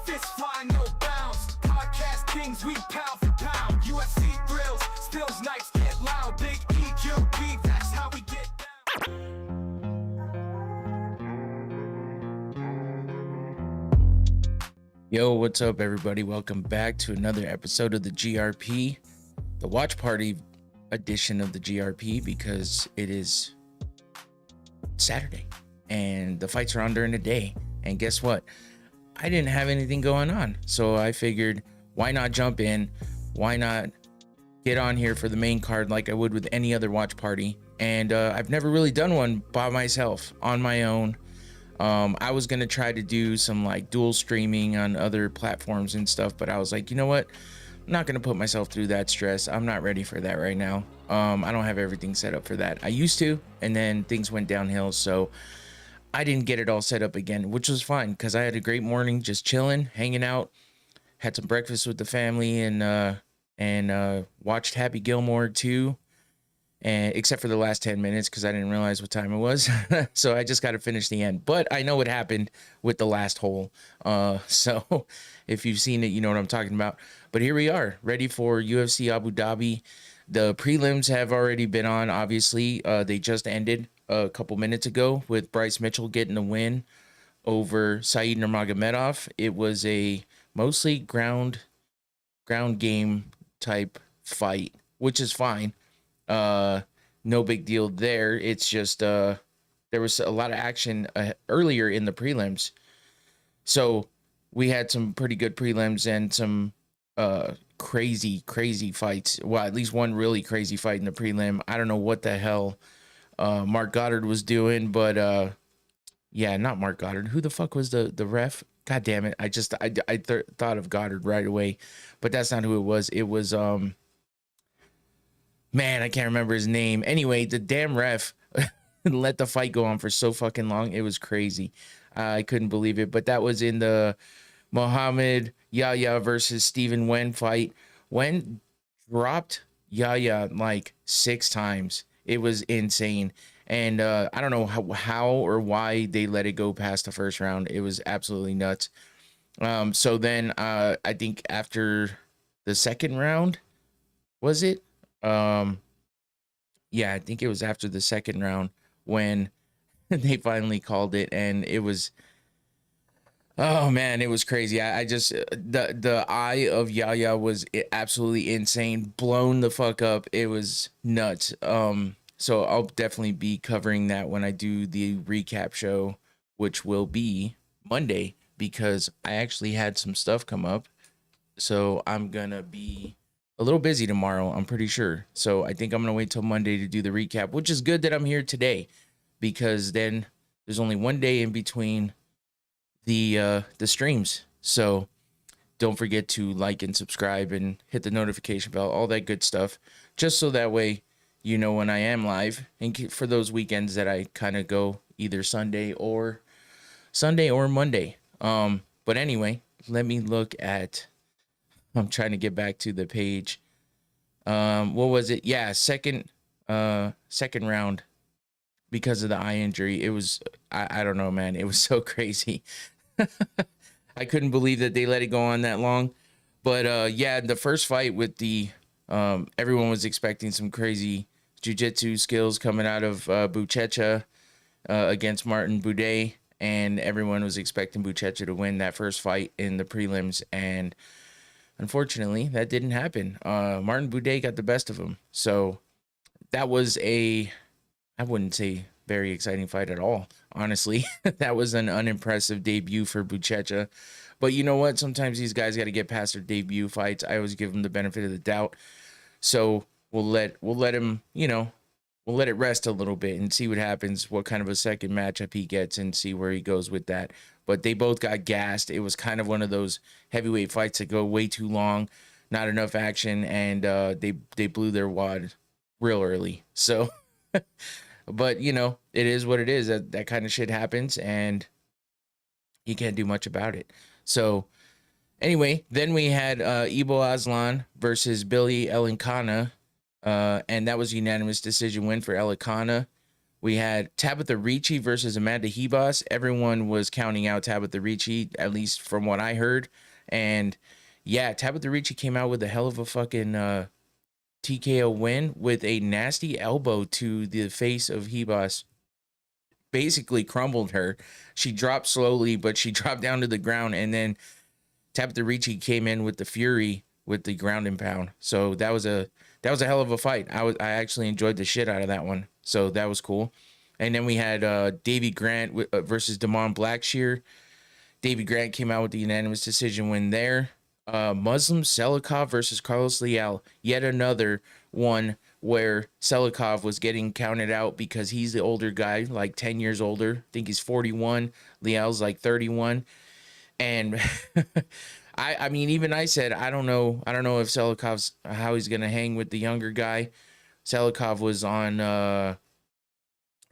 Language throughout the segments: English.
fist flying no bounds. Podcast kings, we pound for pound. UFC thrills, stills nights get loud. Big EQB, that's how we get down. Yo, what's up, everybody? Welcome back to another episode of the GRP, the watch party edition of the GRP, because it is Saturday and the fights are on during the day. And guess what? I didn't have anything going on, so I figured, why not jump in? Why not get on here for the main card like I would with any other watch party? And I've never really done one by myself on my own. I was gonna try to do some like dual streaming on other platforms and stuff, but I was like, you know what? I'm not gonna put myself through that stress. I'm not ready for that right now. I don't have everything set up for that. I used to, and then things went downhill, so I didn't get it all set up again, which was fine because I had a great morning, just chilling, hanging out, had some breakfast with the family, and watched Happy Gilmore 2. And except for the last 10 minutes because I didn't realize what time it was. So I just got to finish the end, but I know what happened with the last hole. So if you've seen it, you know what I'm talking about. But here we are, ready for UFC Abu Dhabi. The prelims have already been on, obviously. They just ended a couple minutes ago with Bryce Mitchell getting the win over Said Nurmagomedov. It was a mostly ground game type fight, which is fine. No big deal there. It's just there was a lot of action earlier in the prelims, so we had some pretty good prelims and some crazy fights. Well, at least one really crazy fight in the prelim. I don't know what the hell Mark Goddard was doing, but yeah, not Mark Goddard. Who the fuck was the ref? God damn it, I thought of Goddard right away, but that's not who it was. It was man, I can't remember his name. Anyway, the damn ref let the fight go on for so fucking long. It was crazy. I couldn't believe it. But that was in the Muhammad Yahya versus Stephen Wen fight. Wen dropped Yahya like 6 times. It was insane. And I don't know how or why they let it go past the first round. It was absolutely nuts. So then I think after the second round, was it? Yeah, I think it was after the second round when they finally called it, and it was, oh man, it was crazy. I just the eye of Yahya was absolutely insane, blown the fuck up. It was nuts. So I'll definitely be covering that when I do the recap show, which will be Monday, because I actually had some stuff come up, so I'm gonna be a little busy tomorrow, I'm pretty sure. So I think I'm gonna wait till Monday to do the recap, which is good that I'm here today, because then there's only one day in between the streams. So don't forget to like and subscribe and hit the notification bell, all that good stuff, just so that way you know when I am live, and for those weekends that I kind of go either Sunday or Monday. But anyway, let me look at, I'm trying to get back to the page. What was it? Yeah, second round, because of the eye injury. It was, I don't know, man. It was so crazy. I couldn't believe that they let it go on that long. But yeah, the first fight with the everyone was expecting some crazy jiu-jitsu skills coming out of Buchecha against Martin Buday, and everyone was expecting Buchecha to win that first fight in the prelims, and unfortunately, that didn't happen. Martin Buday got the best of him. So that was I wouldn't say very exciting fight at all, honestly. That was an unimpressive debut for Buchecha. But you know what? Sometimes these guys got to get past their debut fights. I always give them the benefit of the doubt. So we'll let him, we'll let it rest a little bit and see what happens, what kind of a second matchup he gets, and see where he goes with that. But they both got gassed. It was kind of one of those heavyweight fights that go way too long, not enough action, and they blew their wad real early. So, but it is what it is. That kind of shit happens, and you can't do much about it. So anyway, then we had Ibo Aslan versus Billy Elenkana, and that was a unanimous decision win for Elenkana. We had Tabitha Ricci versus Amanda Hebos. Everyone was counting out Tabitha Ricci, at least from what I heard. And yeah, Tabitha Ricci came out with a hell of a fucking TKO win with a nasty elbow to the face of Hebos. Basically crumbled her. She dropped slowly, but she dropped down to the ground, and then Tabitha Ricci came in with the fury with the ground and pound. So that was a hell of a fight. I actually enjoyed the shit out of that one. So that was cool. And then we had Davy Grant versus Damon Blackshear. Davy Grant came out with the unanimous decision win there. Muslim Selikov versus Carlos Leal. Yet another one where Selikov was getting counted out because he's the older guy, like 10 years older. I think he's 41. Leal's like 31. And I mean, even I said, I don't know if Selikov's, how he's going to hang with the younger guy. Selikov was on,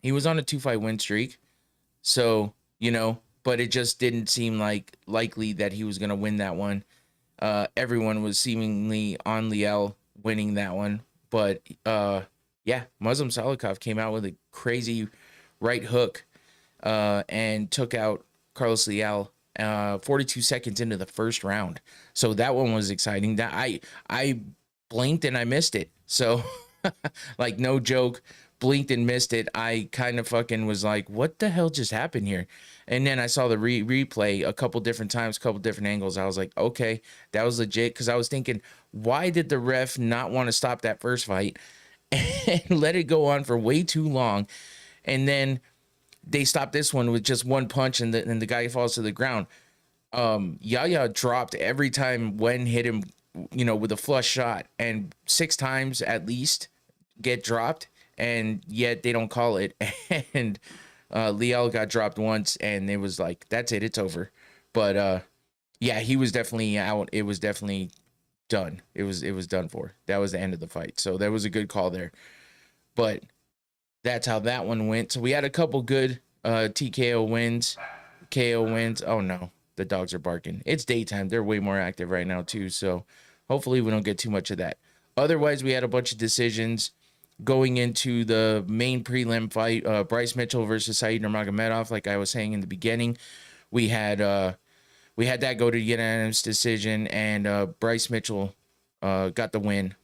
he was on a 2-fight win streak. So, you know, but it just didn't seem like likely that he was going to win that one. Everyone was seemingly on Leal winning that one. But, yeah, Muslim Selikov came out with a crazy right hook and took out Carlos Leal 42 seconds into the first round. So that one was exciting. That I blinked and I missed it. So like, no joke, blinked and missed it. I kind of fucking was like, what the hell just happened here? And then I saw the replay a couple different times, couple different angles. I was like, okay, that was legit. Because I was thinking, why did the ref not want to stop that first fight and let it go on for way too long? And then they stopped this one with just one punch, and the guy falls to the ground. Yaya dropped every time Wen hit him, you know, with a flush shot, and 6 times at least get dropped, and yet they don't call it. And Leal got dropped once, and it was like, that's it, it's over. But yeah, he was definitely out. It was definitely done. It was done for. That was the end of the fight. So that was a good call there. But that's how that one went. So we had a couple good TKO wins, KO wins. Oh no, the dogs are barking. It's daytime. They're way more active right now too. So hopefully we don't get too much of that. Otherwise, we had a bunch of decisions going into the main prelim fight. Bryce Mitchell versus Said Nurmagomedov. Like I was saying in the beginning, we had that go to unanimous decision, and Bryce Mitchell got the win.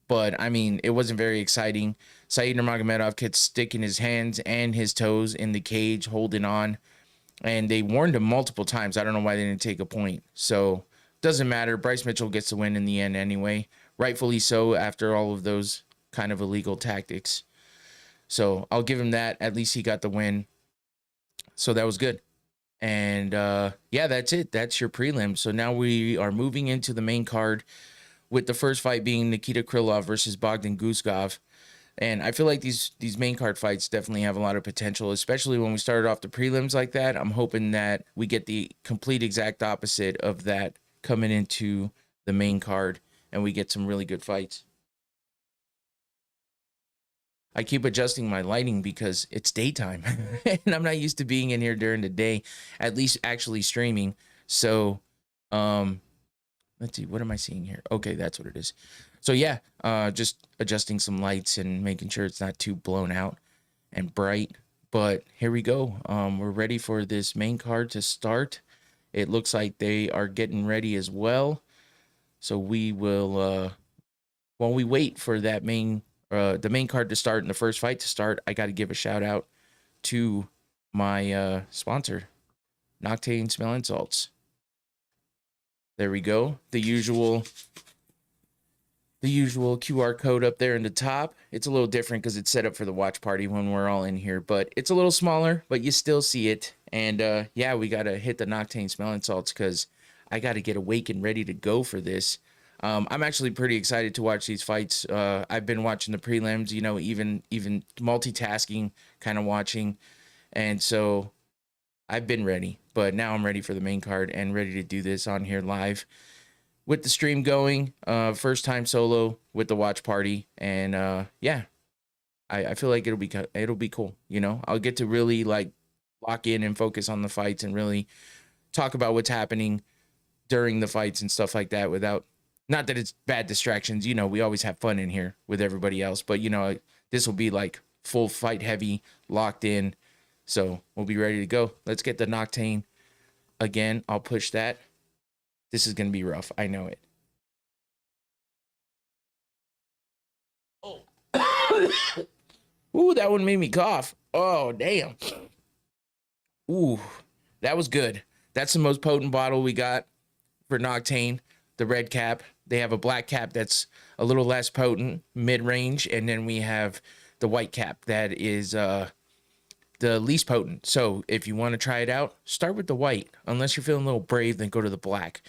But I mean, it wasn't very exciting. Said Nurmagomedov kept sticking his hands and his toes in the cage, holding on. And they warned him multiple times. I don't know why they didn't take a point. So, doesn't matter. Bryce Mitchell gets the win in the end anyway. Rightfully so, after all of those kind of illegal tactics. So, I'll give him that. At least he got the win. So, that was good. And, yeah, that's it. That's your prelim. So, now we are moving into the main card, with the first fight being Nikita Krylov versus Bogdan Guskov. And I feel like these main card fights definitely have a lot of potential, especially when we started off the prelims like that. I'm hoping that we get the complete exact opposite of that coming into the main card, and we get some really good fights. I keep adjusting my lighting because it's daytime, and I'm not used to being in here during the day, at least actually streaming. So, let's see, what am I seeing here? Okay, that's what it is. So yeah, just adjusting some lights and making sure it's not too blown out and bright. But here we go. We're ready for this main card to start. It looks like they are getting ready as well. So we will, while we wait for that the main card to start and the first fight to start, I got to give a shout out to my sponsor, Noctane Smelling Salts. There we go. The usual QR code up there in the top. It's a little different because it's set up for the watch party when we're all in here, but it's a little smaller, but you still see it. And yeah, we got to hit the Noctane Smelling Salts because I got to get awake and ready to go for this. I'm actually pretty excited to watch these fights. I've been watching the prelims, you know, even multitasking, kind of watching. And so I've been ready, but now I'm ready for the main card and ready to do this on here live with the stream going. First time solo with the watch party. And yeah, I feel like it'll be cool. You know, I'll get to really like lock in and focus on the fights and really talk about what's happening during the fights and stuff like that without, not that it's bad distractions. You know, we always have fun in here with everybody else, but you know, this will be like full fight heavy locked in. So we'll be ready to go. Let's get the Noctane again. I'll push that. This is going to be rough. I know it. Oh. Ooh, that one made me cough. Oh, damn. Ooh, that was good. That's the most potent bottle we got for Noctane, the red cap. They have a black cap that's a little less potent, mid-range, and then we have the white cap that is the least potent. So if you want to try it out, start with the white. Unless you're feeling a little brave, then go to the black.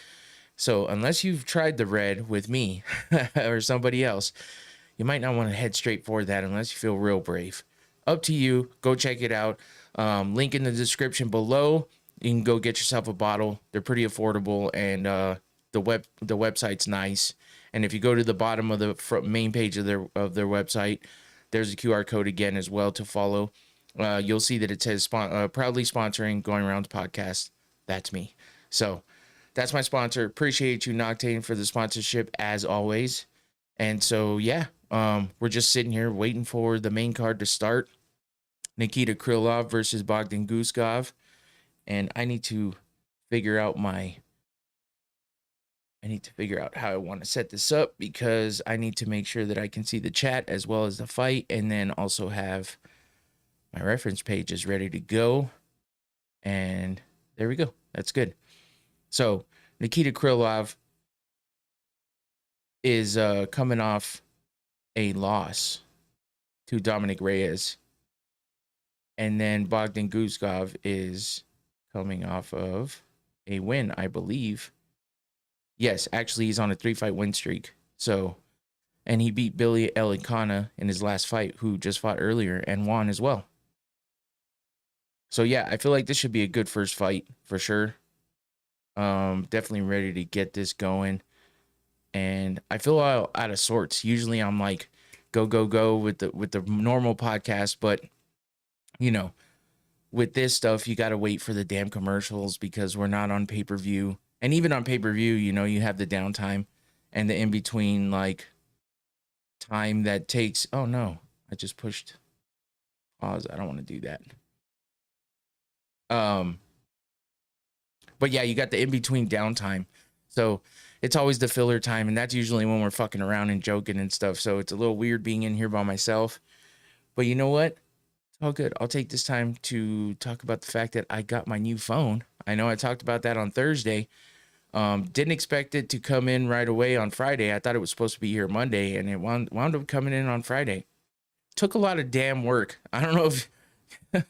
So unless you've tried the red with me or somebody else, you might not want to head straight for that unless you feel real brave. Up to you. Go check it out. Link in the description below. You can go get yourself a bottle. They're pretty affordable, and the website's nice. And if you go to the bottom of the main page of their website, there's a QR code again as well to follow. You'll see that it says proudly sponsoring Going Rounds podcast. That's me. So that's my sponsor. Appreciate you, Noctane, for the sponsorship as always. And so yeah, we're just sitting here waiting for the main card to start. Nikita Krylov versus Bogdan Guskov. And I need to figure out how I want to set this up, because I need to make sure that I can see the chat as well as the fight, and then also have my reference pages ready to go. And there we go. That's good. So Nikita Krylov is coming off a loss to Dominic Reyes. And then Bogdan Guskov is coming off of a win, I believe. Yes, actually, he's on a 3-fight win streak. So, and he beat Billy Elikana in his last fight, who just fought earlier and won as well. So yeah, I feel like this should be a good first fight for sure. Definitely ready to get this going. And I feel out of sorts. Usually I'm like go with the normal podcast, but you know, with this stuff, you got to wait for the damn commercials because we're not on pay-per-view. And even on pay-per-view, you know, you have the downtime and the in-between, like, time that takes... Oh, no. I just pushed pause. I don't want to do that. But, yeah, you got the in-between downtime. So it's always the filler time, and that's usually when we're fucking around and joking and stuff. So it's a little weird being in here by myself. But you know what? Oh, good. I'll take this time to talk about the fact that I got my new phone. I know I talked about that on Thursday. Didn't expect it to come in right away on Friday. I thought it was supposed to be here Monday, and it wound up coming in on Friday. Took a lot of damn work. I don't know if, if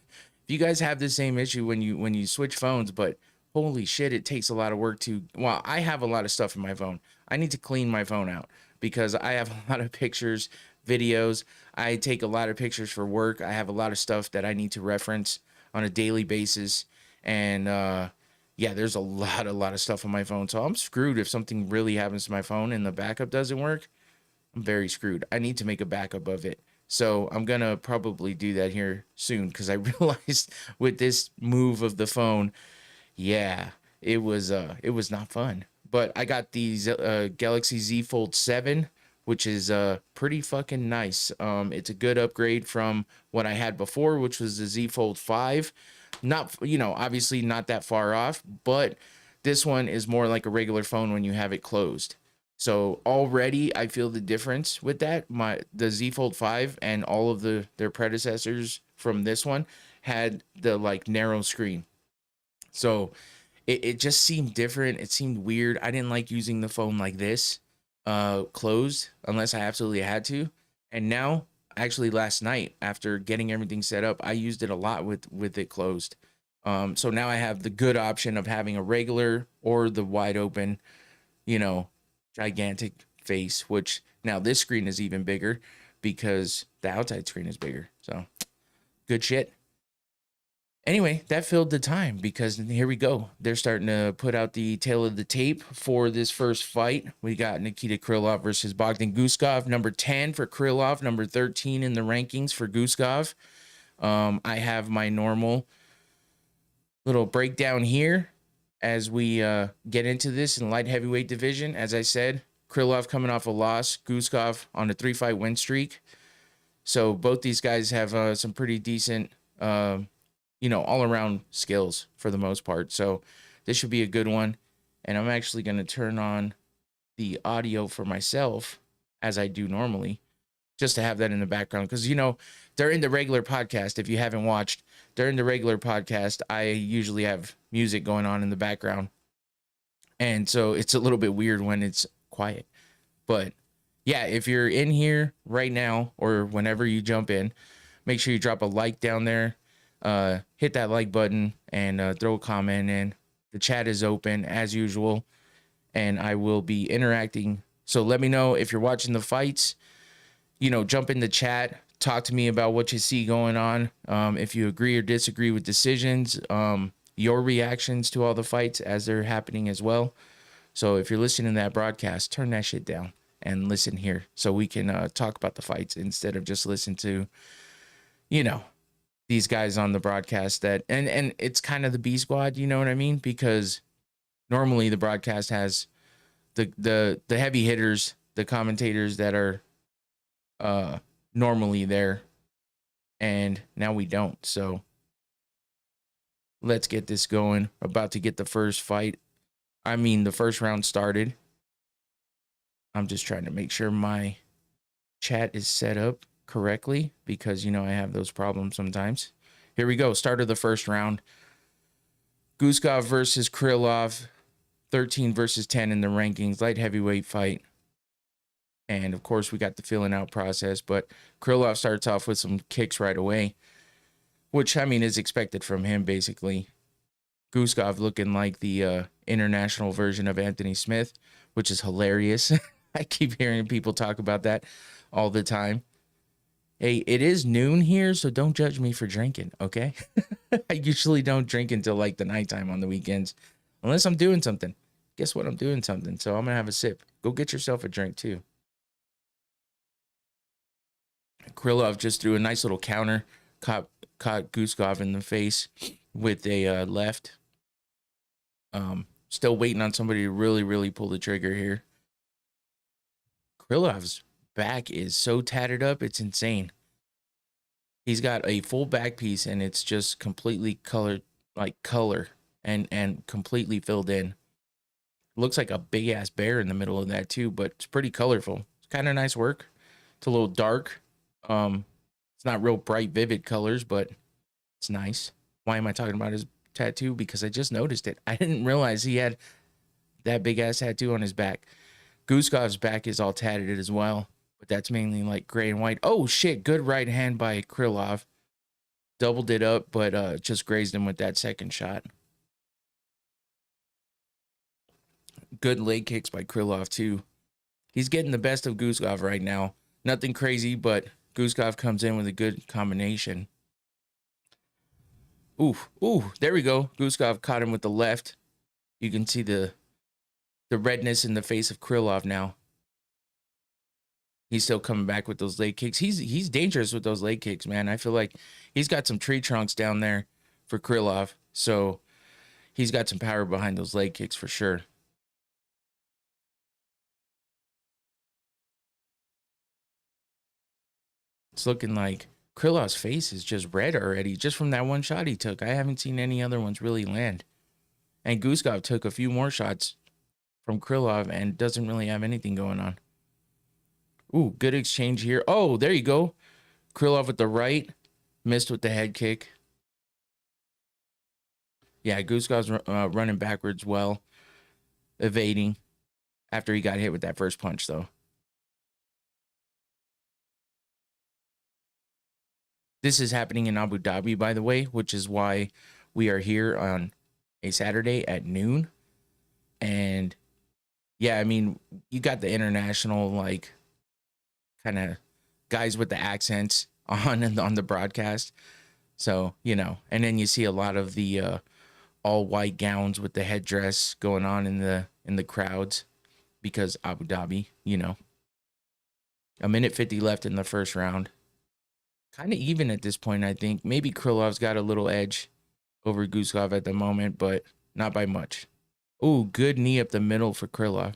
you guys have the same issue when you switch phones, but holy shit, it takes a lot of work to... Well, I have a lot of stuff in my phone. I need to clean my phone out because I have a lot of pictures, videos. I take a lot of pictures for work. I have a lot of stuff that I need to reference on a daily basis. And yeah, there's a lot of stuff on my phone. So I'm screwed if something really happens to my phone and the backup doesn't work. I'm very screwed. I need to make a backup of it. So I'm going to probably do that here soon because I realized with this move of the phone, yeah, it was not fun. But I got these Galaxy Z Fold 7, which is pretty fucking nice. It's a good upgrade from what I had before, which was the Z Fold 5. Not, you know, obviously not that far off, but this one is more like a regular phone when you have it closed. So already I feel the difference with that. The Z Fold 5 and all of their predecessors from this one had the like narrow screen. So it just seemed different. It seemed weird. I didn't like using the phone like this, closed, unless I absolutely had to. And now, actually last night, after getting everything set up, I used it a lot with it closed. So now I have the good option of having a regular or the wide open, you know, gigantic face, which now this screen is even bigger because the outside screen is bigger. So good shit. Anyway, that filled the time because here we go. They're starting to put out the tail of the tape for this first fight. We got Nikita Krylov versus Bogdan Guskov, number 10 for Krylov, number 13 in the rankings for Guskov. I have my normal little breakdown here as we get into this in light heavyweight division. As I said, Krylov coming off a loss, Guskov on a 3-fight win streak. So both these guys have some pretty decent, all around skills for the most part. So this should be a good one. And I'm actually going to turn on the audio for myself as I do normally, just to have that in the background. Because, during the regular podcast, if you haven't watched, during the regular podcast, I usually have music going on in the background. And so it's a little bit weird when it's quiet. But yeah, if you're in here right now or whenever you jump in, make sure you drop a like down there. Hit that like button and throw a comment in. The chat is open as usual, and I will be interacting. So let me know if you're watching the fights. Jump in the chat. Talk to me about what you see going on. If you agree or disagree with decisions, your reactions to all the fights as they're happening as well. So if you're listening to that broadcast, turn that shit down and listen here so we can talk about the fights instead of just listen to, these guys on the broadcast that, and it's kind of the B squad, you know what I mean? Because normally the broadcast has the heavy hitters, the commentators that are normally there, and now we don't. So let's get this going. About to get the first the first round started. I'm just trying to make sure my chat is set up correctly because, I have those problems sometimes. Here we go. Start of the first round. Guskov versus Krylov. 13 versus 10 in the rankings. Light heavyweight fight. And, of course, we got the filling out process. But Krylov starts off with some kicks right away, which, is expected from him, basically. Guskov looking like the international version of Anthony Smith, which is hilarious. I keep hearing people talk about that all the time. Hey, it is noon here, so don't judge me for drinking, okay? I usually don't drink until like the nighttime on the weekends, unless I'm doing something. Guess what? I'm doing something, so I'm going to have a sip. Go get yourself a drink, too. Krylov just threw a nice little counter, caught Guskov in the face with a left. Still waiting on somebody to really, really pull the trigger here. Krylov's back is so tattered up, it's insane. He's got a full back piece and it's just completely colored, like color, and completely filled in. Looks like a big ass bear in the middle of that too, but it's pretty colorful. It's kind of nice work. It's a little dark. It's not real bright, vivid colors, but it's nice. Why am I talking about his tattoo? Because I just noticed it. I didn't realize he had that big ass tattoo on his back. Guskov's back is all tatted as well, but that's mainly like gray and white. Oh shit, good right hand by Krylov. Doubled it up, but just grazed him with that second shot. Good leg kicks by Krylov too. He's getting the best of Guskov right now. Nothing crazy, but Guskov comes in with a good combination. Ooh, there we go. Guskov caught him with the left. You can see the redness in the face of Krylov now. He's still coming back with those leg kicks. He's dangerous with those leg kicks, man. I feel like he's got some tree trunks down there for Krylov. So he's got some power behind those leg kicks for sure. It's looking like Krylov's face is just red already, just from that one shot he took. I haven't seen any other ones really land. And Guskov took a few more shots from Krylov and doesn't really have anything going on. Ooh, good exchange here. Oh, there you go. Krylov with the right, missed with the head kick. Yeah, Guskov's running backwards well, evading after he got hit with that first punch, though. This is happening in Abu Dhabi, by the way, which is why we are here on a Saturday at noon. And yeah, I mean, you got the international, like, kind of guys with the accents on the broadcast. So, and then you see a lot of the all white gowns with the headdress going on in the crowds because Abu Dhabi, A minute 50 left in the first round. Kind of even at this point, I think. Maybe Krylov's got a little edge over Guskov at the moment, but not by much. Ooh, good knee up the middle for Krylov.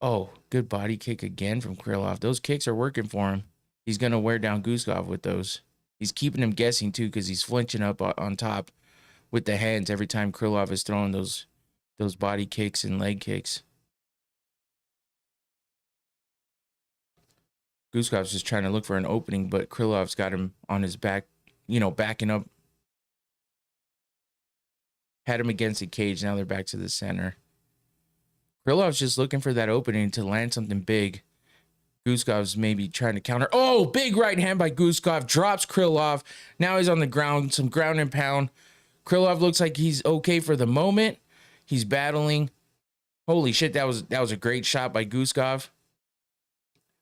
Oh, good body kick again from Krylov. Those kicks are working for him. He's going to wear down Guskov with those. He's keeping him guessing, too, because he's flinching up on top with the hands every time Krylov is throwing those body kicks and leg kicks. Guskov's just trying to look for an opening, but Krylov's got him on his back, backing up. Had him against the cage. Now they're back to the center. Krylov's just looking for that opening to land something big. Guskov's maybe trying to counter. Oh, big right hand by Guskov. Drops Krylov. Now he's on the ground. Some ground and pound. Krylov looks like he's okay for the moment. He's battling. Holy shit, that was a great shot by Guskov.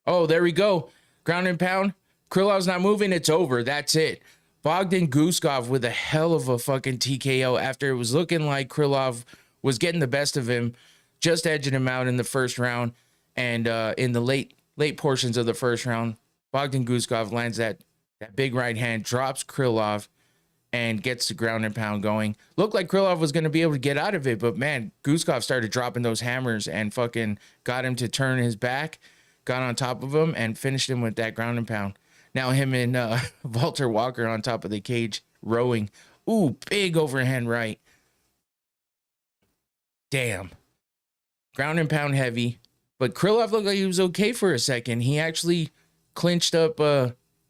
Oh, there we go. Ground and pound. Krylov's not moving. It's over. That's it. Bogdan Guskov with a hell of a fucking TKO after it was looking like Krylov was getting the best of him, just edging him out in the first round. And in the late portions of the first round, Bogdan Guskov lands that big right hand, drops Krylov, and gets the ground and pound going. Looked like Krylov was going to be able to get out of it, but man, Guskov started dropping those hammers and fucking got him to turn his back, got on top of him, and finished him with that ground and pound. Now him and Walter Walker on top of the cage, rowing. Ooh, big overhand right. Damn. Ground and pound heavy. But Krylov looked like he was okay for a second. He actually clinched up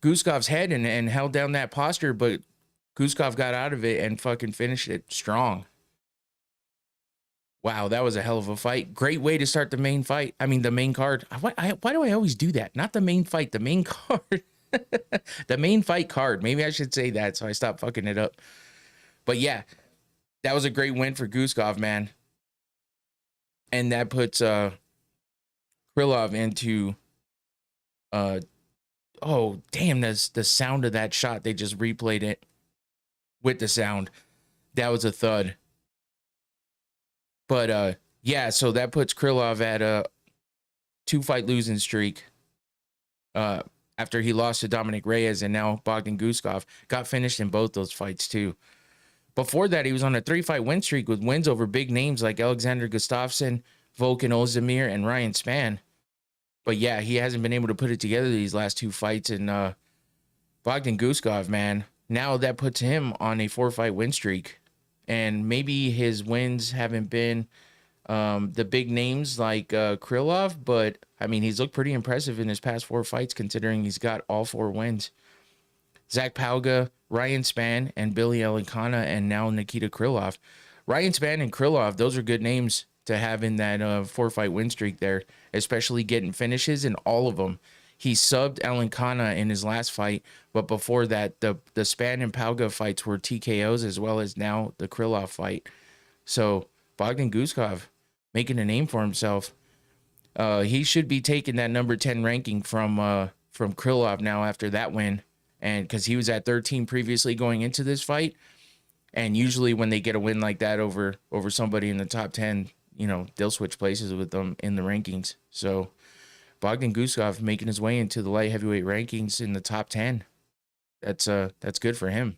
Guskov's head and held down that posture, but Guskov got out of it and fucking finished it strong. Wow, that was a hell of a fight. Great way to start the main fight. I mean, the main card. Why do I always do that? Not the main fight, the main card. The main fight card. Maybe I should say that so I stop fucking it up. But yeah, that was a great win for Guskov, man. And that puts Krylov into oh damn, the sound of that shot. They just replayed it with the sound. That was a thud. But yeah, so that puts Krylov at a 2-fight losing streak. After he lost to Dominic Reyes, and now Bogdan Guskov got finished in both those fights too. Before that, he was on a 3-fight win streak with wins over big names like Alexander Gustafsson, Volkan Ozdemir, and Ryan Spann. But yeah, he hasn't been able to put it together these last 2 fights. And Bogdan Guskov, man, now that puts him on a 4-fight win streak. And maybe his wins haven't been the big names like Krylov, but I mean, he's looked pretty impressive in his past 4 fights considering he's got all 4 wins. Zach Pauga, Ryan Spann, and Billy Alencana, and now Nikita Krylov. Ryan Spann and Krylov, those are good names to have in that 4-fight win streak there, especially getting finishes in all of them. He subbed Alencana in his last fight, but before that, the Spann and Pauga fights were TKOs, as well as now the Krylov fight. So Bogdan Guskov making a name for himself. He should be taking that number 10 ranking from Krylov now after that win, and because he was at 13 previously going into this fight. And usually when they get a win like that over somebody in the top 10, they'll switch places with them in the rankings. So Bogdan Guskov making his way into the light heavyweight rankings in the top 10. That's good for him.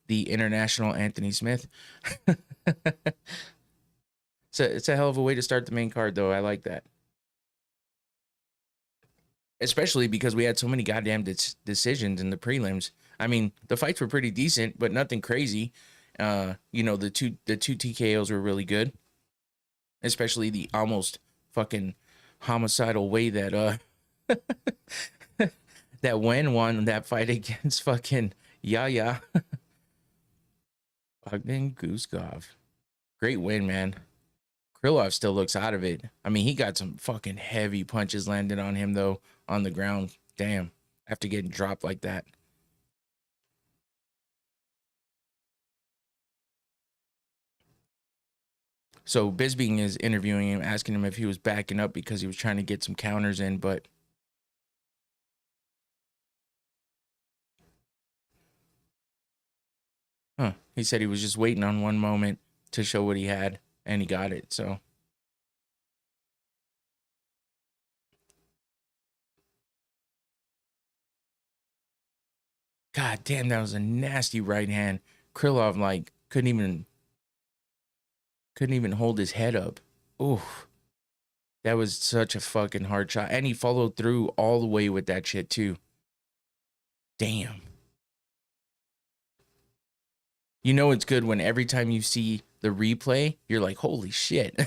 The international Anthony Smith. It's a hell of a way to start the main card, though. I like that. Especially because we had so many goddamn decisions in the prelims. I mean, the fights were pretty decent, but nothing crazy. The two TKOs were really good. Especially the almost fucking homicidal way that that Wen won that fight against fucking Yaya. Bogdan Guskov. Great win, man. Krylov still looks out of it. I mean, he got some fucking heavy punches landed on him, though, on the ground. Damn. After getting dropped like that. So Bisping is interviewing him, asking him if he was backing up because he was trying to get some counters in, but he said he was just waiting on one moment to show what he had, and he got it. So God damn, that was a nasty right hand. Krylov couldn't even hold his head up. Oof. That was such a fucking hard shot. And he followed through all the way with that shit, too. Damn. You know it's good when every time you see the replay, you're like, holy shit.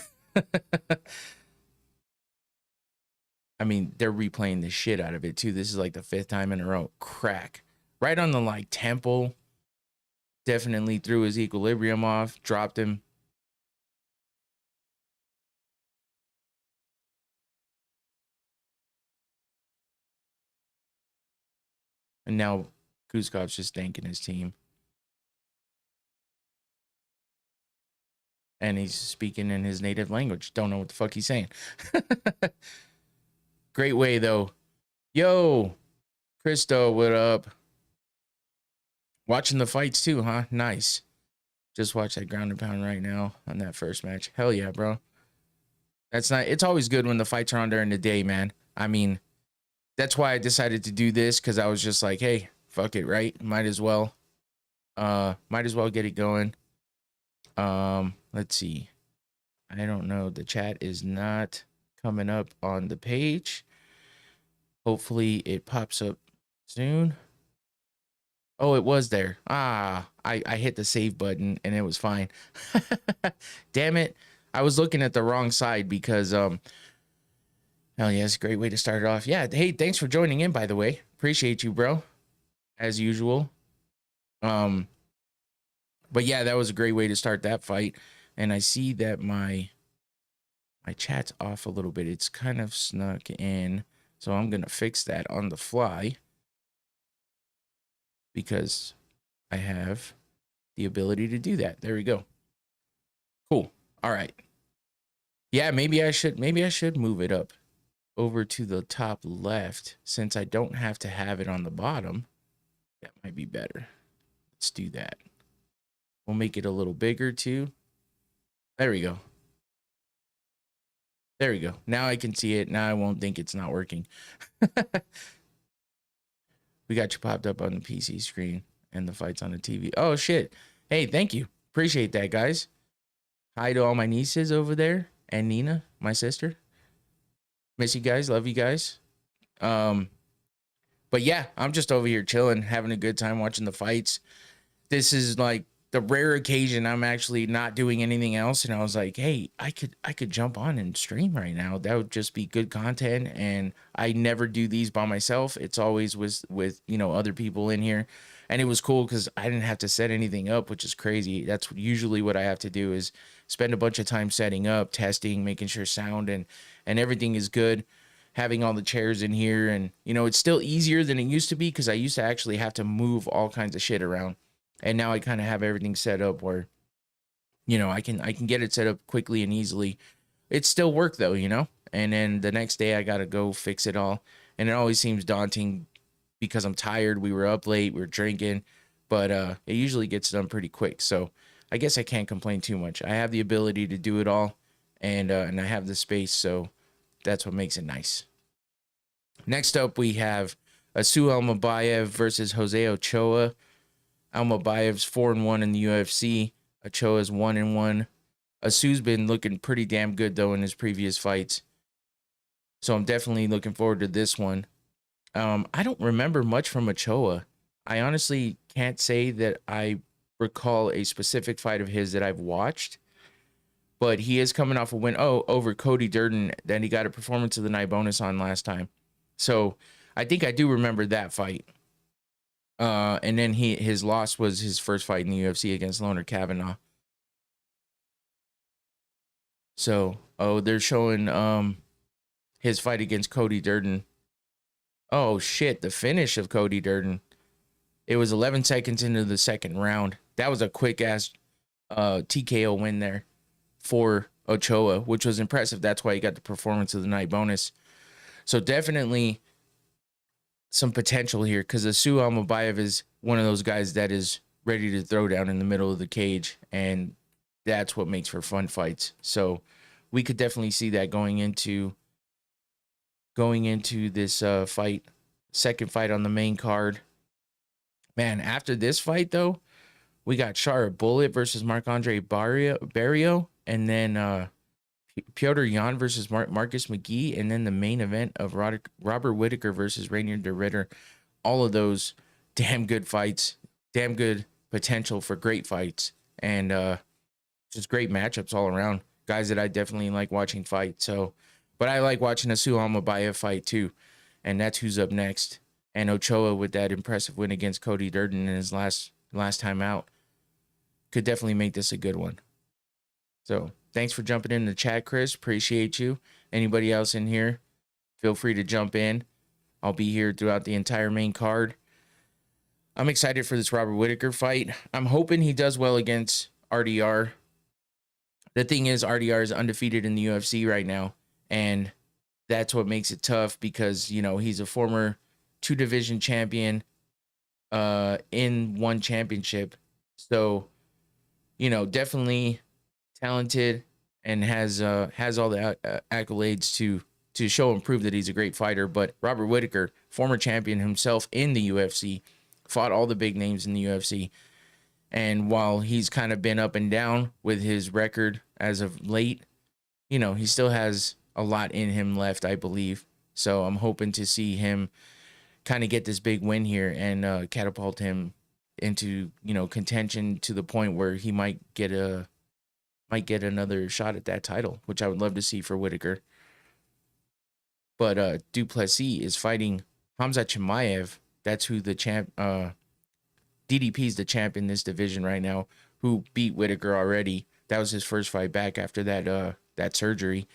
I mean, they're replaying the shit out of it, too. This is like the 5th time in a row. Crack. Right on the, like, temple. Definitely threw his equilibrium off. Dropped him. And now Guskov's just thanking his team. And he's speaking in his native language. Don't know what the fuck he's saying. Great way, though. Yo, Christo, what up? Watching the fights, too, huh? Nice. Just watch that ground and pound right now on that first match. Hell yeah, bro. That's not... It's always good when the fights are on during the day, man. I mean, that's why I decided to do this, because I was just like, hey, fuck it, right? Might as well. Might as well get it going. Let's see. I don't know. The chat is not coming up on the page. Hopefully it pops up soon. Oh, it was there. I hit the save button and it was fine. Damn it. I was looking at the wrong side because hell yeah, it's a great way to start it off. Yeah, hey, thanks for joining in, by the way. Appreciate you, bro. As usual. But yeah, that was a great way to start that fight. And I see that my chat's off a little bit. It's kind of snuck in. So I'm going to fix that on the fly. Because I have the ability to do that. There we go. Cool. All right. Yeah, maybe I should move it up over to the top left since I don't have to have it on the bottom. That might be better. Let's do that. We'll make it a little bigger too. There we go. There we go. Now I can see it. Now I won't think it's not working. We got you popped up on the PC screen and the fights on the TV. Oh, shit. Hey, thank you. Appreciate that, guys. Hi to all my nieces over there and Nina, my sister. Miss you guys. Love you guys. But yeah, I'm just over here chilling, having a good time watching the fights. This is like the rare occasion I'm actually not doing anything else. And I was like, hey, I could jump on and stream right now. That would just be good content. And I never do these by myself. It's always with you know, other people in here. And it was cool because I didn't have to set anything up, which is crazy. That's usually what I have to do is spend a bunch of time setting up, testing, making sure sound and everything is good. Having all the chairs in here. And, you know, it's still easier than it used to be because I used to actually have to move all kinds of shit around. And now I kind of have everything set up where, you know, I can get it set up quickly and easily. It's still work though, you know, and then the next day I got to go fix it all. And it always seems daunting because I'm tired. We were up late, we were drinking, but it usually gets done pretty quick. So I guess I can't complain too much. I have the ability to do it all and I have the space. So that's what makes it nice. Next up, we have Almabayev versus Jose Ochoa. Almabayev's 4-1 in the UFC. Ochoa's 1-1. Asu's been looking pretty damn good though in his previous fights. So I'm definitely looking forward to this one. I don't remember much from Ochoa. I honestly can't say that I recall a specific fight of his that I've watched. But he is coming off a win over Cody Durden. Then he got a performance of the night bonus on last time. So I think I do remember that fight. And then his loss was his first fight in the UFC against Loner Kavanaugh. So, they're showing his fight against Cody Durden. Oh shit, the finish of Cody Durden. It was 11 seconds into the second round. That was a quick ass TKO win there for Ochoa, which was impressive. That's why he got the performance of the night bonus. So definitely some potential here because Almabayev is one of those guys that is ready to throw down in the middle of the cage, and that's what makes for fun fights. So we could definitely see that going into this fight, second fight on the main card. Man, after this fight though, we got Shara Bullet versus Marc-Andre Barriault, and then Piotr Jan versus Marcus McGee, and then the main event of Robert Whittaker versus Reineer de Ridder. All of those damn good fights, damn good potential for great fights, and just great matchups all around. Guys that I definitely like watching fight. So, but I like watching a Almabayev fight too, and that's who's up next. And Ochoa with that impressive win against Cody Durden in his last time out could definitely make this a good one. So thanks for jumping in the chat, Chris. Appreciate you. Anybody else in here, feel free to jump in. I'll be here throughout the entire main card. I'm excited for this Robert Whittaker fight. I'm hoping he does well against RDR. The thing is, RDR is undefeated in the UFC right now, and that's what makes it tough because, you know, he's a former 2-division champion in one championship. So, you know, definitely talented and has all the accolades to show and prove that he's a great fighter. But Robert Whittaker, former champion himself in the UFC, fought all the big names in the UFC. And while he's kind of been up and down with his record as of late, you know, he still has a lot in him left, I believe. So I'm hoping to see him kind of get this big win here and catapult him into, you know, contention to the point where he might get another shot at that title, which I would love to see for Whittaker. But Duplessis is fighting Hamza Chimaev. That's who the champ. DDP is the champ in this division right now, who beat Whittaker already. That was his first fight back after that surgery.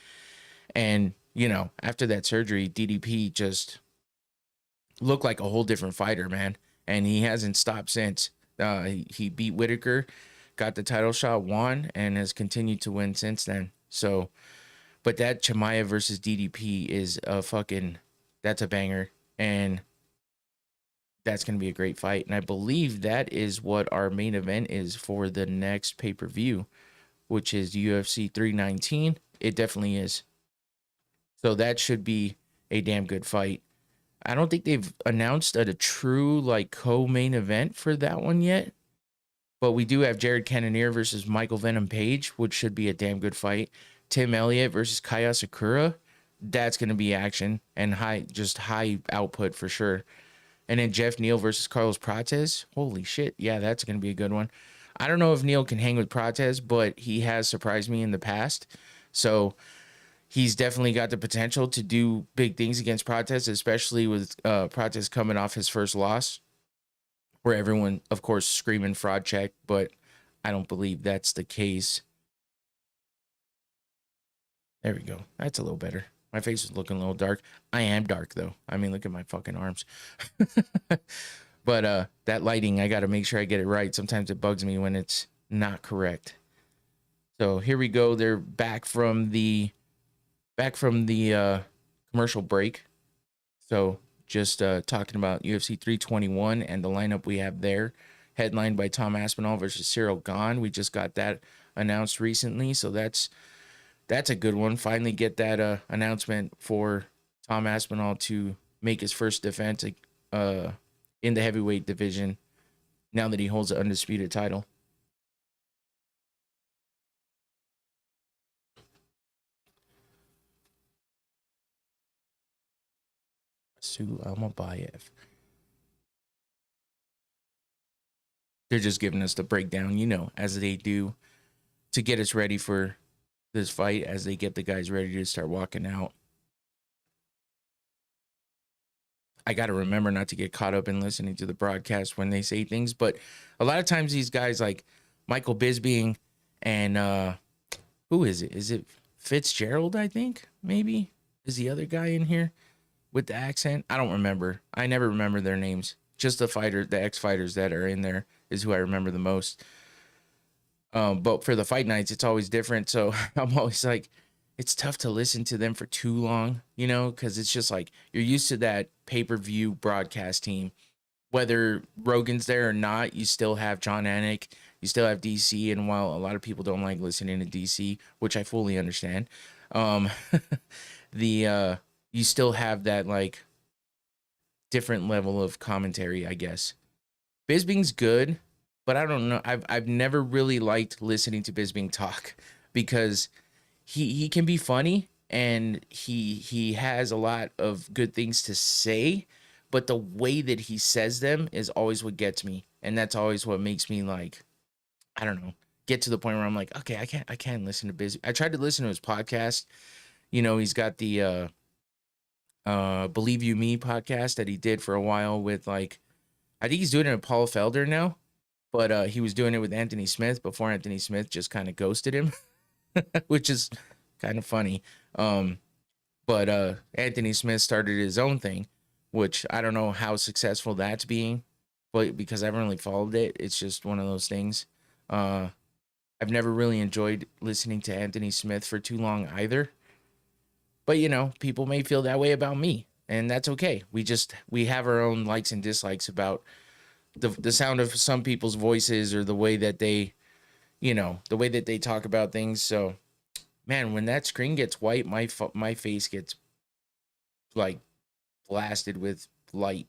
And, you know, after that surgery, DDP just looked like a whole different fighter, man. And he hasn't stopped since. He beat Whittaker, got the title shot, won, and has continued to win since then. So, but that Chimaev versus DDP is that's a banger. And that's going to be a great fight. And I believe that is what our main event is for the next pay-per-view, which is UFC 319. It definitely is. So that should be a damn good fight. I don't think they've announced a true like co-main event for that one yet. But we do have Jared Cannonier versus Michael Venom Page, which should be a damn good fight. Tim Elliott versus Kaya Sakura. That's going to be action and high output for sure. And then Jeff Neal versus Carlos Prates. Holy shit. Yeah, that's going to be a good one. I don't know if Neal can hang with Prates, but he has surprised me in the past. So he's definitely got the potential to do big things against Prates, especially with Prates coming off his first loss, where everyone, of course, screaming fraud check, but I don't believe that's the case. There we go. That's a little better. My face is looking a little dark. I am dark, though. I mean, look at my fucking arms. But that lighting, I got to make sure I get it right. Sometimes it bugs me when it's not correct. So here we go. They're back from the commercial break. So just talking about UFC 321 and the lineup we have there. Headlined by Tom Aspinall versus Cyril Gane. We just got that announced recently. So that's a good one. Finally get that announcement for Tom Aspinall to make his first defense in the heavyweight division now that he holds the undisputed title. Almabayev. They're just giving us the breakdown, you know, as they do to get us ready for this fight, as they get the guys ready to start walking out. I got to remember not to get caught up in listening to the broadcast when they say things, but a lot of times these guys like Michael Bisping and who is it? Is it Fitzgerald, I think? Maybe? Is the other guy in here with the accent? I don't remember. I never remember their names. Just the ex-fighters that are in there is who I remember the most. But for the fight nights, it's always different. So I'm always like, it's tough to listen to them for too long, you know, because it's just like you're used to that pay-per-view broadcast team. Whether Rogan's there or not, you still have John Anik, you still have DC. And while a lot of people don't like listening to DC, which I fully understand, you still have that like different level of commentary, I guess. Bisping's good, but I don't know. I've never really liked listening to Bisping talk because he can be funny, and he has a lot of good things to say, but the way that he says them is always what gets me, and that's always what makes me like, I don't know, get to the point where I'm like, okay, I can't listen to Busy. I tried to listen to his podcast. You know, he's got the Believe You Me podcast that he did for a while with, like, I think he's doing it with Paul Felder now, but he was doing it with Anthony Smith before Anthony Smith just kind of ghosted him, which is kind of funny. But Anthony Smith started his own thing, which I don't know how successful that's being, but because I haven't really followed it, it's just one of those things. I've never really enjoyed listening to Anthony Smith for too long either. But, you know, people may feel that way about me, and that's okay. We have our own likes and dislikes about the sound of some people's voices, or the way that they, you know, the way that they talk about things. So, man, when that screen gets white, my face gets like blasted with light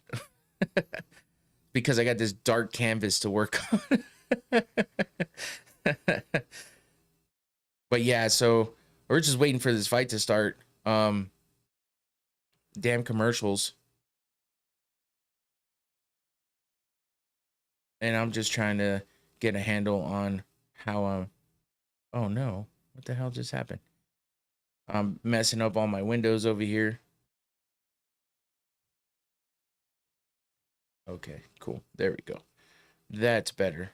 because I got this dark canvas to work on. But yeah, so we're just waiting for this fight to start. Damn commercials. And I'm just trying to get a handle on how oh no, what the hell just happened? I'm messing up all my windows over here. Okay, cool. There we go. That's better.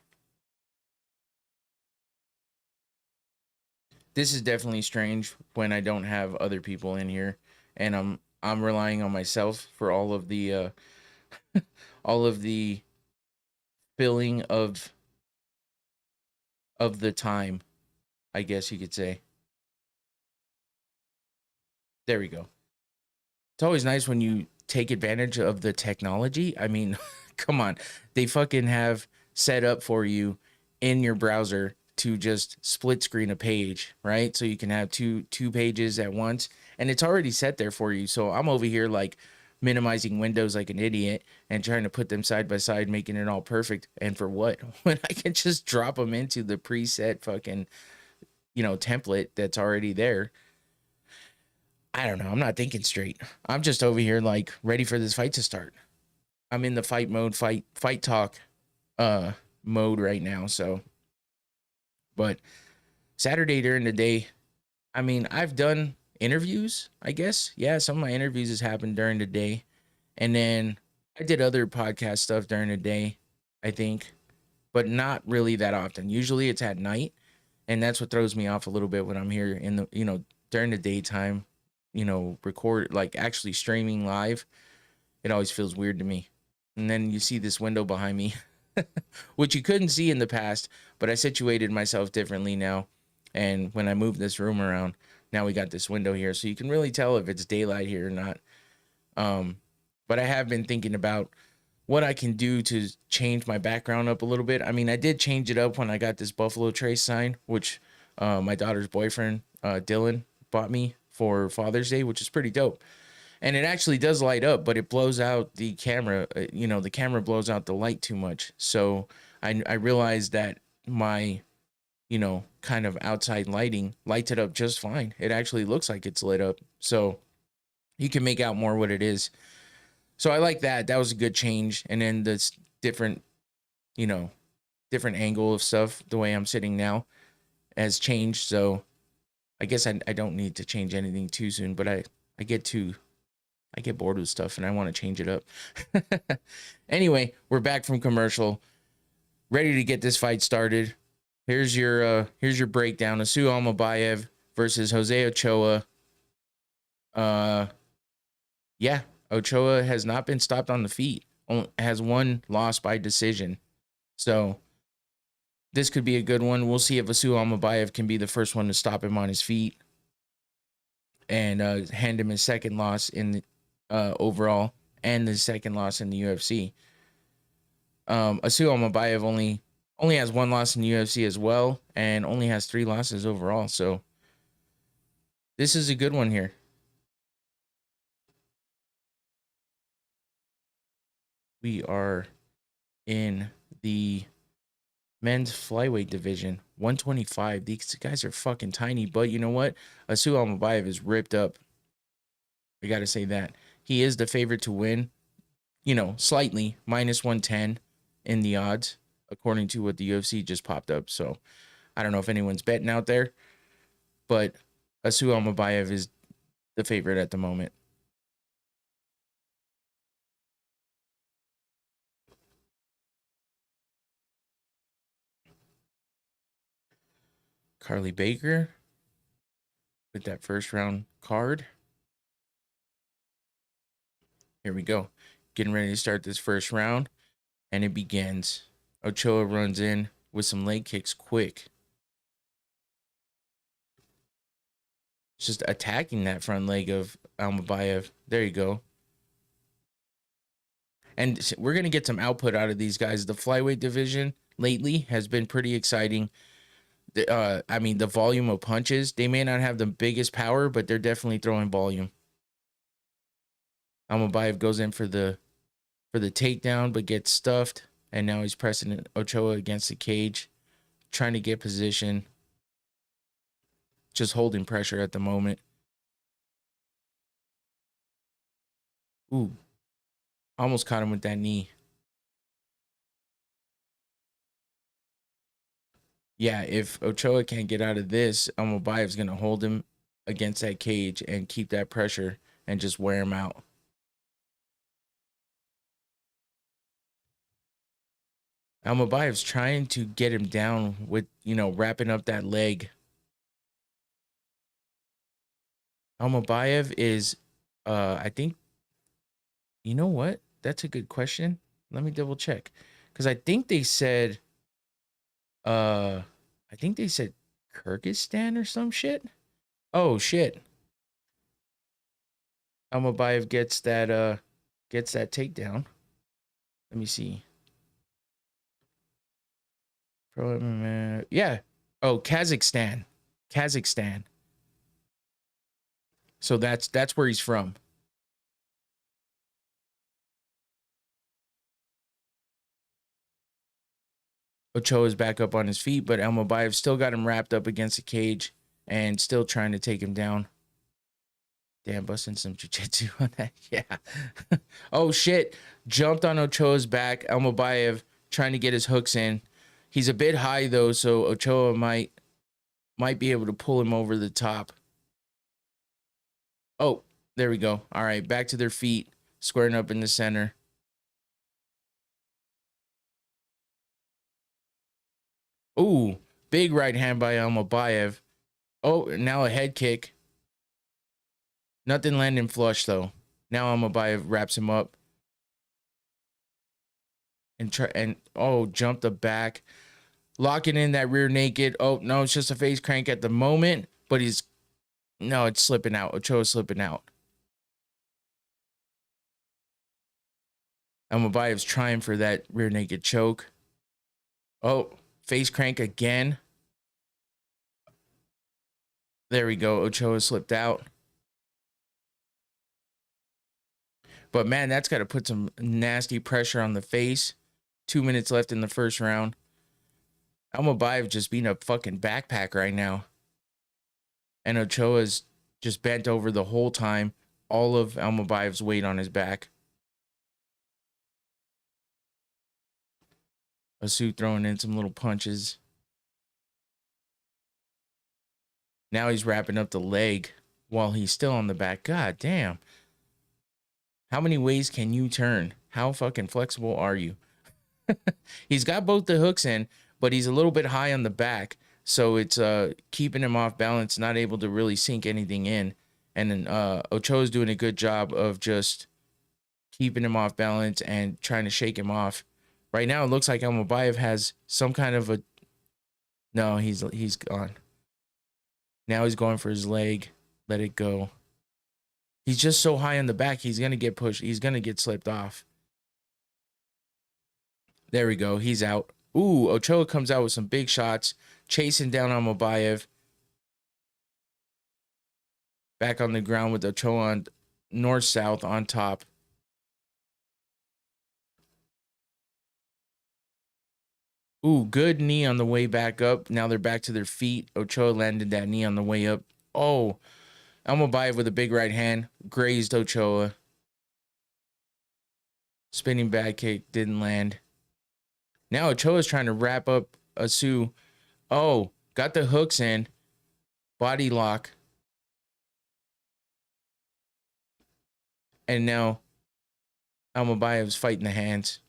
This is definitely strange when I don't have other people in here, and I'm relying on myself for all of the all of the filling of the time, I guess you could say. There we go. It's always nice when you take advantage of the technology. I mean, come on. They fucking have set up for you in your browser to just split screen a page, right? So you can have two pages at once, and it's already set there for you. So I'm over here like minimizing windows like an idiot and trying to put them side by side, making it all perfect. And for what? When I can just drop them into the preset fucking, you know, template that's already there. I don't know. I'm not thinking straight. I'm just over here like ready for this fight to start. I'm in the fight mode, fight talk mode right now. So, but Saturday during the day, I mean, I've done interviews, I guess. Yeah, some of my interviews has happened during the day. And then I did other podcast stuff during the day, I think, but not really that often. Usually it's at night, and that's what throws me off a little bit when I'm here in the, you know, during the daytime, you know, record, like actually streaming live. It always feels weird to me. And then you see this window behind me, which you couldn't see in the past, but I situated myself differently now. And when I moved this room around, now we got this window here, so you can really tell if it's daylight here or not. But I have been thinking about what I can do to change my background up a little bit. I mean, I did change it up when I got this Buffalo Trace sign, which my daughter's boyfriend, Dylan, bought me for Father's Day, which is pretty dope. And it actually does light up, but it blows out the camera. You know, the camera blows out the light too much. So I realized that my, you know, kind of outside lighting lights it up just fine. It actually looks like it's lit up. So you can make out more what it is. So I like that. That was a good change. And then this different, you know, different angle of stuff, the way I'm sitting now has changed. So I guess I don't need to change anything too soon, but I get bored with stuff and I want to change it up. Anyway, we're back from commercial, ready to get this fight started. Here's your breakdown. Asu Almabayev versus Jose Ochoa. Yeah, Ochoa has not been stopped on the feet. Has one loss by decision. So this could be a good one. We'll see if Asu Almabayev can be the first one to stop him on his feet and hand him his second loss in the overall and the second loss in the UFC. Asu Almabayev only has one loss in the UFC as well, and only has 3 losses overall. So this is a good one here. We are in the men's flyweight division, 125. These guys are fucking tiny, but you know what? Asu Almabayev is ripped up. I got to say that. He is the favorite to win, you know, slightly, minus 110 in the odds, according to what the UFC just popped up. So I don't know if anyone's betting out there, but Asu Almabayev is the favorite at the moment. Carly Baker with that first round card. Here we go. Getting ready to start this first round, and it begins. Ochoa runs in with some leg kicks quick. Just attacking that front leg of Almabayev. There you go. And we're going to get some output out of these guys. The flyweight division lately has been pretty exciting. I mean, the volume of punches, they may not have the biggest power, but they're definitely throwing volume. Almabayev goes in for the takedown, but gets stuffed. And now he's pressing Ochoa against the cage, trying to get position. Just holding pressure at the moment. Ooh. Almost caught him with that knee. Yeah, if Ochoa can't get out of this, Almabayev's going to hold him against that cage and keep that pressure and just wear him out. Almabayev's trying to get him down with, you know, wrapping up that leg. Almabayev is, I think, you know what? That's a good question. Let me double check. Because I think they said, Kyrgyzstan or some shit. Oh, shit. Almabayev gets that takedown. Let me see. Yeah. Oh, Kazakhstan. So that's where he's from. Ochoa's back up on his feet, but Almabayev still got him wrapped up against the cage and still trying to take him down. Damn, busting some jiu-jitsu on that. Yeah. Oh, shit. Jumped on Ochoa's back. Almabayev trying to get his hooks in. He's a bit high, though, so Ochoa might be able to pull him over the top. Oh, there we go. All right, back to their feet, squaring up in the center. Ooh, big right hand by Almabayev. Oh, now a head kick. Nothing landing flush, though. Now Almabayev wraps him up. And jump the back. Locking in that rear naked. Oh, no, it's just a face crank at the moment. But it's slipping out. Ochoa's slipping out. Almabayev's trying for that rear naked choke. Oh, face crank again. There we go. Ochoa slipped out. But, man, that's got to put some nasty pressure on the face. 2 minutes left in the first round. Almabayev just being a fucking backpack right now. And Ochoa's just bent over the whole time. All of Almabayev's weight on his back. Asu throwing in some little punches. Now he's wrapping up the leg while he's still on the back. God damn. How many ways can you turn? How fucking flexible are you? He's got both the hooks in, but he's a little bit high on the back. So it's keeping him off balance, not able to really sink anything in. And then Ochoa's doing a good job of just keeping him off balance and trying to shake him off. Right now, it looks like Almabayev has some kind of a... No, he's gone. Now he's going for his leg. Let it go. He's just so high on the back, he's going to get pushed. He's going to get slipped off. There we go. He's out. Ooh, Ochoa comes out with some big shots, chasing down Almabayev. Back on the ground with Ochoa on north-south on top. Ooh, good knee on the way back up. Now they're back to their feet. Ochoa landed that knee on the way up. Oh, Almabayev with a big right hand. Grazed Ochoa. Spinning back kick. Didn't land. Now Ochoa's trying to wrap up Asu. Oh, got the hooks in. Body lock. And now Almabayev's fighting the hands.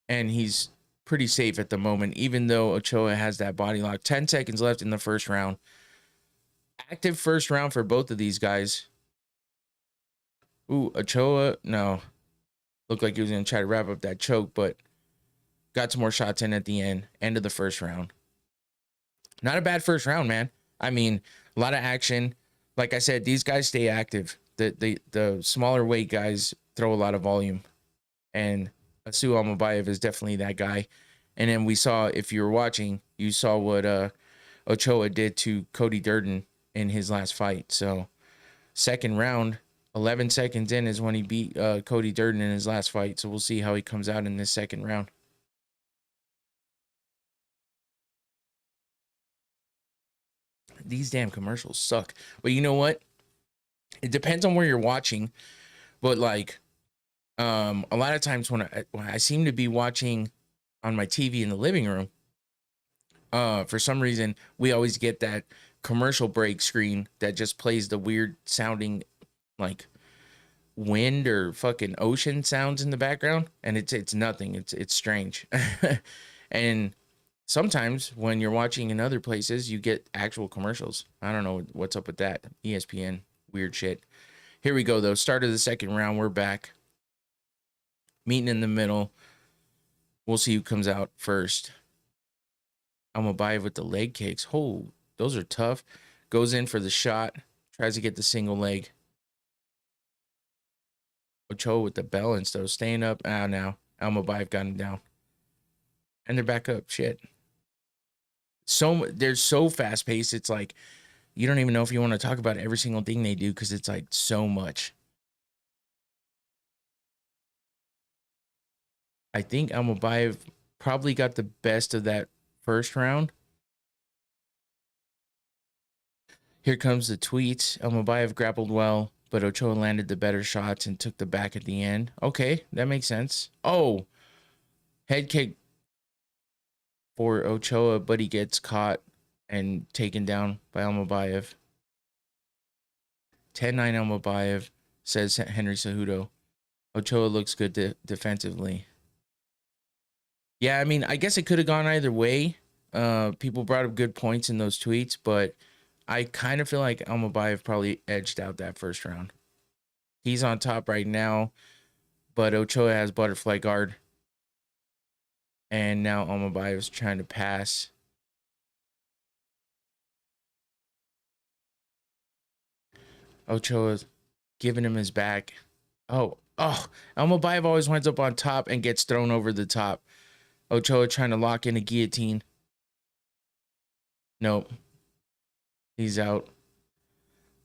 And he's pretty safe at the moment, even though Ochoa has that body lock. 10 seconds left in the first round. Active first round for both of these guys. Ooh, Ochoa, no. Looked like he was going to try to wrap up that choke, but got some more shots in at the end of the first round. Not a bad first round, man. I mean, a lot of action. Like I said, these guys stay active. The smaller weight guys throw a lot of volume. And Asu Almabayev is definitely that guy. And then we saw, if you were watching, you saw what Ochoa did to Cody Durden in his last fight. So, second round, 11 seconds in is when he beat Cody Durden in his last fight. So, we'll see how he comes out in this second round. These damn commercials suck. But you know what? It depends on where you're watching. But, like, a lot of times when I seem to be watching on my TV in the living room, for some reason, we always get that commercial break screen that just plays the weird sounding, like, wind or fucking ocean sounds in the background, and it's nothing. It's strange. And sometimes when you're watching in other places, you get actual commercials. I don't know what's up with that. ESPN, weird shit. Here we go, though. Start of the second round. We're back. Meeting in the middle. We'll see who comes out first. Almabayev with the leg kicks. Oh, those are tough. Goes in for the shot. Tries to get the single leg. Ochoa with the balance, though. Staying up. Now. Almabayev got him down. And they're back up. Shit. They're so fast paced. It's like you don't even know if you want to talk about every single thing they do because it's like so much. I think Almabayev probably got the best of that first round. Here comes the tweets. Almabayev grappled well, but Ochoa landed the better shots and took the back at the end. Okay, that makes sense. Oh, head kick for Ochoa, but he gets caught and taken down by Almabayev. 10-9 Almabayev, says Henry Cejudo. Ochoa looks good defensively. Yeah, I mean, I guess it could have gone either way. People brought up good points in those tweets, but I kind of feel like Almabayev probably edged out that first round. He's on top right now, but Ochoa has butterfly guard. And now Almabayev's trying to pass. Ochoa's giving him his back. Oh, Almabayev always winds up on top and gets thrown over the top. Ochoa trying to lock in a guillotine. Nope. He's out.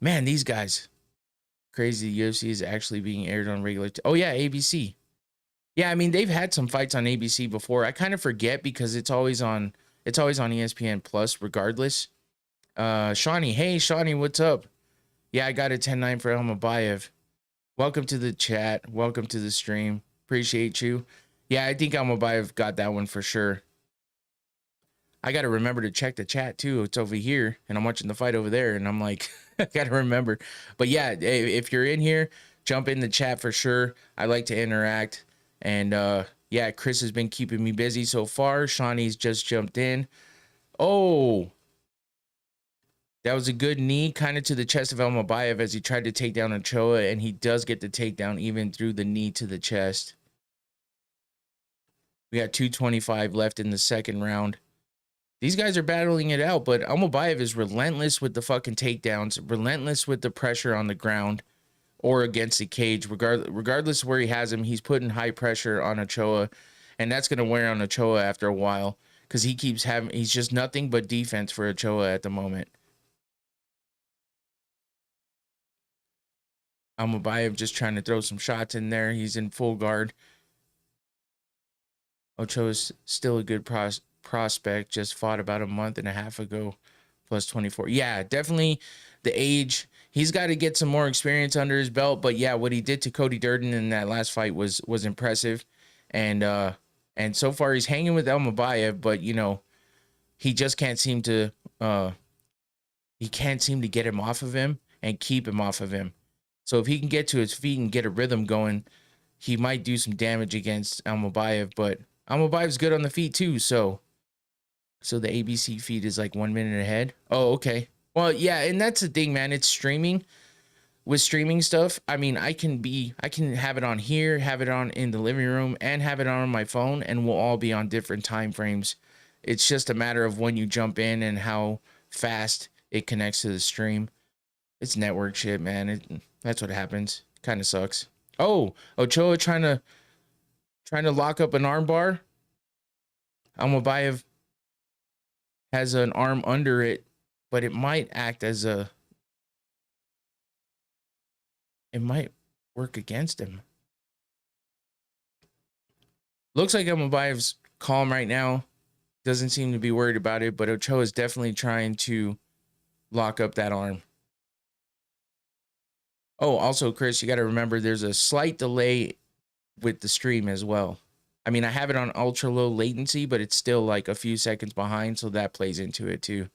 Man, these guys. Crazy. The UFC is actually being aired on regular. Oh, yeah, ABC. Yeah, I mean, they've had some fights on ABC before. I kind of forget because it's always on ESPN Plus regardless. Shawnee. Hey, Shawnee, what's up? Yeah, I got a 10-9 for Almabayev. Welcome to the chat. Welcome to the stream. Appreciate you. Yeah, I think Almabayev got that one for sure. I got to remember to check the chat too. It's over here and I'm watching the fight over there and I'm like, I got to remember. But yeah, if you're in here, jump in the chat for sure. I like to interact. And yeah, Chris has been keeping me busy so far. Shawnee's just jumped in. Oh, that was a good knee kind of to the chest of Almabayev as he tried to take down Ochoa. And he does get the takedown even through the knee to the chest. We got 2:25 left in the second round. These guys are battling it out, but Almabayev is relentless with the fucking takedowns, relentless with the pressure on the ground or against the cage. Regardless of where he has him, he's putting high pressure on Ochoa, and that's going to wear on Ochoa after a while because he's just nothing but defense for Ochoa at the moment. Almabayev just trying to throw some shots in there. He's in full guard. Ochoa is still a good prospect. Just fought about a month and a half ago, plus 24. Yeah, definitely the age. He's got to get some more experience under his belt. But yeah, what he did to Cody Durden in that last fight was impressive. And so far he's hanging with Almabayev, but you know, he just can't seem to get him off of him and keep him off of him. So if he can get to his feet and get a rhythm going, he might do some damage against Almabayev, but Almabayev's good on the feet too, so the ABC feed is like 1 minute ahead. Oh, okay. Well, yeah, and that's the thing, man. It's streaming. With streaming stuff, I mean, I can have it on here, have it on in the living room, and have it on my phone, and we'll all be on different time frames. It's just a matter of when you jump in and how fast it connects to the stream. It's network shit, man. That's what happens. Kind of sucks. Oh, Ochoa trying to lock up an armbar. Almabayev has an arm under it, but it might act as a... It might work against him. Looks like Almabayev's calm right now. Doesn't seem to be worried about it, but Ochoa is definitely trying to lock up that arm. Oh, also, Chris, you got to remember there's a slight delay with the stream as well. I mean, I have it on ultra low latency, but it's still like a few seconds behind, so that plays into it too.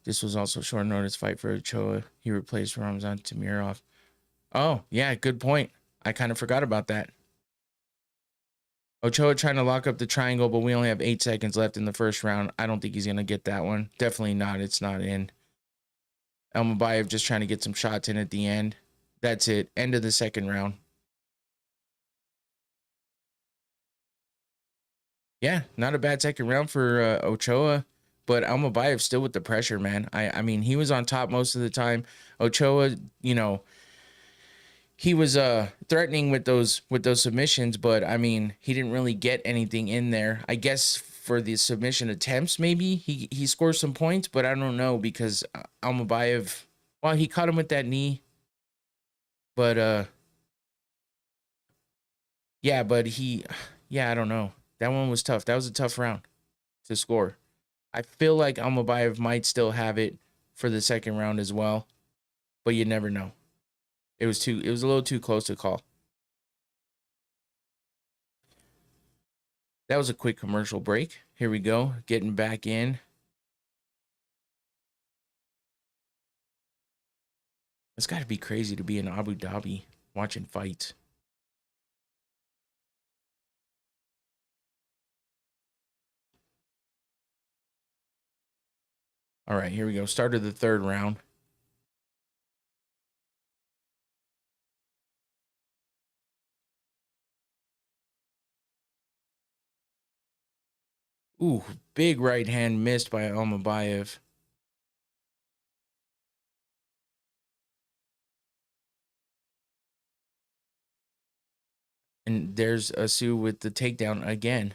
This was also short notice fight for Ochoa. He replaced Ramzan Tamirov. Oh, yeah, good point. I kind of forgot about that. Ochoa trying to lock up the triangle, but we only have 8 seconds left in the first round. I don't think he's going to get that one. Definitely not. It's not in. Almabayev just trying to get some shots in at the end. That's it. End of the second round. Yeah, not a bad second round for Ochoa. But Almabayev still with the pressure, man. I mean, he was on top most of the time. Ochoa, you know, he was threatening with those submissions, but I mean, he didn't really get anything in there. I guess for the submission attempts, maybe he scored some points, but I don't know because Almabayev, well, he caught him with that knee, but yeah, I don't know. That one was tough. That was a tough round to score. I feel like Almabayev might still have it for the second round as well, but you never know. It was a little too close to call. That was a quick commercial break. Here we go, getting back in. It's got to be crazy to be in Abu Dhabi watching fights. All right, here we go. Start of the third round. Ooh, big right hand missed by Almabayev. And there's Asu with the takedown again.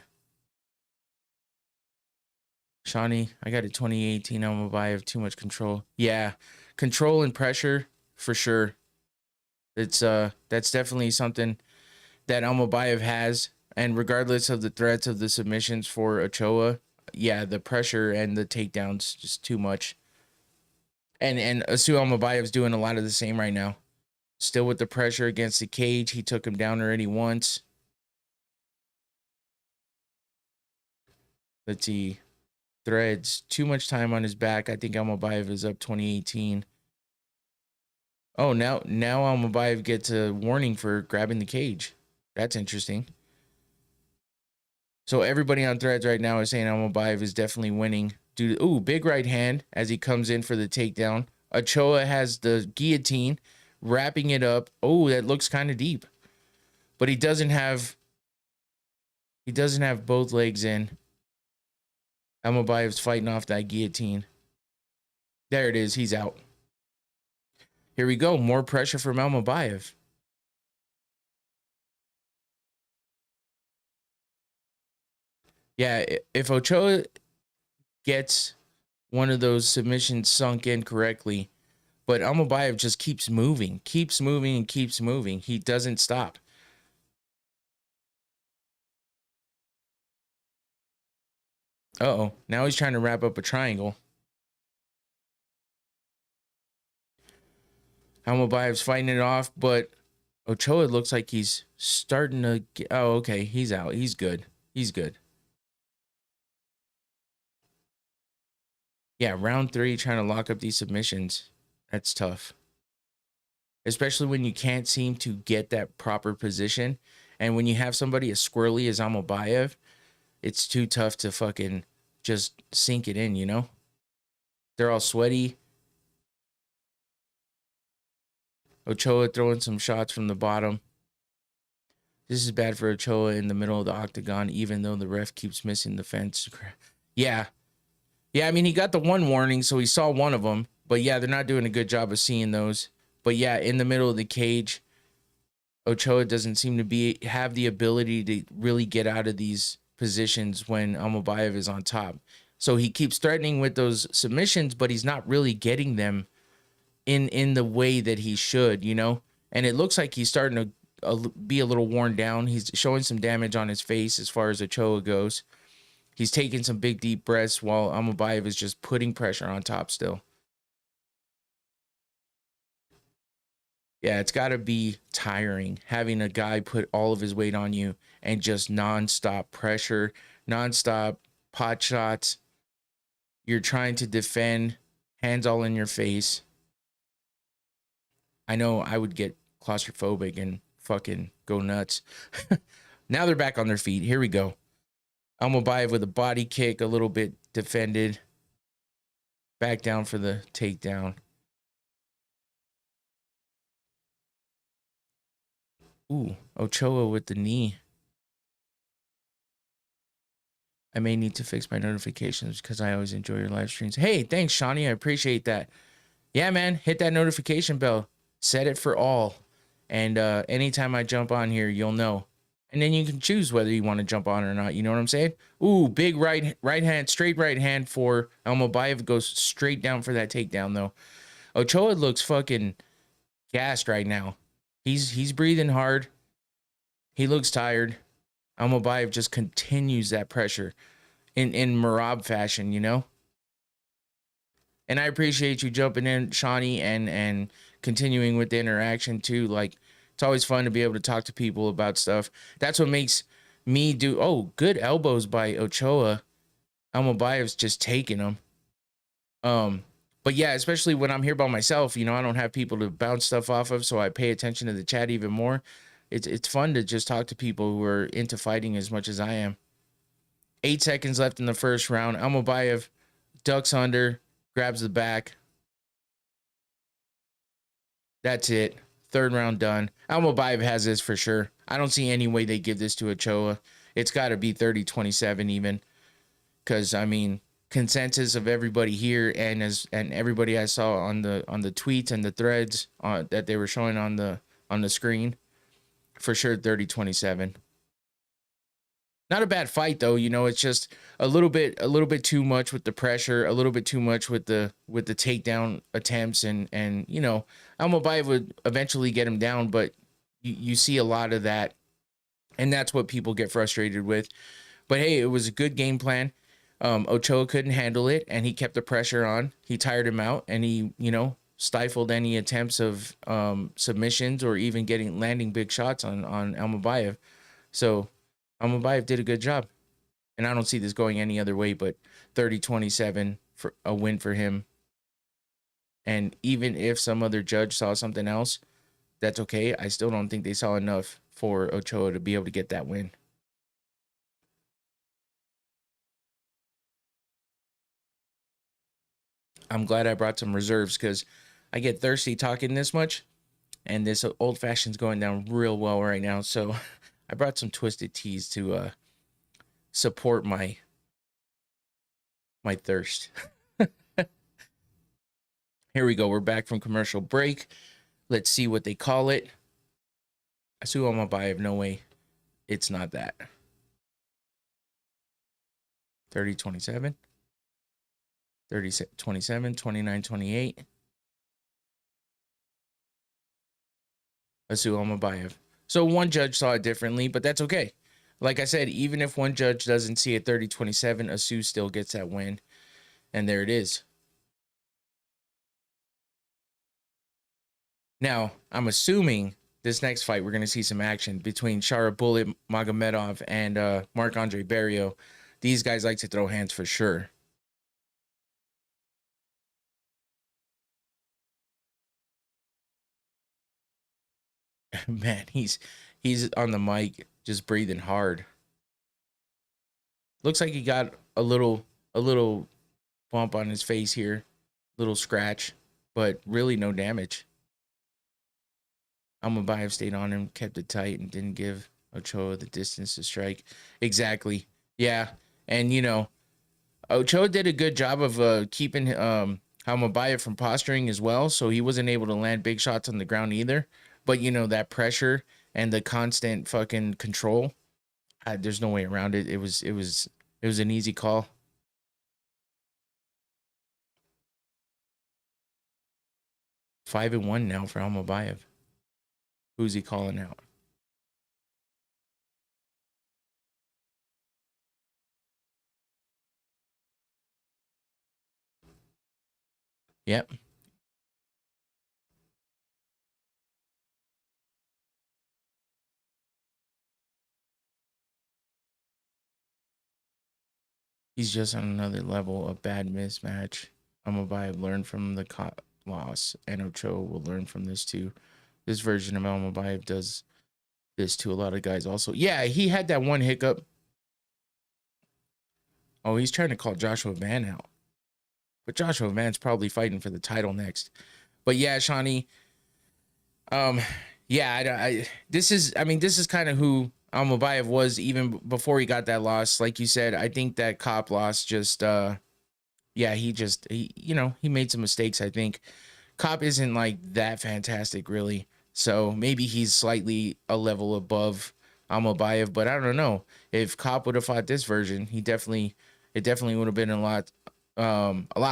Shawnee, I got a 2018 Almabayev, too much control. Yeah, control and pressure for sure. It's that's definitely something that Almabayev has, and regardless of the threats of the submissions for Ochoa, yeah, the pressure and the takedowns just too much. And Asu Almabayev's doing a lot of the same right now. Still with the pressure against the cage. He took him down already once. Let's see. Threads. Too much time on his back. I think Almabayev is up 2018. Oh, now Almabayev gets a warning for grabbing the cage. That's interesting. So everybody on threads right now is saying Almabayev is definitely winning. Ooh, big right hand as he comes in for the takedown. Ochoa has the guillotine, wrapping it up. Oh, that looks kind of deep. But he doesn't have both legs in. Almabayev's fighting off that guillotine. There it is. He's out. Here we go. More pressure from Almabayev. Yeah, if Ochoa gets one of those submissions sunk in correctly, but Almabayev just keeps moving. He doesn't stop. Uh-oh. Now he's trying to wrap up a triangle. Almabayev's fighting it off, but Ochoa looks like he's starting to get... Oh, okay. He's out. He's good. He's good. Yeah, round 3, trying to lock up these submissions. That's tough. Especially when you can't seem to get that proper position. And when you have somebody as squirrely as Almabayev, it's too tough to fucking just sink it in, you know? They're all sweaty. Ochoa throwing some shots from the bottom. This is bad for Ochoa in the middle of the octagon, even though the ref keeps missing the fence. Yeah. Yeah, I mean, he got the one warning, so he saw one of them. But yeah, they're not doing a good job of seeing those. But yeah, in the middle of the cage, Ochoa doesn't seem to have the ability to really get out of these positions when Almabayev is on top. So he keeps threatening with those submissions, but he's not really getting them in the way that he should, you know? And it looks like he's starting to be a little worn down. He's showing some damage on his face as far as Ochoa goes. He's taking some big, deep breaths while Almabayev is just putting pressure on top still. Yeah, it's got to be tiring having a guy put all of his weight on you and just nonstop pressure, nonstop pot shots. You're trying to defend, hands all in your face. I know I would get claustrophobic and fucking go nuts. Now they're back on their feet. Here we go. Almabayev with a body kick, a little bit defended. Back down for the takedown. Ooh, Ochoa with the knee. I may need to fix my notifications because I always enjoy your live streams. Hey, thanks, Shawnee. I appreciate that. Yeah, man, hit that notification bell. Set it for all. And anytime I jump on here, you'll know. And then you can choose whether you want to jump on or not. You know what I'm saying? Ooh, big right hand, straight right hand for Almabayev. Goes straight down for that takedown, though. Ochoa looks fucking gassed right now. He's breathing hard. He looks tired. Almabayev just continues that pressure in Merab fashion, you know? And I appreciate you jumping in, Shawnee, and continuing with the interaction too. Like, it's always fun to be able to talk to people about stuff. That's what makes me do. Oh, good elbows by Ochoa. Almabayev's just taking them. But yeah, especially when I'm here by myself, you know, I don't have people to bounce stuff off of, so I pay attention to the chat even more. It's fun to just talk to people who are into fighting as much as I am. 8 seconds left in the first round. Almabayev ducks under, grabs the back. That's it. Third round done. Almabayev has this for sure. I don't see any way they give this to Ochoa. It's got to be 30-27 even. Because, I mean, consensus of everybody here and everybody I saw on the tweets and the threads that they were showing on the screen, for sure 30-27. Not a bad fight though, you know, it's just a little bit too much with the pressure, a little bit too much with the takedown attempts, and you know, Almabayev would eventually get him down, but you see a lot of that, and that's what people get frustrated with. But hey, it was a good game plan. Ochoa couldn't handle it, and he kept the pressure on. He tired him out, and he, you know, stifled any attempts of submissions or even landing big shots on Almabayev. So Almabayev did a good job, and I don't see this going any other way but 30-27 for a win for him. And even if some other judge saw something else, that's okay. I still don't think they saw enough for Ochoa to be able to get that win. I'm glad I brought some reserves because I get thirsty talking this much, and this old fashioned's going down real well right now. So I brought some twisted teas to support my thirst. Here we go. We're back from commercial break. Let's see what they call it. Asu Almabayev, no way. It's not that. 30-27. 30-27, 29-28. Asu Almabayev. So one judge saw it differently, but that's okay. like I said, even if one judge doesn't see it 30-27, Asu still gets that win. And there it is. Now, I'm assuming this next fight, we're going to see some action between Shara Bullet Magomedov and Marc-Andre Barriault. These guys like to throw hands for sure. Man, he's on the mic just breathing hard. Looks like he got a little bump on his face here, little scratch, but really no damage. Almabayev stayed on him, kept it tight, and didn't give Ochoa the distance to strike. Exactly. Yeah. And, you know, Ochoa did a good job of keeping Almabayev from posturing as well, so he wasn't able to land big shots on the ground either. But, you know, that pressure and the constant fucking control, there's no way around it. It was an easy call. Five and 1 now for Almabayev. Who's he calling out? Yep. He's just on another level. A bad mismatch. Almabayev learned from the loss, and Ochoa will learn from this too. This version of Almabayev does this to a lot of guys also. Yeah, he had that one hiccup. Oh, he's trying to call Joshua Van out. But Joshua Van's probably fighting for the title next. But yeah, Shawnee. Yeah, this is kind of who Almabayev was even before he got that loss. Like you said, I think that cop loss just he made some mistakes, I think. Cop isn't like that fantastic really. So maybe he's slightly a level above Almabayev, but I don't know. If Cop would have fought this version, it definitely would have been a lot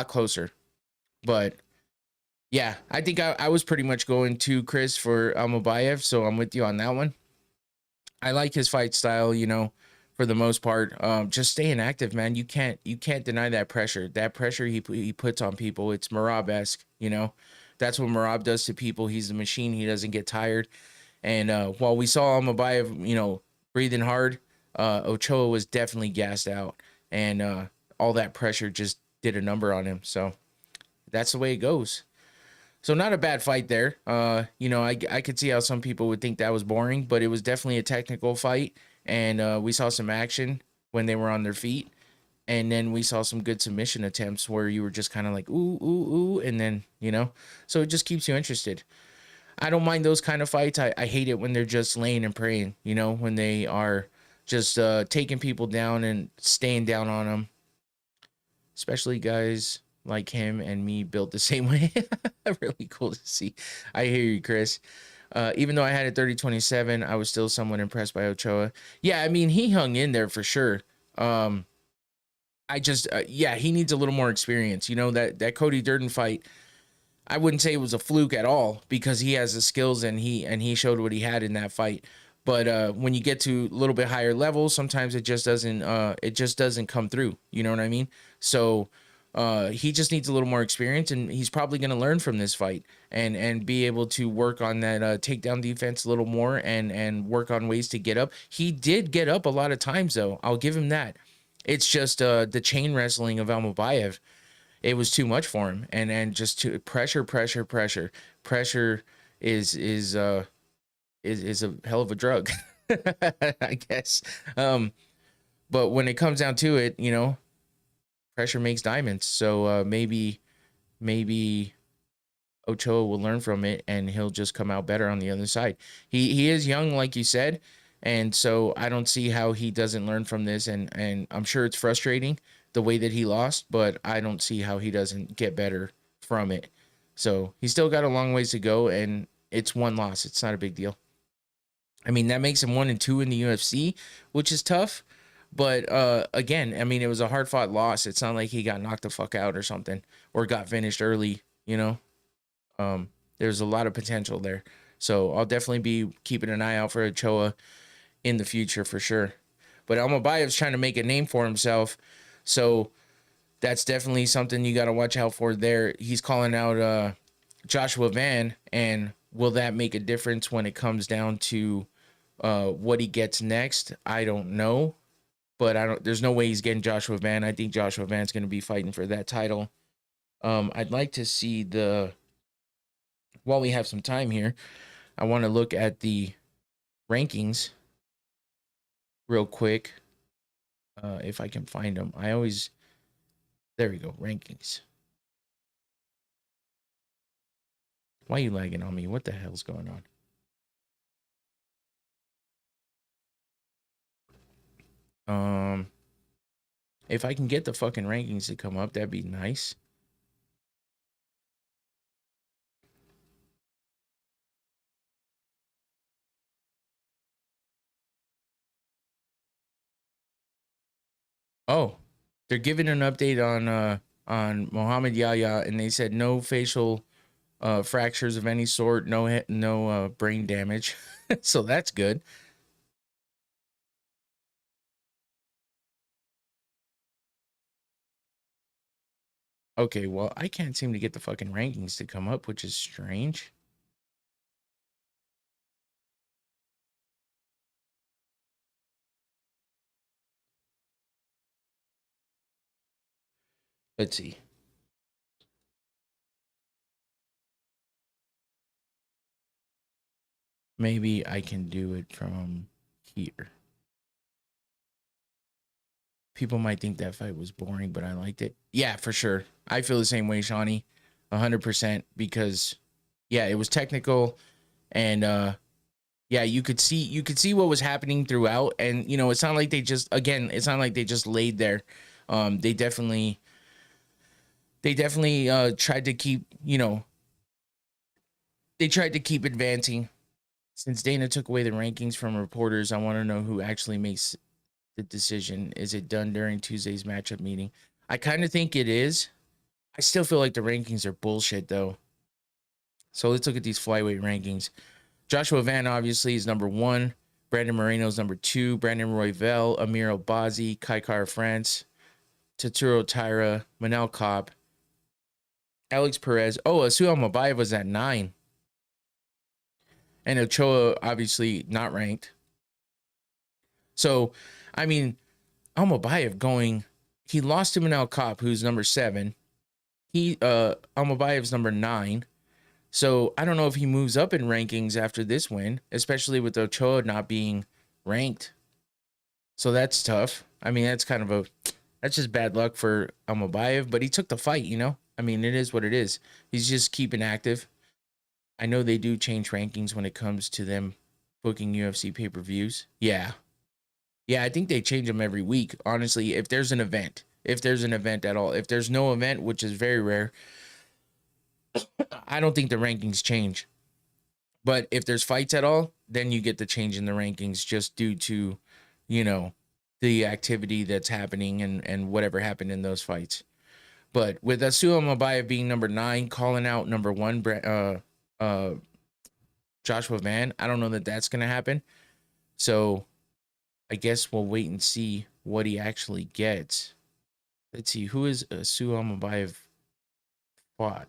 closer. But yeah, I think I was pretty much going to Chris for Almabayev, so I'm with you on that one. I like his fight style, you know, for the most part. Just staying active, man. You can't deny that pressure. That pressure he puts on people. It's Merab-esque, you know. That's what Merab does to people. He's a machine. He doesn't get tired. And while we saw Almabayev, you know, breathing hard, Ochoa was definitely gassed out, and all that pressure just did a number on him. So that's the way it goes. So not a bad fight there. You know, I could see how some people would think that was boring, but it was definitely a technical fight, and we saw some action when they were on their feet, and then we saw some good submission attempts where you were just kind of like ooh ooh ooh, and then you know, so it just keeps you interested. I don't mind those kind of fights. I hate it when they're just laying and praying. You know, when they are just taking people down and staying down on them, especially guys like him and me built the same way. Really cool to see. I hear you, Chris. Even though I had it 30-27, I was still somewhat impressed by Ochoa. Yeah, I mean, he hung in there for sure. I just, he needs a little more experience. You know, that Cody Durden fight, I wouldn't say it was a fluke at all because he has the skills and he showed what he had in that fight. But when you get to a little bit higher levels, sometimes it just doesn't come through. You know what I mean? So he just needs a little more experience, and he's probably going to learn from this fight and be able to work on that takedown defense a little more and work on ways to get up. He did get up a lot of times, though. I'll give him that. It's just the chain wrestling of Almabayev. It was too much for him, and just to pressure. Pressure is a hell of a drug, I guess. But when it comes down to it, you know, pressure makes diamonds. So maybe Ochoa will learn from it, and he'll just come out better on the other side. He is young, like you said, and so I don't see how he doesn't learn from this. And I'm sure it's frustrating the way that he lost, but I don't see how he doesn't get better from it. So he's still got a long ways to go, and it's one loss. It's not a big deal. I mean, that makes him 1-2 in the UFC, which is tough. But again, I mean, it was a hard fought loss. It's not like he got knocked the fuck out or something, or got finished early, you know. There's a lot of potential there. So I'll definitely be keeping an eye out for Ochoa in the future for sure. But Almabayev's trying to make a name for himself. So that's definitely something you got to watch out for there. He's calling out Joshua Van, and will that make a difference when it comes down to what he gets next? I don't know, but there's no way he's getting Joshua Van. I think Joshua Van's going to be fighting for that title. I'd like to see while we have some time here, I want to look at the rankings real quick. If I can find them. There we go, rankings. Why are you lagging on me? What the hell's going on? If I can get the fucking rankings to come up, that'd be nice. Oh, they're giving an update on Muhammad Yahya, and they said no facial fractures of any sort, no brain damage. So that's good. Okay, well, I can't seem to get the fucking rankings to come up, which is strange. Let's see. Maybe I can do it from here. People might think that fight was boring, but I liked it. Yeah, for sure. I feel the same way, Shawnee. 100%, because yeah, it was technical, and yeah, you could see what was happening throughout, and it's not like they just laid there. They definitely tried to keep, they tried to keep advancing. Since Dana took away the rankings from reporters, I want to know who actually makes the decision. Is it done during Tuesday's matchup meeting? I kind of think it is. I still feel like the rankings are bullshit, though. So let's look at these flyweight rankings. Joshua Van obviously is number 1. Brandon Moreno is number 2. Brandon Royval, Amir Albazi, Kai Kara France, Tatsuro Taira, Manel Kopp, Alex Perez. Oh, Asu Almabayev was at 9. And Ochoa, obviously not ranked. So, I mean, Almabayev he lost to Manel Kopp, who's number 7. Almabayev's number 9. So, I don't know if he moves up in rankings after this win, especially with Ochoa not being ranked. So, that's tough. I mean, that's just bad luck for Almabayev, but he took the fight, I mean, it is what it is. He's just keeping active. I know they do change rankings when it comes to them booking UFC pay-per-views. Yeah. Yeah, I think they change them every week. Honestly, if there's an event at all. If there's no event, which is very rare, I don't think the rankings change. But if there's fights at all, then you get the change in the rankings just due to, the activity that's happening and whatever happened in those fights. But with Asu Almabayev being number 9, calling out number 1, Joshua Van, I don't know that that's going to happen. So I guess we'll wait and see what he actually gets. Let's see, who is Asu Almabayev fought?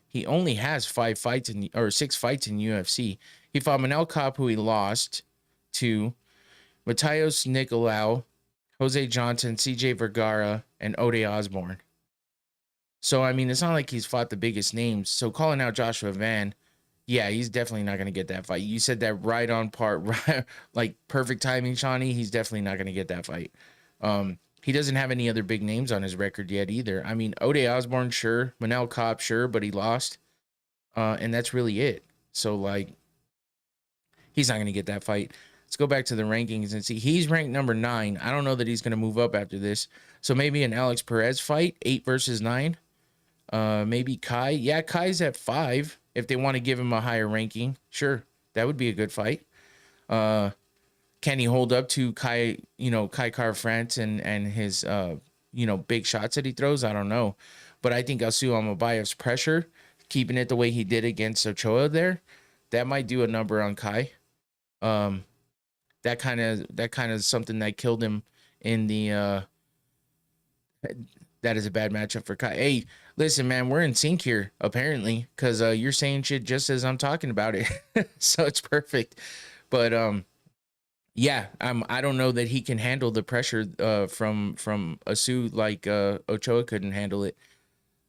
He only has 6 fights in UFC. He fought Manel Kopp, who he lost to, Matheus Nicolau, Jose Johnson, CJ Vergara, and Ode Osborne. So, I mean, it's not like he's fought the biggest names. So calling out Joshua Van, yeah, he's definitely not going to get that fight. You said that right on part, right, like perfect timing, Shawnee. He's definitely not going to get that fight. He doesn't have any other big names on his record yet either. I mean, Ode Osborne, sure. Manel Kopp, sure, but he lost. And that's really it. So, like, he's not going to get that fight. Let's go back to the rankings and see. He's ranked number 9. I don't know that he's going to move up after this. So maybe an Alex Perez fight, 8 versus 9. Maybe Kai. Yeah, Kai's at 5. If they want to give him a higher ranking, sure, that would be a good fight. Can he hold up to Kai Kara France and his big shots that he throws? I don't know. But I think Asu Almabayev's pressure, keeping it the way he did against Ochoa there, that might do a number on Kai. that kind of something that killed him in the that is a bad matchup for Kai. Hey, listen, man, we're in sync here apparently, because you're saying shit just as I'm talking about it, so it's perfect. But yeah, I don't know that he can handle the pressure from Asu like Ochoa couldn't handle it.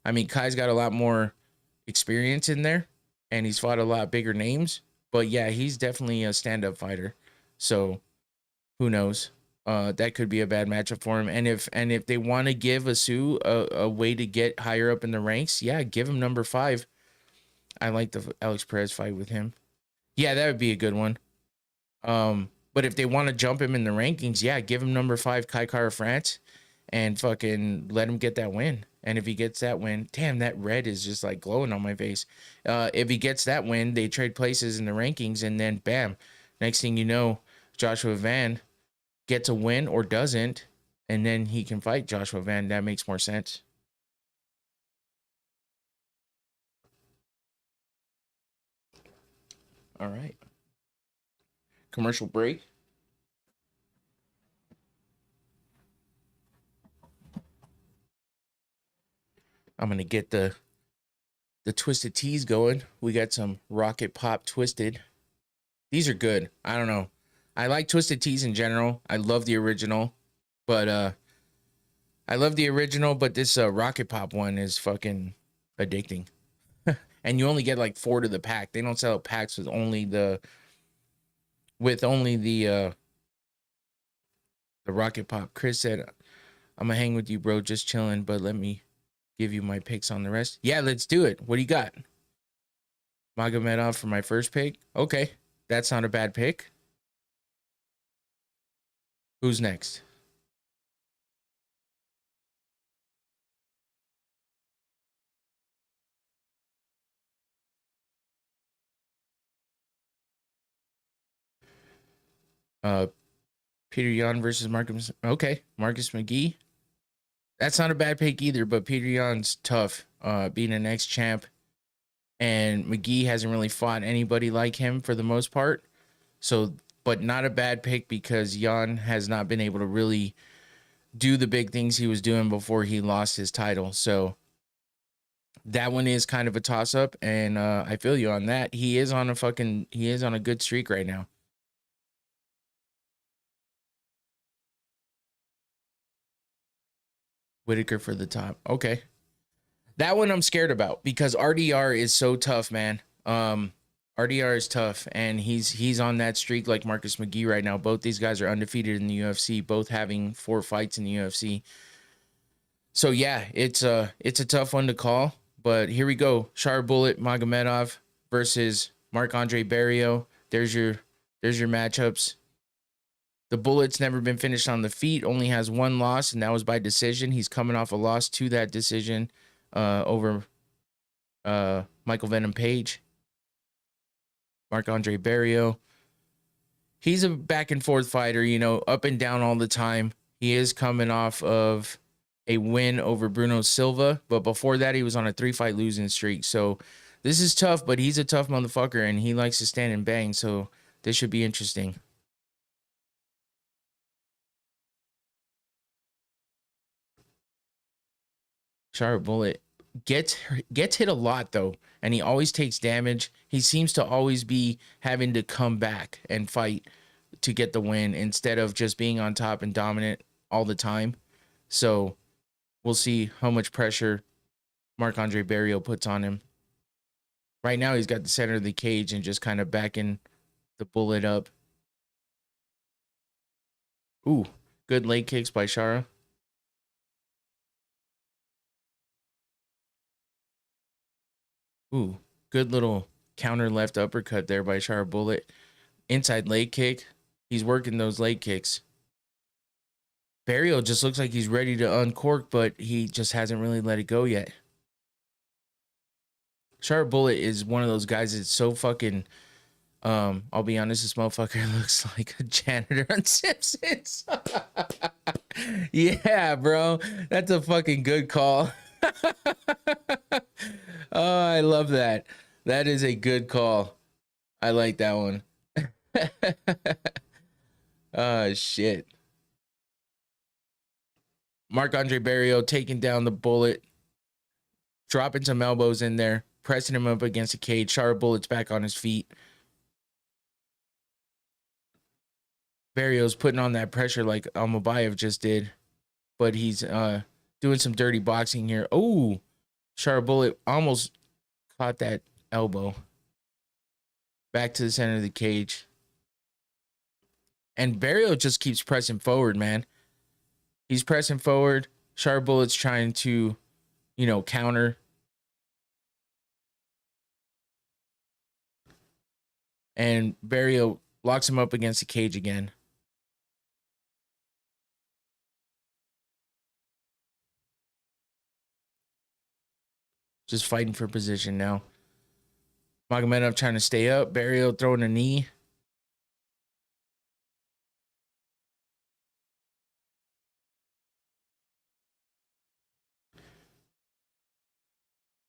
I mean, Kai's got a lot more experience in there, and he's fought a lot bigger names. But yeah, he's definitely a stand-up fighter. So who knows? That could be a bad matchup for him. And if they want to give Asu a way to get higher up in the ranks, yeah, give him number 5. I like the Alex Perez fight with him. Yeah, that would be a good one. But if they want to jump him in the rankings, yeah, give him number 5 Kai Kara France and fucking let him get that win. And if he gets that win, damn, that red is just like glowing on my face. If he gets that win, they trade places in the rankings, and then bam, next thing you know, Joshua Van gets a win or doesn't, and then he can fight Joshua Van. That makes more sense. All right. Commercial break. I'm going to get the Twisted Teas going. We got some Rocket Pop Twisted. These are good. I don't know. I like Twisted Teas in general. I love the original, but this Rocket Pop one is fucking addicting. And you only get like 4 to the pack. They don't sell packs with only the Rocket Pop. Chris said, I'm gonna hang with you, bro, just chilling, but let me give you my picks on the rest. Yeah, let's do it. What do you got? Magomedov for my first pick. Okay, that's not a bad pick. Who's next? Peter Yan versus Marcus. Okay, Marcus McGee. That's not a bad pick either, but Peter Yan's tough, being an ex-champ, and McGee hasn't really fought anybody like him for the most part. So, but not a bad pick because Yan has not been able to really do the big things he was doing before he lost his title. So that one is kind of a toss-up, and I feel you on that. He is on a good streak right now. Whittaker for the top. Okay. That one I'm scared about because RDR is so tough, man. RDR is tough, and he's on that streak like Marcus McGee right now. Both these guys are undefeated in the UFC, both having 4 fights in the UFC. So yeah, it's a tough one to call, but here we go. Shar Bullet Magomedov versus Marc-Andre Barriault. There's your matchups. The Bullet's never been finished on the feet, only has 1 loss, and that was by decision. He's coming off a loss to that decision over Michael Venom Page. Marc-Andre Barriault. He's a back and forth fighter, up and down all the time. He is coming off of a win over Bruno Silva, but before that, he was on a 3-fight losing streak. So this is tough, but he's a tough motherfucker, and he likes to stand and bang, so this should be interesting. Sharp Bullet gets hit a lot though, and he always takes damage. He seems to always be having to come back and fight to get the win instead of just being on top and dominant all the time. So we'll see how much pressure Marc-Andre Barriault puts on him. Right now he's got the center of the cage and just kind of backing the Bullet up. Ooh, good leg kicks by Shara. Ooh, good little counter left uppercut there by Shara Bullet. Inside leg kick. He's working those leg kicks. Barriault just looks like he's ready to uncork, but he just hasn't really let it go yet. Shara Bullet is one of those guys that's so fucking... I'll be honest, this motherfucker looks like a janitor on Simpsons. Yeah, bro. That's a fucking good call. Oh, I love that. That is a good call. I like that one. Shit. Marc-Andre Barriault taking down the Bullet, dropping some elbows in there, pressing him up against the cage. Sharp Bullet's back on his feet. Barriault's putting on that pressure like Almabayev just did, but he's doing some dirty boxing here. Oh, Sharp Bullet almost caught that elbow. Back to the center of the cage. And Barriault just keeps pressing forward, man. He's pressing forward. Sharp Bullet's trying to, counter. And Barriault locks him up against the cage again. Just fighting for position now. Magomedov trying to stay up. Barriault throwing a knee.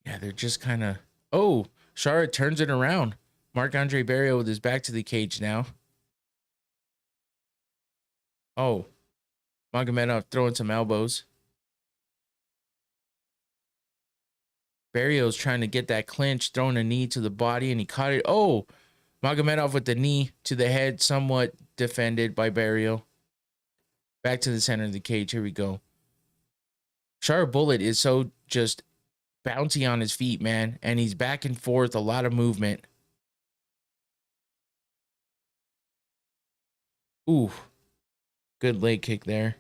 Yeah, they're just kind of... Oh, Shara turns it around. Marc-Andre Barriault with his back to the cage now. Oh, Magomedov throwing some elbows. Barriault's trying to get that clinch, throwing a knee to the body, and he caught it. Oh, Magomedov with the knee to the head, somewhat defended by Barriault. Back to the center of the cage. Here we go. Sharp Bullet is so just bouncy on his feet, man, and he's back and forth, a lot of movement. Ooh, good leg kick there.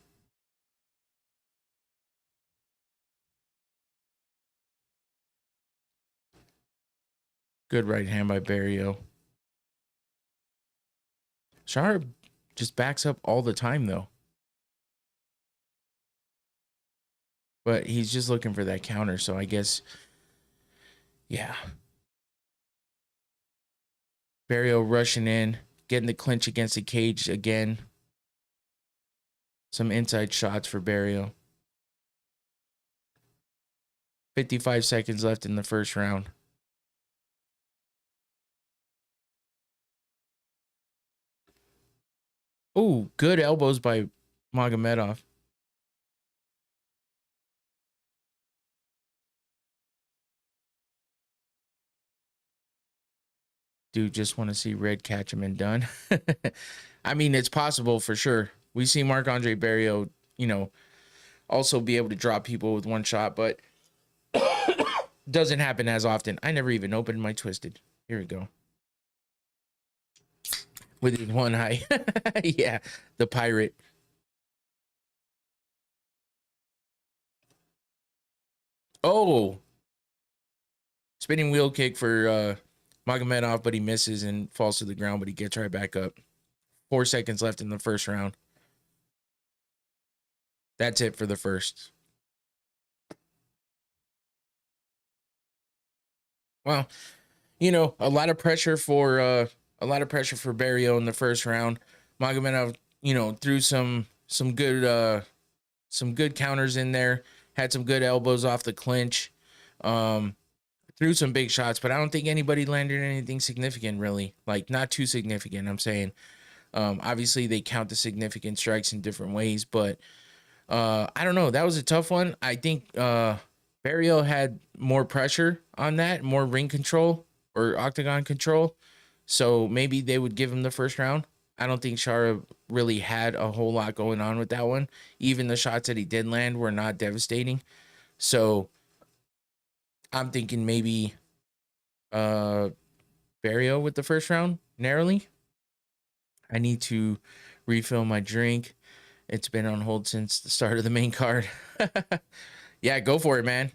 Good right hand by Barriault. Sharp just backs up all the time, though. But he's just looking for that counter, so I guess, yeah. Barriault rushing in, getting the clinch against the cage again. Some inside shots for Barriault. 55 seconds left in the first round. Oh, good elbows by Magomedov. Dude, just want to see red catch him and done. I mean, it's possible for sure. We see Marc-Andre Barriault, also be able to drop people with one shot, but doesn't happen as often. I never even opened my twisted. Here we go. With his one eye. Yeah, the pirate. Oh. Spinning wheel kick for Magomedov, but he misses and falls to the ground, but he gets right back up. 4 seconds left in the first round. That's it for the first. Well, a lot of pressure for Barriault in the first round. Magomedov, threw some good counters in there, had some good elbows off the clinch. Threw some big shots, but I don't think anybody landed anything significant, really. Like, not too significant, I'm saying. Obviously, they count the significant strikes in different ways, but I don't know. That was a tough one. I think Barriault had more pressure on that, more ring control or octagon control, so maybe they would give him the first round. I don't think Shara really had a whole lot going on with that one. Even the shots that he did land were not devastating. So I'm thinking maybe Barriault with the first round, narrowly. I need to refill my drink. It's been on hold since the start of the main card. Yeah, go for it, man.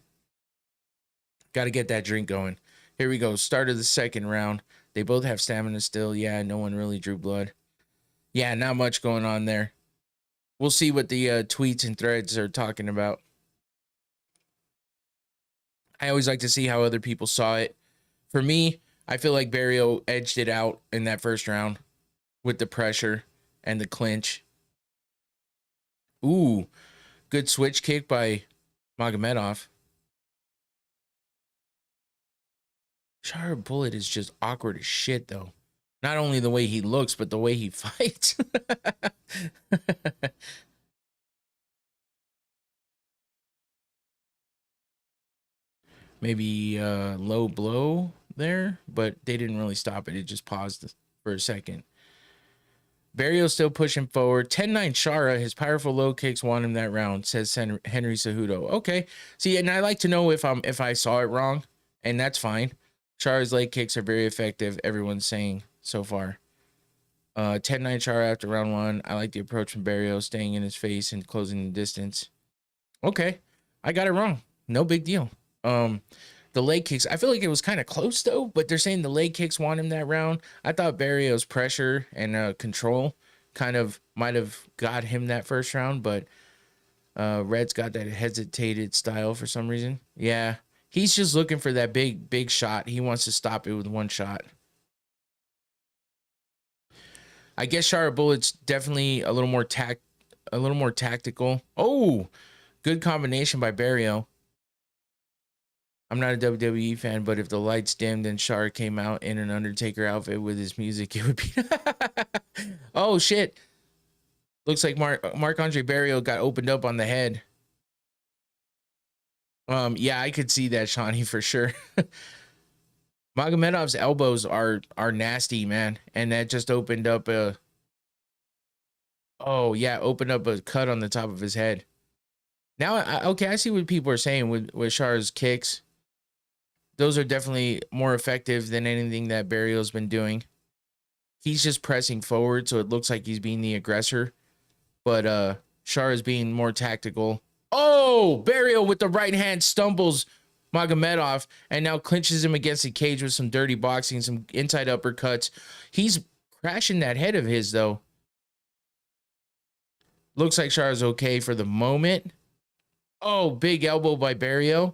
Got to get that drink going. Here we go. Start of the second round. They both have stamina still. Yeah, no one really drew blood. Yeah, not much going on there. We'll see what the tweets and threads are talking about. I always like to see how other people saw it. For me, I feel like Barriault edged it out in that first round with the pressure and the clinch. Ooh, good switch kick by Magomedov. Sharp Bullet is just awkward as shit, though. Not only the way he looks, but the way he fights. Maybe low blow there, but they didn't really stop it. It just paused for a second. Barriault still pushing forward. 10-9 Chara, his powerful low kicks won him that round, says Henry Cejudo. Okay. See, and I like to know if I saw it wrong, and that's fine. Chara's leg kicks are very effective, everyone's saying so far. 10-9 Chara after round 1. I like the approach from Barriault, staying in his face and closing the distance. Okay. I got it wrong. No big deal. The leg kicks, I feel like it was kind of close though, but they're saying the leg kicks won him that round. I thought Barriault's pressure and control kind of might have got him that first round, but Red's got that hesitated style for some reason. Yeah, he's just looking for that big shot. He wants to stop it with one shot. I guess Chara Bullet's definitely a little more tactical. Oh, good combination by Barriault. I'm not a WWE fan, but if the lights dimmed and Chara came out in an Undertaker outfit with his music, it would be... Oh, shit. Looks like Marc-Andre Barriault got opened up on the head. Yeah, I could see that, Shawnee, for sure. Magomedov's elbows are nasty, man. And that just opened up a... Oh, yeah, opened up a cut on the top of his head. Now, I see what people are saying with Chara's kicks. Those are definitely more effective than anything that Barriault's been doing. He's just pressing forward, so it looks like he's being the aggressor. But Chara's being more tactical. Oh, Barriault with the right hand stumbles Magomedov and now clinches him against the cage with some dirty boxing, some inside uppercuts. He's crashing that head of his, though. Looks like Chara's okay for the moment. Oh, big elbow by Barriault.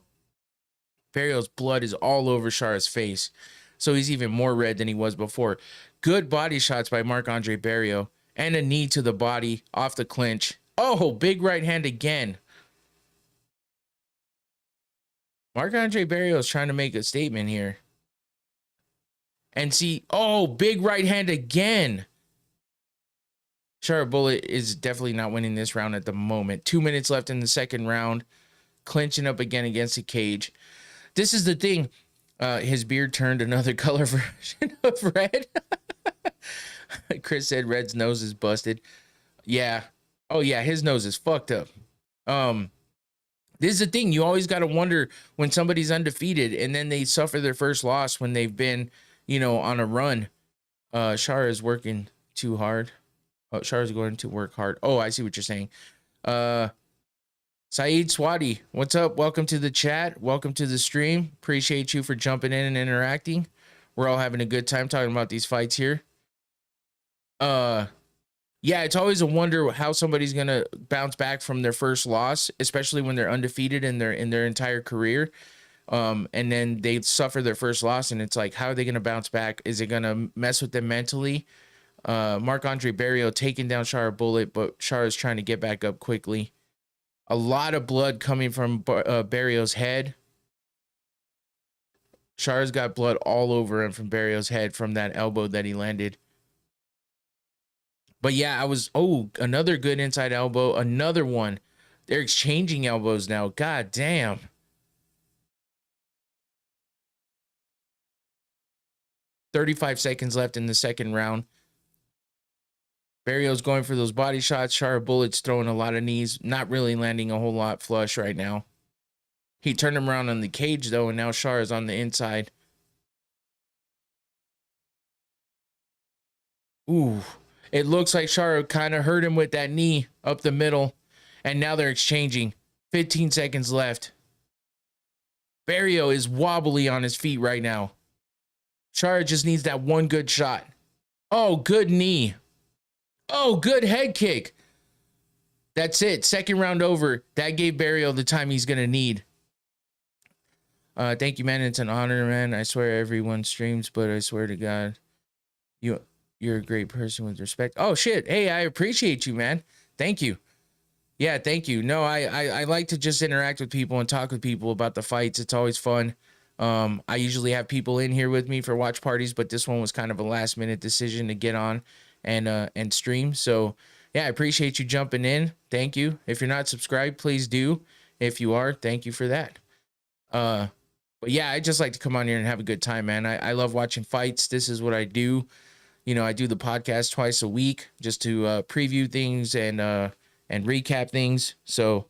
Barriault's blood is all over Chara's face, so he's even more red than he was before. Good body shots by Marc-Andre Barriault, and a knee to the body off the clinch. Oh, big right hand again. Marc-Andre Barriault's trying to make a statement here. And see, oh, big right hand again. Chara Bullet is definitely not winning this round at the moment. 2 minutes left in the second round. Clinching up again against the cage. This is the thing. His beard turned another color version of red. Chris said Red's nose is busted. Yeah. Oh, yeah. His nose is fucked up. This is the thing. You always got to wonder when somebody's undefeated and then they suffer their first loss when they've been, on a run. Chara is working too hard. Oh, Chara's going to work hard. Oh, I see what you're saying. Saeed Swati, what's up? Welcome to the chat. Welcome to the stream. Appreciate you for jumping in and interacting. We're all having a good time talking about these fights here. Yeah, it's always a wonder how somebody's gonna bounce back from their first loss, especially when they're undefeated in their entire career. And then they suffer their first loss, and it's like, how are they gonna bounce back? Is it gonna mess with them mentally? Marc-Andre Barriault taking down Chara Bullet, but Chara's trying to get back up quickly. A lot of blood coming from Barriault's head. Chara's got blood all over him from Barriault's head from that elbow that he landed. But yeah, another good inside elbow. Another one. They're exchanging elbows now. God damn. $35 seconds left in the second round. Barriault's going for those body shots. Chara Bullet's throwing a lot of knees. Not really landing a whole lot flush right now. He turned him around on the cage, though, and now Chara's on the inside. Ooh. It looks like Chara kind of hurt him with that knee up the middle. And now they're exchanging. 15 seconds left. Barriault is wobbly on his feet right now. Chara just needs that one good shot. Oh, good knee. Oh, good head kick. That's it. Second round over. That gave Barriault the time he's going to need. Thank you, man. It's an honor, man. I swear everyone streams, but I swear to God, you're a great person with respect. Oh, shit. Hey, I appreciate you, man. Thank you. Yeah, thank you. No, I like to just interact with people and talk with people about the fights. It's always fun. I usually have people in here with me for watch parties, but this one was kind of a last minute decision to get on and stream. So yeah, I appreciate you jumping in. Thank you. If you're not subscribed, please do. If you are, thank you for that. But yeah, I just like to come on here and have a good time, man. I love watching fights. This is what I do. You know, I do the podcast twice a week just to preview things and recap things. So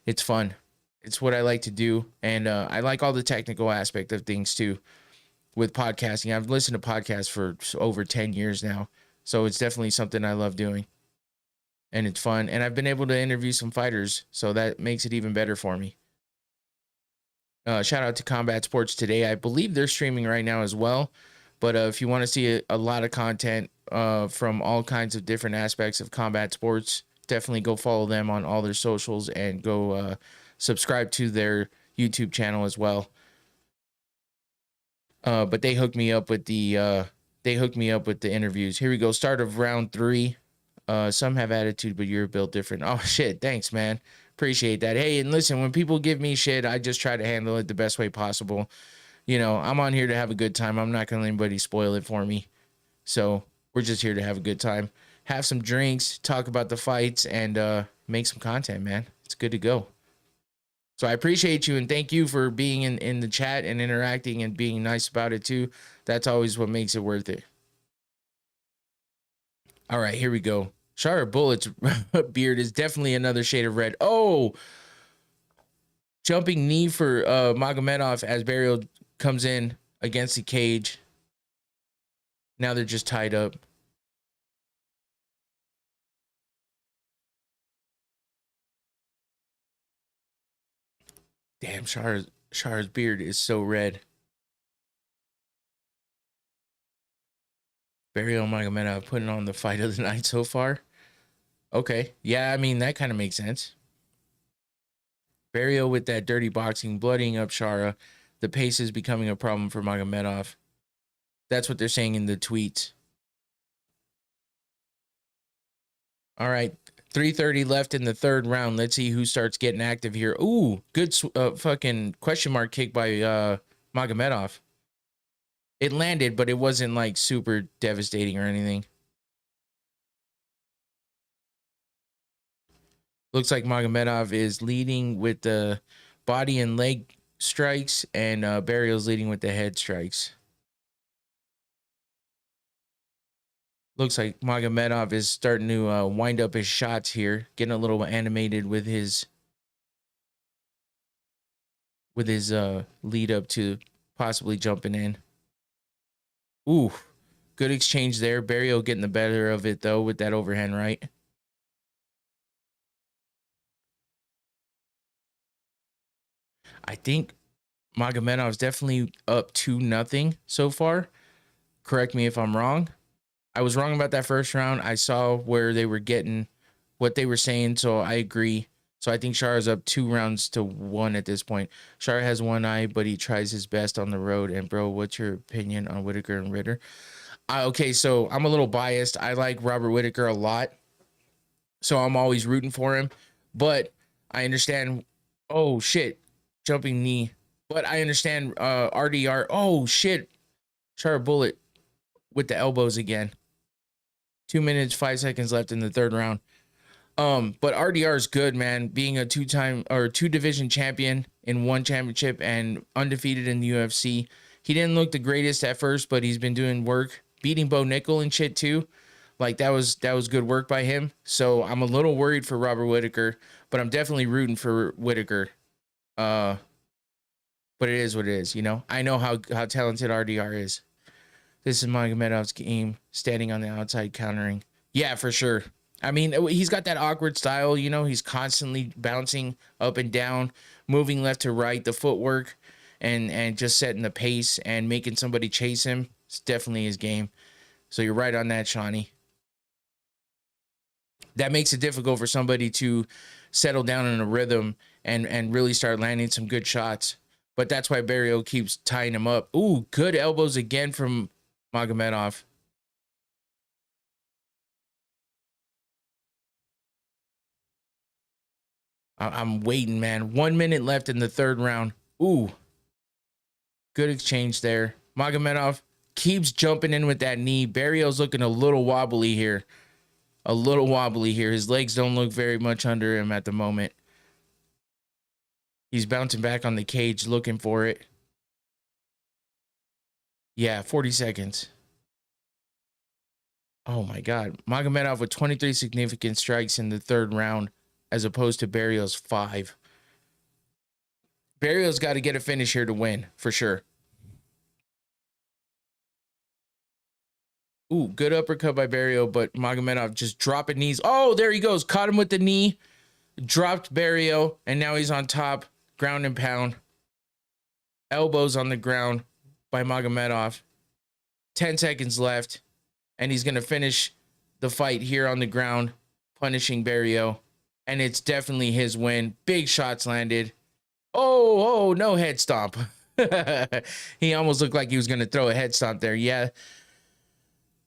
it's fun. It's what I like to do. And I like all the technical aspect of things too with podcasting. I've listened to podcasts for over 10 years now. So it's definitely something I love doing. And it's fun. And I've been able to interview some fighters. So that makes it even better for me. Shout out to Combat Sports Today. I believe they're streaming right now as well. But if you want to see a lot of content from all kinds of different aspects of combat sports, definitely go follow them on all their socials and go subscribe to their YouTube channel as well. But they hooked me up with the interviews. Here we go. Start of round 3. Some have attitude, but you're built different. Oh shit, thanks, man. Appreciate that. Hey, and listen, when people give me shit, I just try to handle it the best way possible. You know, I'm on here to have a good time. I'm not going to let anybody spoil it for me. So we're just here to have a good time, have some drinks, talk about the fights, and make some content, man. It's good to go. So I appreciate you and thank you for being in the chat and interacting and being nice about it too. That's always what makes it worth it. All right, here we go. Shara Bullet's beard is definitely another shade of red. Oh, jumping knee for Magomedov as Barriault comes in against the cage. Now they're just tied up. Damn, Shara's beard is so red. Barriault Magomedov putting on the fight of the night so far. Okay. Yeah, I mean, that kind of makes sense. Barriault with that dirty boxing, bloodying up Shara. The pace is becoming a problem for Magomedov. That's what they're saying in the tweets. All right. 3:30 left in the third round. Let's see who starts getting active here. Ooh, good fucking question mark kick by Magomedov. It landed, but it wasn't like super devastating or anything. Looks like Magomedov is leading with the body and leg strikes, and Barriault's leading with the head strikes. Looks like Magomedov is starting to wind up his shots here, getting a little animated with his lead up to possibly jumping in. Ooh, good exchange there. Barriault getting the better of it though with that overhand right. I think Magomedov's definitely up 2-0 so far. Correct me if I'm wrong. I was wrong about that first round. I saw where they were getting what they were saying, so I agree. So I think Shara's up 2-1 at this point. Shara has one eye, but he tries his best on the road. And bro, what's your opinion on Whittaker and Ritter? Okay, so I'm a little biased. I like Robert Whittaker a lot, so I'm always rooting for him. But I understand. Oh shit, jumping knee. But I understand RDR. Oh shit, Shara Bullet with the elbows again. 2 minutes, 5 seconds left in the third round. But RDR is good, man. Being a two division champion in one championship and undefeated in the UFC. He didn't look the greatest at first, but he's been doing work, beating Bo Nickel and shit too. Like that was good work by him. So I'm a little worried for Robert Whittaker, but I'm definitely rooting for Whittaker. But it is what it is, you know. I know how talented RDR is. This is Magomedov's game, standing on the outside countering. Yeah, for sure. I mean, he's got that awkward style, you know. He's constantly bouncing up and down, moving left to right, the footwork, and just setting the pace and making somebody chase him. It's definitely his game. So you're right on that, Shawnee. That makes it difficult for somebody to settle down in a rhythm and really start landing some good shots. But that's why Barriault keeps tying him up. Ooh, good elbows again from Magomedov. I'm waiting, man. 1 minute left in the third round. Ooh. Good exchange there. Magomedov keeps jumping in with that knee. Barriault's looking a little wobbly here. His legs don't look very much under him at the moment. He's bouncing back on the cage looking for it. Yeah, 40 seconds. Oh my God. Magomedov with 23 significant strikes in the third round as opposed to Barriault's 5. Barriault's got to get a finish here to win for sure. Ooh, good uppercut by Barriault, but Magomedov just dropping knees. Oh, there he goes. Caught him with the knee. Dropped Barriault, and now he's on top. Ground and pound. Elbows on the ground by Magomedov. 10 seconds left, and he's going to finish the fight here on the ground, punishing Barriault, and it's definitely his win. Big shots landed. Oh, no head stomp. He almost looked like he was going to throw a head stomp there. Yeah.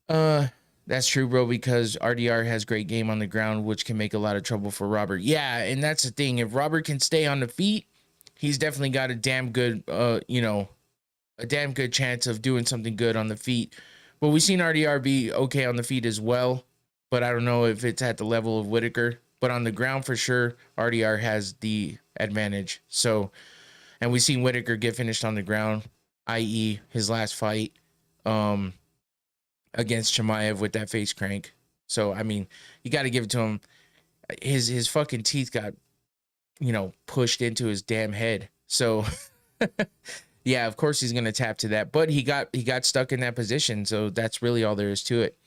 That's true, bro, because RDR has great game on the ground, which can make a lot of trouble for Robert. Yeah, and that's the thing. If Robert can stay on the feet, he's definitely got a damn good, a damn good chance of doing something good on the feet. But we've seen RDR be okay on the feet as well, but I don't know if it's at the level of Whittaker. But on the ground, for sure, RDR has the advantage. So, and we've seen Whittaker get finished on the ground, i.e. his last fight, against Chimaev with that face crank. So, I mean, you got to give it to him. His fucking teeth got, pushed into his damn head. So, yeah, of course he's going to tap to that. But he got stuck in that position. So that's really all there is to it.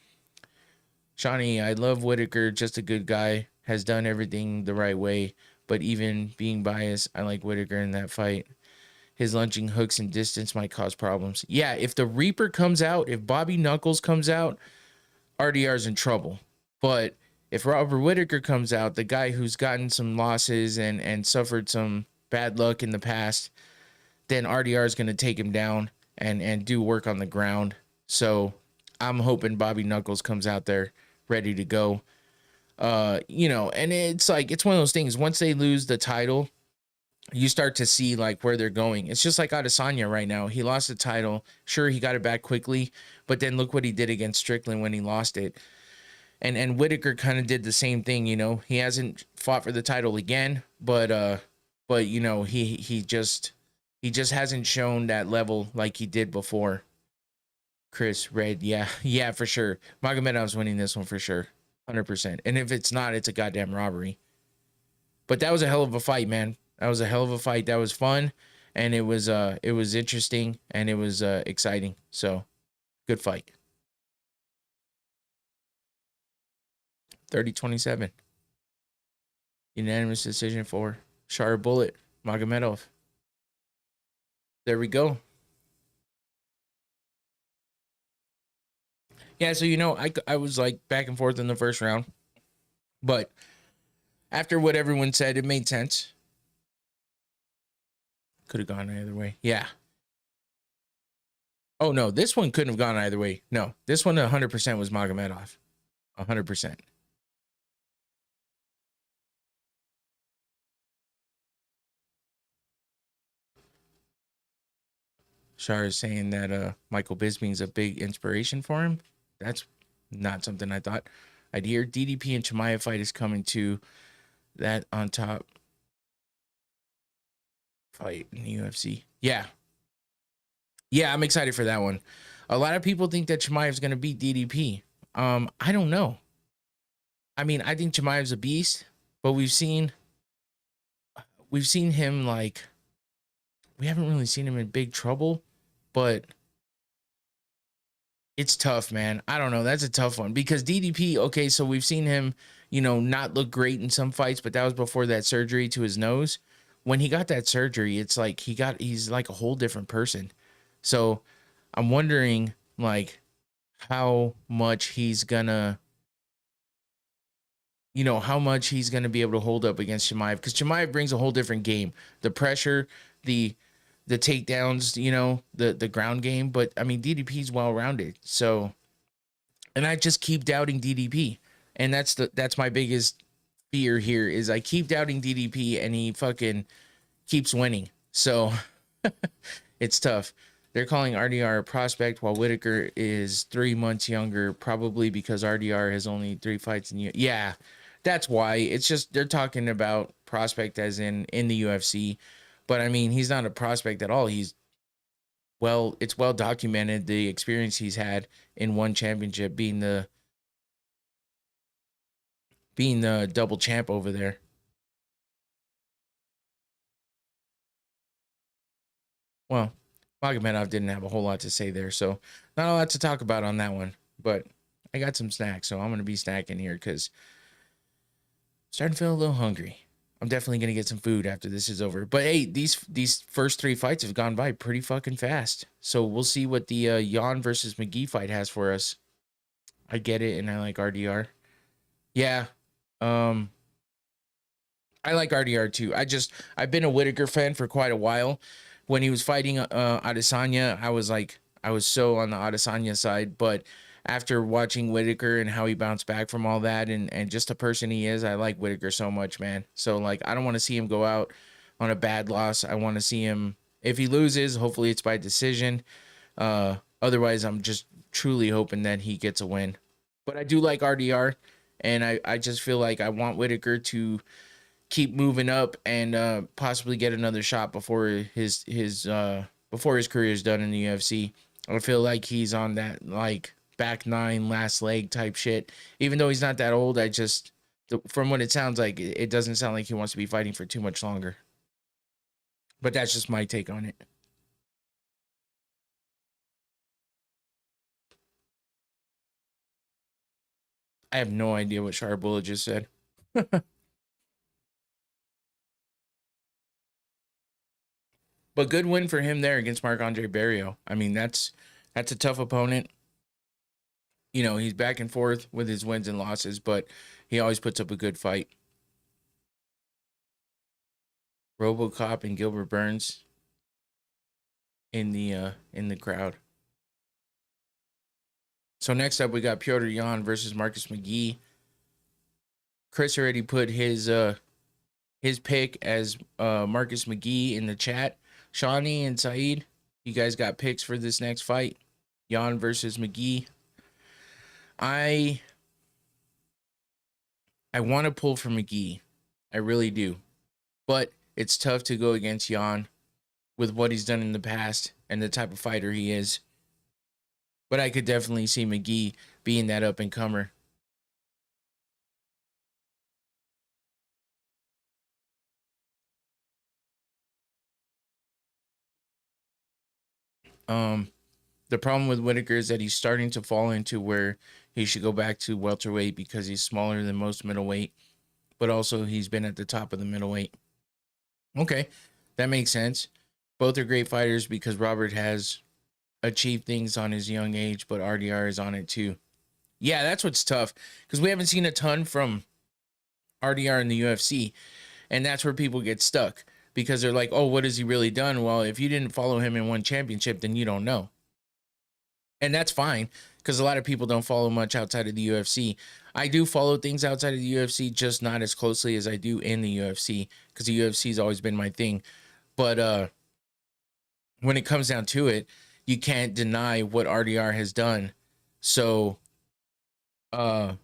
Shawnee, I love Whittaker. Just a good guy. Has done everything the right way. But even being biased, I like Whittaker in that fight. His lunging hooks and distance might cause problems. Yeah, if the Reaper comes out, if Bobby Knuckles comes out, RDR's in trouble. But if Robert Whittaker comes out, the guy who's gotten some losses and suffered some bad luck in the past, then RDR is going to take him down and do work on the ground. So I'm hoping Bobby Knuckles comes out there ready to go. And it's like, it's one of those things. Once they lose the title, you start to see like where they're going. It's just like Adesanya right now. He lost the title. Sure, he got it back quickly, but then look what he did against Strickland when he lost it. And Whittaker kind of did the same thing. He hasn't fought for the title again, but he just hasn't shown that level like he did before. Chris Red, yeah, for sure. Magomedov's winning this one for sure, 100%. And if it's not, it's a goddamn robbery. But that was a hell of a fight, man. That was a hell of a fight. That was fun, and it was interesting, and it was exciting. So, good fight. 30-27. Unanimous decision for Shar Bullet Magomedov. There we go. Yeah, so I was like back and forth in the first round, but after what everyone said, it made sense. Could have gone either way. Yeah. Oh, no. This one couldn't have gone either way. No. This one 100% was Magomedov. 100%. Shar is saying that Michael Bisping's a big inspiration for him. That's not something I thought I'd hear. DDP and Chimaev fight is coming to that on top fight in the UFC. Yeah, I'm excited for that one. A lot of people think that Chimaev's going to beat DDP. I don't know. I mean, I think Chimaev's a beast, but we've seen him like, we haven't really seen him in big trouble, but it's tough, man. I don't know. That's a tough one because DDP, okay, so we've seen him, not look great in some fights, but that was before that surgery to his nose. When he got that surgery, it's like he's like a whole different person. So I'm wondering like how much he's gonna, how much he's gonna be able to hold up against Chimaev, because Chimaev brings a whole different game. The pressure, the takedowns, the ground game. But I mean, DDP's well-rounded. So, and I just keep doubting DDP. And that's my biggest fear here is I keep doubting DDP and he fucking keeps winning. So it's tough. they're calling RDR a prospect while Whittaker is 3 months younger, probably because RDR has only 3 fights in the yeah, that's why. It's just they're talking about prospect as in the UFC, but I mean he's not a prospect at all. He's it's well documented the experience he's had in one championship being the double champ over there. Well, Magomedov didn't have a whole lot to say there, so not a lot to talk about on that one. But I got some snacks, so I'm gonna be snacking here because I'm starting to feel a little hungry. I'm definitely gonna get some food after this is over. But hey, these first 3 fights have gone by pretty fucking fast. So we'll see what the Jan versus McGee fight has for us. I get it, and I like RDR. Yeah, I like RDR too. I've been a Whittaker fan for quite a while. When he was fighting Adesanya, I was so on the Adesanya side, but after watching Whittaker and how he bounced back from all that and just the person he is, I like Whittaker so much, man. So like I don't want to see him go out on a bad loss. I want to see him, if he loses, hopefully it's by decision. Otherwise I'm just truly hoping that he gets a win. But I do like RDR, and I just feel like I want Whittaker to keep moving up and possibly get another shot before his career is done in the UFC. I feel like he's on that like back 9 last leg type shit. Even though he's not that old, from what it sounds like, it doesn't sound like he wants to be fighting for too much longer. But that's just my take on it. I have no idea what Sharbullah just said. But good win for him there against Marc-Andre Barriault. I mean, that's a tough opponent. You know, he's back and forth with his wins and losses, but he always puts up a good fight. RoboCop and Gilbert Burns in the crowd. So next up we got Piotr Jan versus Marcus McGee. Chris already put his pick as Marcus McGee in the chat. Shawnee and Saeed, you guys got picks for this next fight? Jan versus McGee. I want to pull for McGee. I really do. But it's tough to go against Jan with what he's done in the past and the type of fighter he is. But I could definitely see McGee being that up-and-comer. The problem with Whittaker is that he's starting to fall into where he should go back to welterweight because he's smaller than most middleweight, but also he's been at the top of the middleweight. Okay, that makes sense. Both are great fighters because Robert has achieved things on his young age, but RDR is on it too. Yeah, that's what's tough because we haven't seen a ton from RDR in the UFC, and that's where people get stuck because they're like, oh, what has he really done? Well, if you didn't follow him in one championship, then you don't know. And that's fine because a lot of people don't follow much outside of the UFC. I do follow things outside of the UFC, just not as closely as I do in the UFC because the UFC has always been my thing. But when it comes down to it, you can't deny what RDR has done. So that's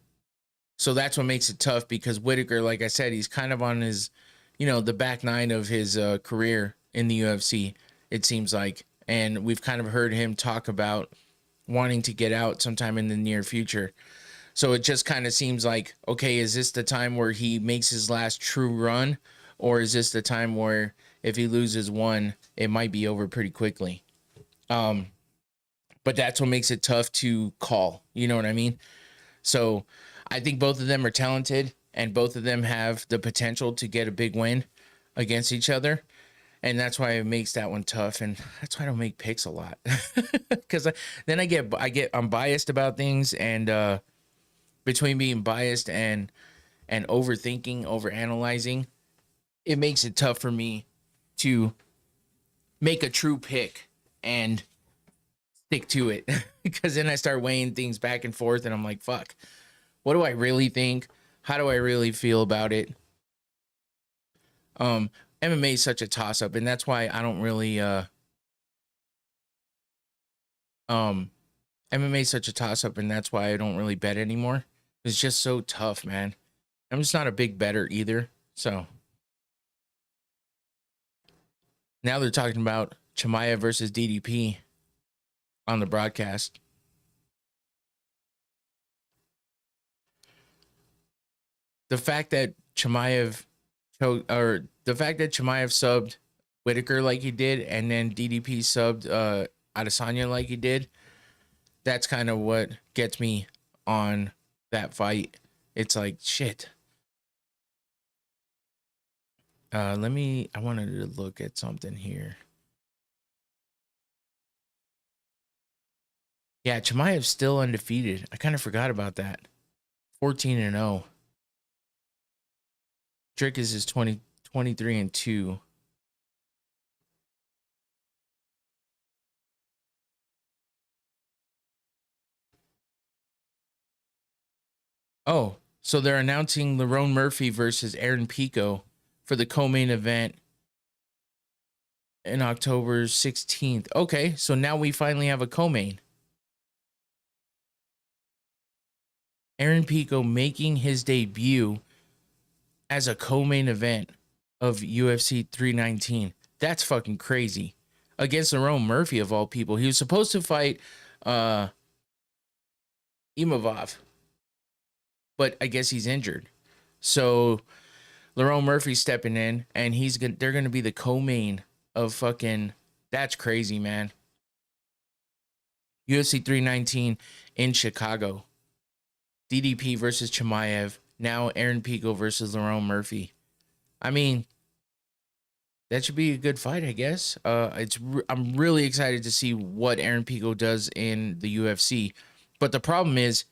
what makes it tough because Whittaker, like I said, he's kind of on his, the back 9 of his career in the UFC, it seems like. And we've kind of heard him talk about wanting to get out sometime in the near future. So it just kind of seems like, okay, is this the time where he makes his last true run? Or is this the time where if he loses one, it might be over pretty quickly? But that's what makes it tough to call. You know what I mean? So I think both of them are talented and both of them have the potential to get a big win against each other. And that's why it makes that one tough. And that's why I don't make picks a lot. Because then I'm biased about things. And between being biased and overthinking, overanalyzing, it makes it tough for me to make a true pick and stick to it. Because then I start weighing things back and forth. And I'm like, fuck, what do I really think? How do I really feel about it? MMA is such a toss-up, and that's why I don't really MMA is such a toss-up, and that's why I don't really bet anymore. It's just so tough, man. I'm just not a big bettor either. So now they're talking about Chimaev versus DDP on the broadcast. The fact that Chimaev subbed Whittaker like he did, and then DDP subbed Adesanya like he did, that's kind of what gets me on that fight. It's like, shit. I wanted to look at something here. Yeah, Chimaev's still undefeated. I kind of forgot about that. 14-0. Dricus is 23-2. Oh, so they're announcing Lerone Murphy versus Aaron Pico for the co-main event in October 16th. Okay, so now we finally have a co-main. Aaron Pico making his debut as a co-main event of UFC 319. That's fucking crazy. Against Lerone Murphy, of all people. He was supposed to fight Imavov, but I guess he's injured. So Lerone Murphy's stepping in, and they're gonna be the co-main of fucking. That's crazy, man. UFC 319 in Chicago. DDP versus Chimaev. Now Aaron Pico versus Lerone Murphy. I mean, that should be a good fight, I guess. I'm really excited to see what Aaron Pico does in the UFC. But the problem is,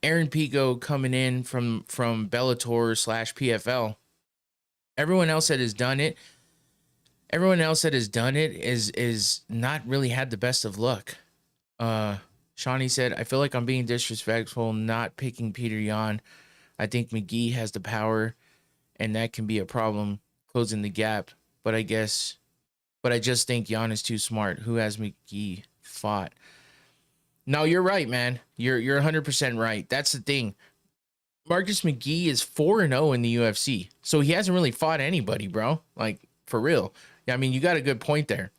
Aaron Pico coming in from Bellator/PFL. Everyone else that has done it is not really had the best of luck. Shawnee said, I feel like I'm being disrespectful not picking Peter Yan. I think McGee has the power, and that can be a problem closing the gap. But I just think Yan is too smart. Who has McGee fought? No, you're right, man. You're 100% right. That's the thing. Marcus McGee is 4-0 in the UFC, so he hasn't really fought anybody, bro. Like, for real. Yeah, I mean, you got a good point there.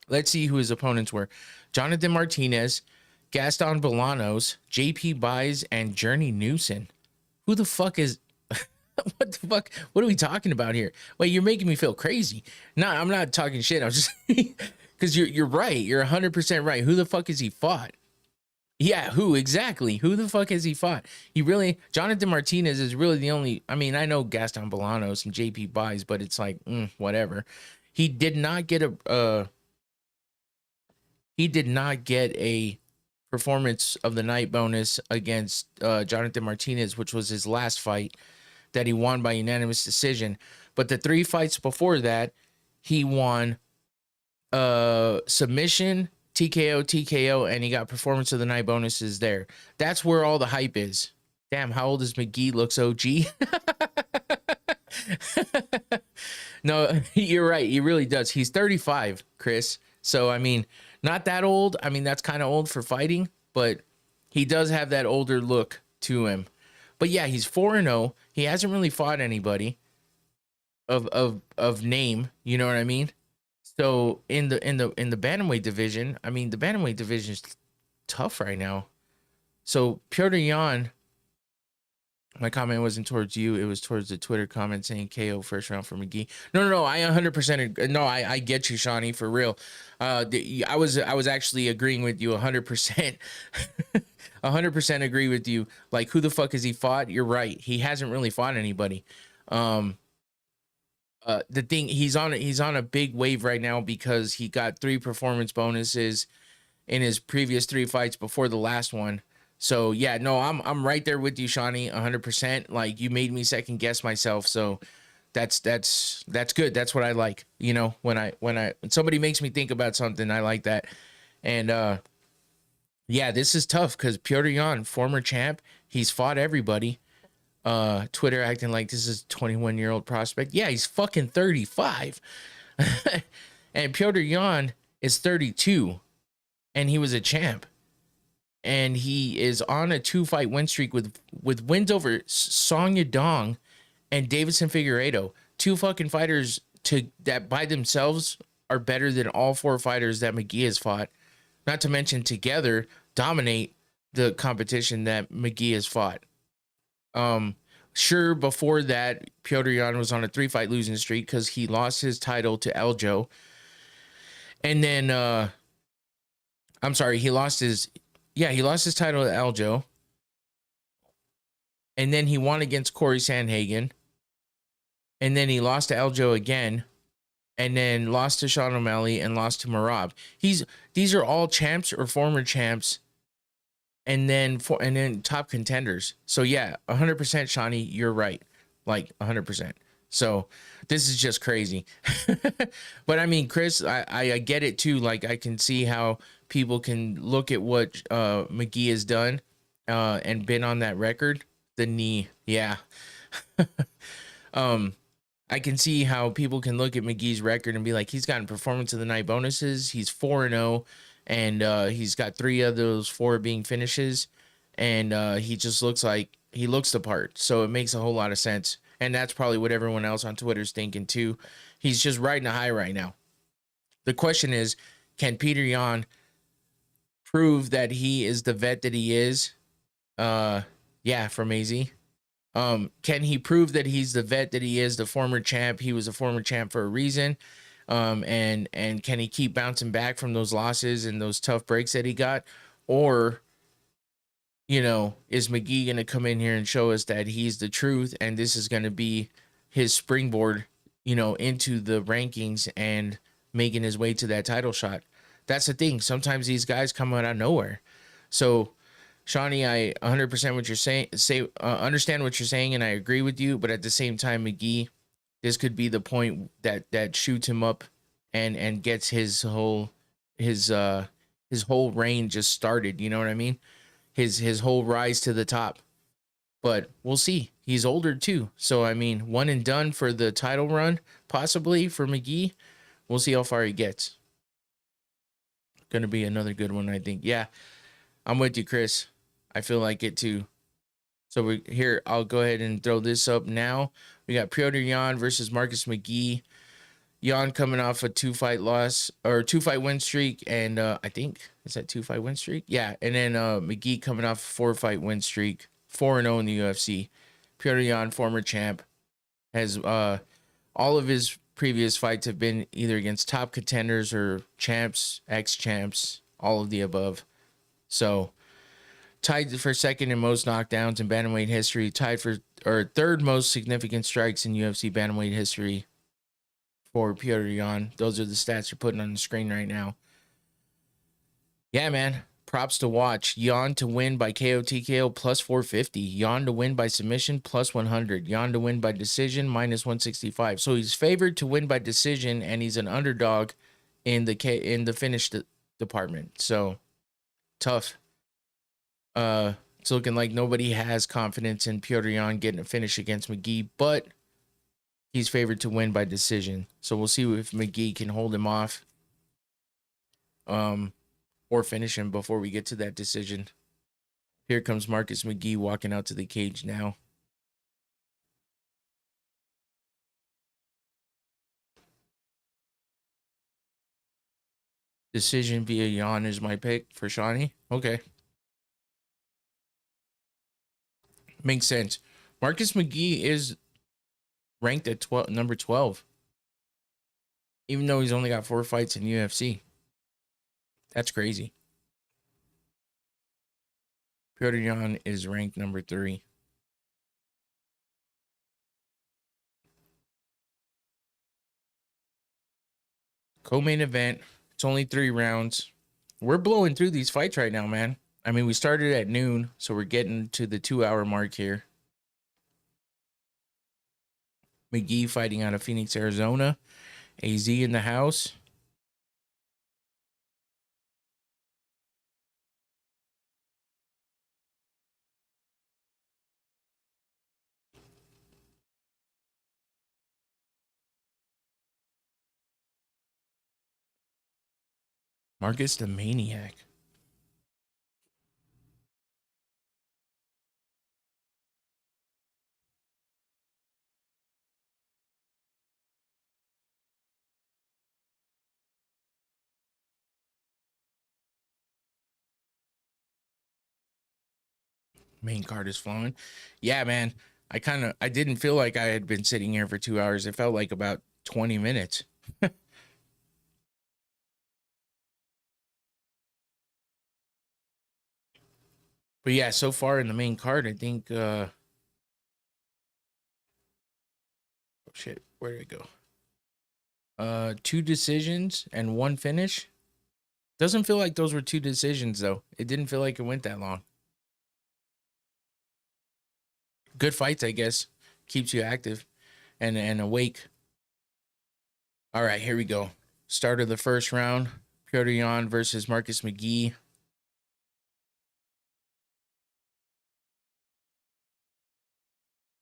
Let's see who his opponents were. Jonathan Martinez, Gaston Bolanos, JP Buys, and Journey Newson. Who the fuck is... What the fuck? What are we talking about here? Wait, you're making me feel crazy. No, I'm not talking shit. I'm just... Because you're right. You're 100% right. Who the fuck has he fought? Yeah, who exactly? Who the fuck has he fought? Jonathan Martinez is really the only. I mean, I know Gaston Bolanos and JP Buys, but it's like whatever. He did not get a performance of the night bonus against Jonathan Martinez, which was his last fight that he won by unanimous decision. But the 3 fights before that, he won submission, TKO, and he got performance of the night bonuses there. That's where all the hype is. Damn, how old is McGee? Looks OG. No, you're right. He really does. He's 35, Chris. So, I mean, not that old. I mean, that's kind of old for fighting, but he does have that older look to him. But yeah, he's 4-0. He hasn't really fought anybody of name. You know what I mean? So in the bantamweight division, I mean, the bantamweight division is tough right now. So Petr Yan, my comment wasn't towards you. It was towards the Twitter comment saying KO first round for McGee. No. I 100%. No, I get you, Shawnee, for real. I was actually agreeing with you 100%. 100% agree with you. Like, who the fuck has he fought? You're right. He hasn't really fought anybody. The thing, he's on a big wave right now because he got 3 performance bonuses in his previous 3 fights before the last one. So yeah, no, I'm right there with you, Shawnee, 100%. Like, you made me second guess myself, so that's good. That's what I like. You know, when somebody makes me think about something, I like that. And yeah, this is tough because Petr Yan, former champ, he's fought everybody. Twitter acting like this is a 21-year-old prospect. Yeah, he's fucking 35. And Petr Yan is 32. and he was a champ. And he is on a 2-fight win streak with wins over Song Yadong and Davison Figueiredo. 2 fucking fighters that by themselves are better than all 4 fighters that McGee has fought. Not to mention together dominate the competition that McGee has fought. Sure, before that, Petr Yan was on a 3-fight losing streak because he lost his title to Aljo. And then, I'm sorry, he lost his title to Aljo. And then he won against Corey Sandhagen. And then he lost to Aljo again. And then lost to Sean O'Malley and lost to Marab. These are all champs or former champs. And then top contenders. So yeah, 100% Shawnee, you're right. Like 100%. So this is just crazy. But I mean, Chris, I get it too. Like I can see how people can look at what McGee has done and been on that record. The knee. Yeah. I can see how people can look at McGee's record and be like, he's gotten performance of the night bonuses. He's 4-0, and he's got 3 of those 4 being finishes, and he just looks the part. So it makes a whole lot of sense, and that's probably what everyone else on Twitter's thinking too. He's just riding a high right now. The question is, can Petr Yan prove that he is the vet that he is? Yeah, from AZ. Can he prove that he's the vet that he is, the former champ? He was a former champ for a reason. And can he keep bouncing back from those losses and those tough breaks that he got? Or, is McGee going to come in here and show us that he's the truth and this is going to be his springboard, into the rankings and making his way to that title shot? That's the thing. Sometimes these guys come out of nowhere. So, Shawnee, I 100% what you're saying. Understand what you're saying, and I agree with you. But at the same time, McGee, this could be the point that shoots him up, and gets his whole reign just started. You know what I mean? His whole rise to the top. But we'll see. He's older too, so I mean, one and done for the title run, possibly for McGee. We'll see how far he gets. Gonna be another good one, I think. Yeah, I'm with you, Chris. I feel like it too. So I'll go ahead and throw this up now. We got Petr Yan versus Marcus McGee. Yan coming off a 2-fight loss or 2-fight win streak, and I think is that 2-fight win streak? Yeah, and then McGee coming off a 4-fight win streak, 4-0 in the UFC. Petr Yan, former champ, has all of his previous fights have been either against top contenders or champs, ex-champs, all of the above. So tied for second in most knockdowns in bantamweight history, tied for third most significant strikes in UFC bantamweight history for Petr Yan. Those are the stats you're putting on the screen right now. Yeah, man. Props to watch. Yan to win by KO TKO plus 450. Yan to win by submission plus 100. Yan to win by decision minus 165. So he's favored to win by decision, and he's an underdog in the finish department. So tough. It's looking like nobody has confidence in Petr Yan getting a finish against McGee, but he's favored to win by decision. So we'll see if McGee can hold him off, or finish him before we get to that decision. Here comes Marcus McGee walking out to the cage now. Decision via Yan is my pick for Shawnee. Okay. Makes sense. Marcus McGee is ranked at number 12. Even though he's only got 4 fights in UFC. That's crazy. Petr Yan is ranked number 3. Co-main event. It's only 3 rounds. We're blowing through these fights right now, man. I mean, we started at noon, so we're getting to the 2-hour mark here. McGee fighting out of Phoenix, Arizona. AZ in the house. Marcus the Maniac. Main card is flowing. Yeah, man. I didn't feel like I had been sitting here for 2 hours. It felt like about 20 minutes. But yeah, so far in the main card, I think oh shit, where did it go? 2 decisions and 1 finish. Doesn't feel like those were 2 decisions though. It didn't feel like it went that long. Good fights, I guess. Keeps you active and awake. All right, here we go. Start of the first round. Petr Yan versus Marcus McGee.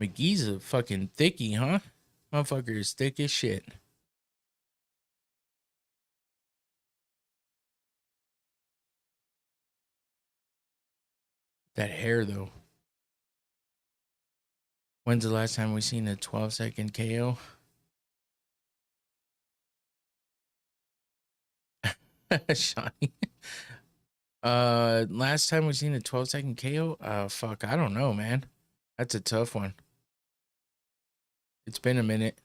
McGee's a fucking thickie, huh? Motherfucker is thick as shit. That hair, though. When's the last time we seen a 12-second KO? Shawnee. Last time we seen a 12-second KO? Fuck, I don't know, man. That's a tough one. It's been a minute.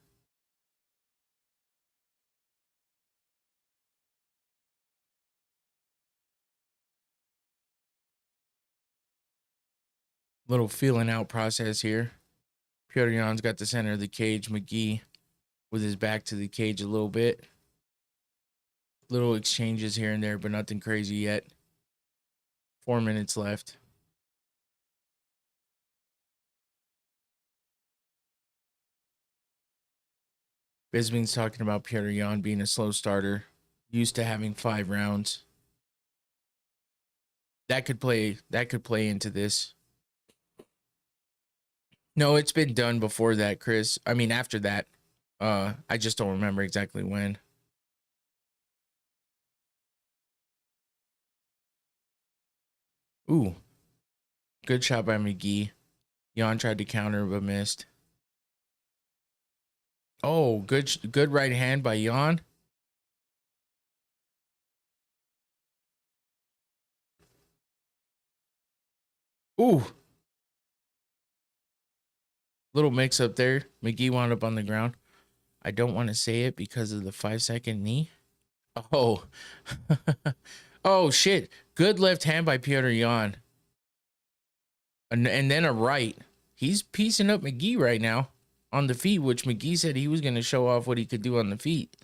Little feeling out process here. Petr Yan's got the center of the cage. McGee with his back to the cage a little bit. Little exchanges here and there, but nothing crazy yet. 4 minutes left. Bisping's talking about Petr Yan being a slow starter, used to having 5 rounds. That could play into this. No, it's been done before that, Chris. I mean, after that. I just don't remember exactly when. Ooh. Good shot by McGee. Yan tried to counter but missed. Oh, good right hand by Yan. Ooh. Little mix up there. McGee wound up on the ground. I don't want to say it because of the 5-second knee. Oh. Oh, shit. Good left hand by Petr Yan. And then a right. He's piecing up McGee right now on the feet, which McGee said he was going to show off what he could do on the feet.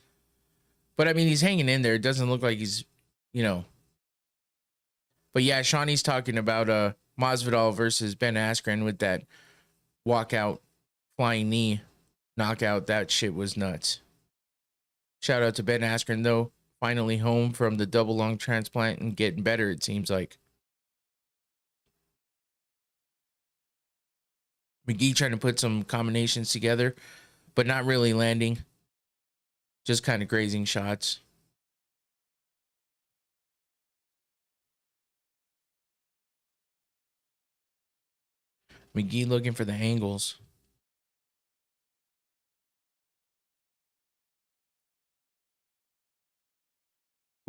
But, I mean, he's hanging in there. It doesn't look like he's, you know. But, yeah, Shawnee's talking about Masvidal versus Ben Askren with that walkout flying knee knockout. That shit was nuts. Shout out to Ben Askren, though. Finally home from the double lung transplant and getting better, it seems like. McGee trying to put some combinations together, but not really landing. Just kind of grazing shots. McGee looking for the angles.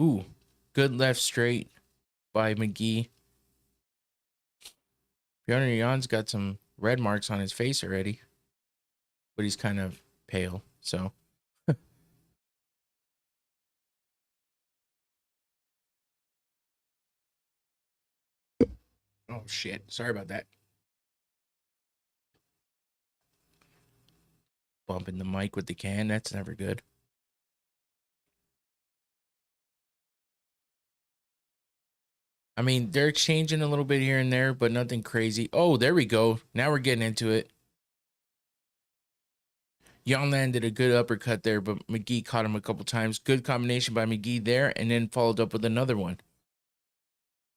Ooh, good left straight by McGee. Petr Yan's got some red marks on his face already, but he's kind of pale, so. Oh, shit. Sorry about that. Bumping the mic with the can. That's never good. I mean, they're exchanging a little bit here and there, but nothing crazy. Oh, there we go. Now we're getting into it. Yan landed a good uppercut there, but McGee caught him a couple times. Good combination by McGee there, and then followed up with another one.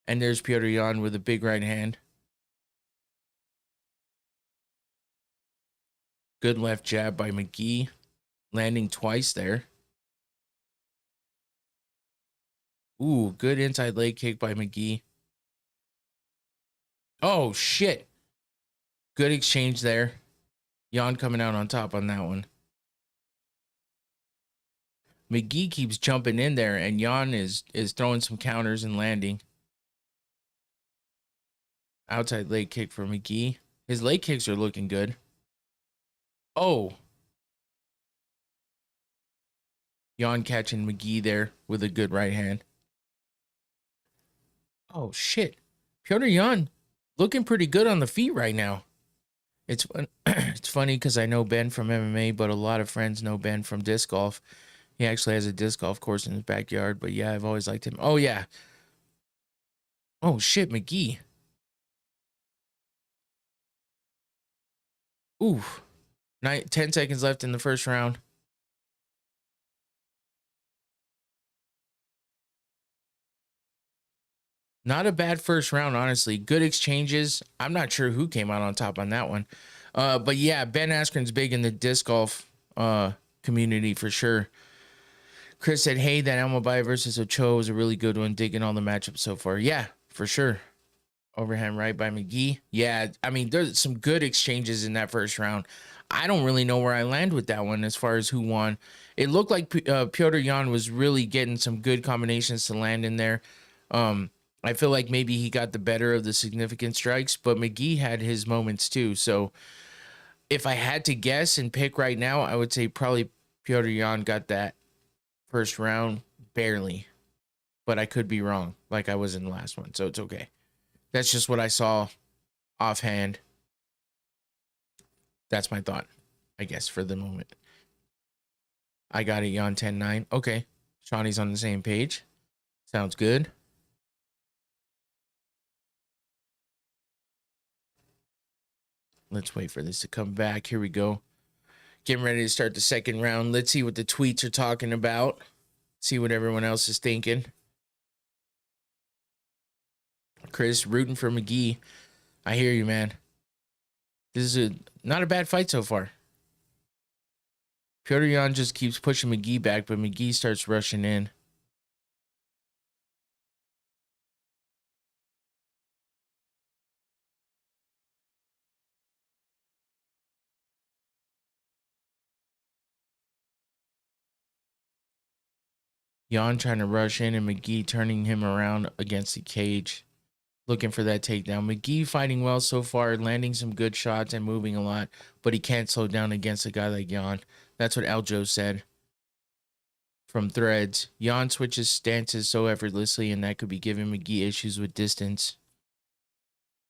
And there's Petr Yan with a big right hand. Good left jab by McGee. Landing twice there. Ooh, good inside leg kick by McGee. Oh, shit. Good exchange there. Jan coming out on top on that one. McGee keeps jumping in there, and Jan is throwing some counters and landing. Outside leg kick for McGee. His leg kicks are looking good. Oh. Jan catching McGee there with a good right hand. Oh, shit. Piotr Jan looking pretty good on the feet right now. It's fun. It's funny because I know Ben from MMA, but a lot of friends know Ben from disc golf. He actually has a disc golf course in his backyard, but yeah, I've always liked him. Oh, yeah. Oh, shit, McGee. Ooh. 10 seconds left in the first round. Not a bad first round, honestly. Good exchanges. I'm not sure who came out on top on that one. But yeah, Ben Askren's big in the disc golf community for sure. Chris said, hey, that Almabayev versus Ochoa was a really good one. Digging all the matchups so far. Yeah, for sure. Overhand right by McGee. Yeah, I mean, there's some good exchanges in that first round. I don't really know where I land with that one as far as who won. It looked like Piotr Jan was really getting some good combinations to land in there. I feel like maybe he got the better of the significant strikes, but McGee had his moments too. So if I had to guess and pick right now, I would say probably Piotr Jan got that first round barely, but I could be wrong like I was in the last one. So it's okay. That's just what I saw offhand. That's my thought, I guess, for the moment. I got it, Jan 10-9. Okay. Shawnee's on the same page. Sounds good. Let's wait for this to come back. Here we go. Getting ready to start the second round. Let's see what the tweets are talking about. See what everyone else is thinking. Chris, rooting for McGee. I hear you, man. This is not a bad fight so far. Piotr Jan just keeps pushing McGee back, but McGee starts rushing in. Jan trying to rush in and McGee turning him around against the cage, looking for that takedown. McGee fighting well so far, landing some good shots and moving a lot, but he can't slow down against a guy like Jan. That's what Aljo said from Threads. Jan switches stances so effortlessly, and that could be giving McGee issues with distance.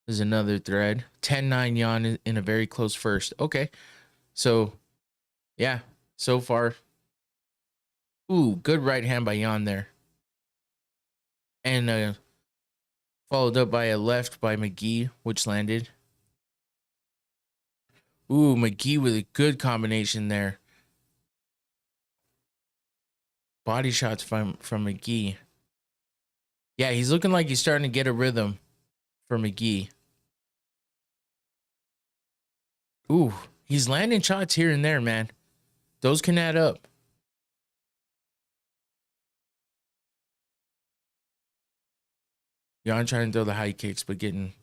There's another thread. 10-9 Jan in a very close first. Okay. So, yeah, so far. Ooh, good right hand by Jan there. And followed up by a left by McGee, which landed. Ooh, McGee with a good combination there. Body shots from McGee. Yeah, he's looking like he's starting to get a rhythm for McGee. Ooh, he's landing shots here and there, man. Those can add up. Jan trying to throw the high kicks, but getting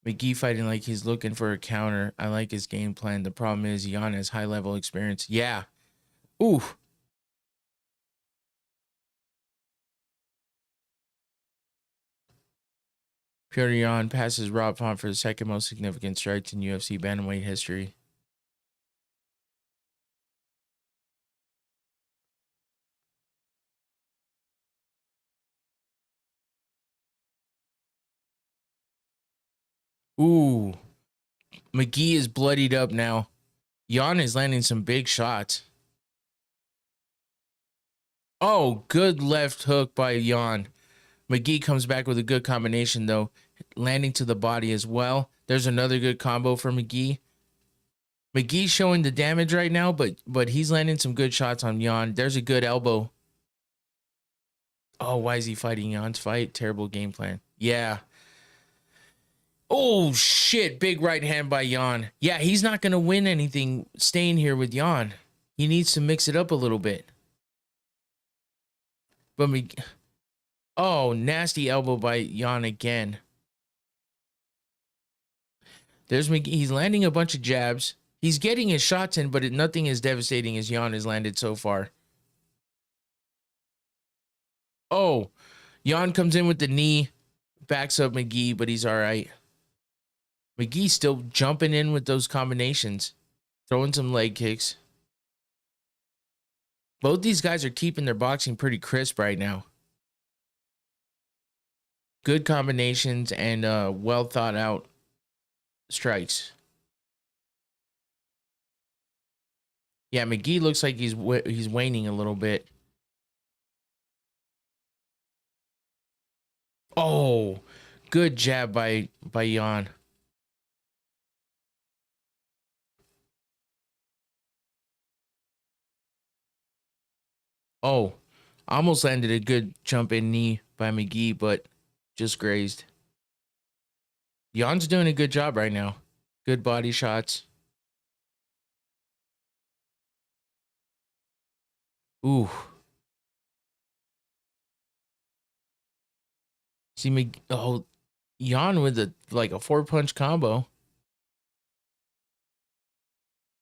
McGee fighting like he's looking for a counter. I like his game plan. The problem is Jan has high level experience. Yeah. Ooh. Piotr Jan passes Rob Font for the second most significant strikes in UFC bantamweight history. Ooh. McGee is bloodied up now. Jan is landing some big shots. Oh, good left hook by Jan. McGee comes back with a good combination, though, landing to the body as well. There's another good combo for McGee. McGee's showing the damage right now, but he's landing some good shots on Jan. There's a good elbow. Oh, why is he fighting Jan's fight? Terrible game plan. Yeah. Oh, shit. Big right hand by Jan. Yeah, he's not going to win anything staying here with Jan. He needs to mix it up a little bit. But oh, nasty elbow by Jan again. There's McGee. He's landing a bunch of jabs. He's getting his shots in, but nothing as devastating as Jan has landed so far. Oh, Jan comes in with the knee, backs up McGee, but he's all right. McGee still jumping in with those combinations, throwing some leg kicks. Both these guys are keeping their boxing pretty crisp right now. Good combinations and well thought out strikes. Yeah, McGee looks like he's waning a little bit. Oh, good jab by Jan. Oh, almost landed a good jump in knee by McGee, but just grazed. Jan's doing a good job right now. Good body shots. Ooh. See, oh, Jan with a 4-punch combo.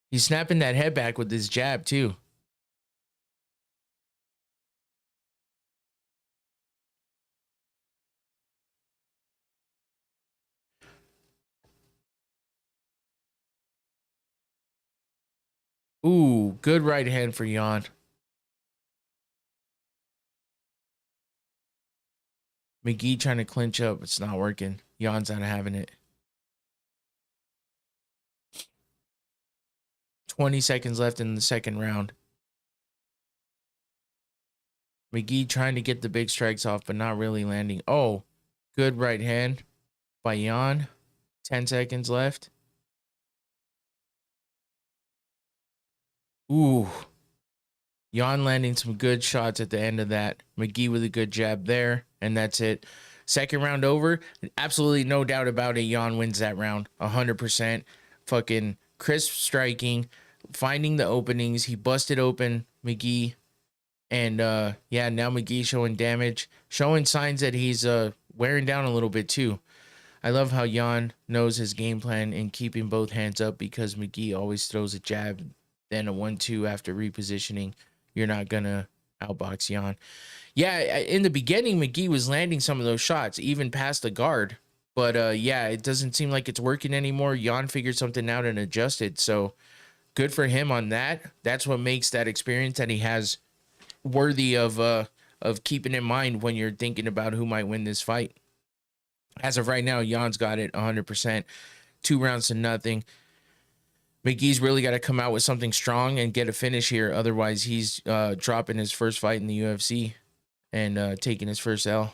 He's snapping that head back with his jab too. Ooh, good right hand for Jan. McGee trying to clinch up. It's not working. Jan's not having it. 20 seconds left in the second round. McGee trying to get the big strikes off, but not really landing. Oh, good right hand by Jan. 10 seconds left. Ooh. Jan landing some good shots at the end of that. McGee with a good jab there, and that's it. Second round over. Absolutely no doubt about it. Jan wins that round. 100%. Fucking crisp striking. Finding the openings. He busted open McGee. And, yeah, now McGee showing damage. Showing signs that he's wearing down a little bit, too. I love how Jan knows his game plan in keeping both hands up because McGee always throws a jab, then a 1-2 after repositioning. You're not going to outbox Jan. Yeah, in the beginning, McGee was landing some of those shots, even past the guard. But, yeah, it doesn't seem like it's working anymore. Jan figured something out and adjusted. So good for him on that. That's what makes that experience that he has worthy of keeping in mind when you're thinking about who might win this fight. As of right now, Jan's got it 100%. 2 rounds to nothing. McGee's really got to come out with something strong and get a finish here. Otherwise, he's dropping his first fight in the UFC and taking his first L.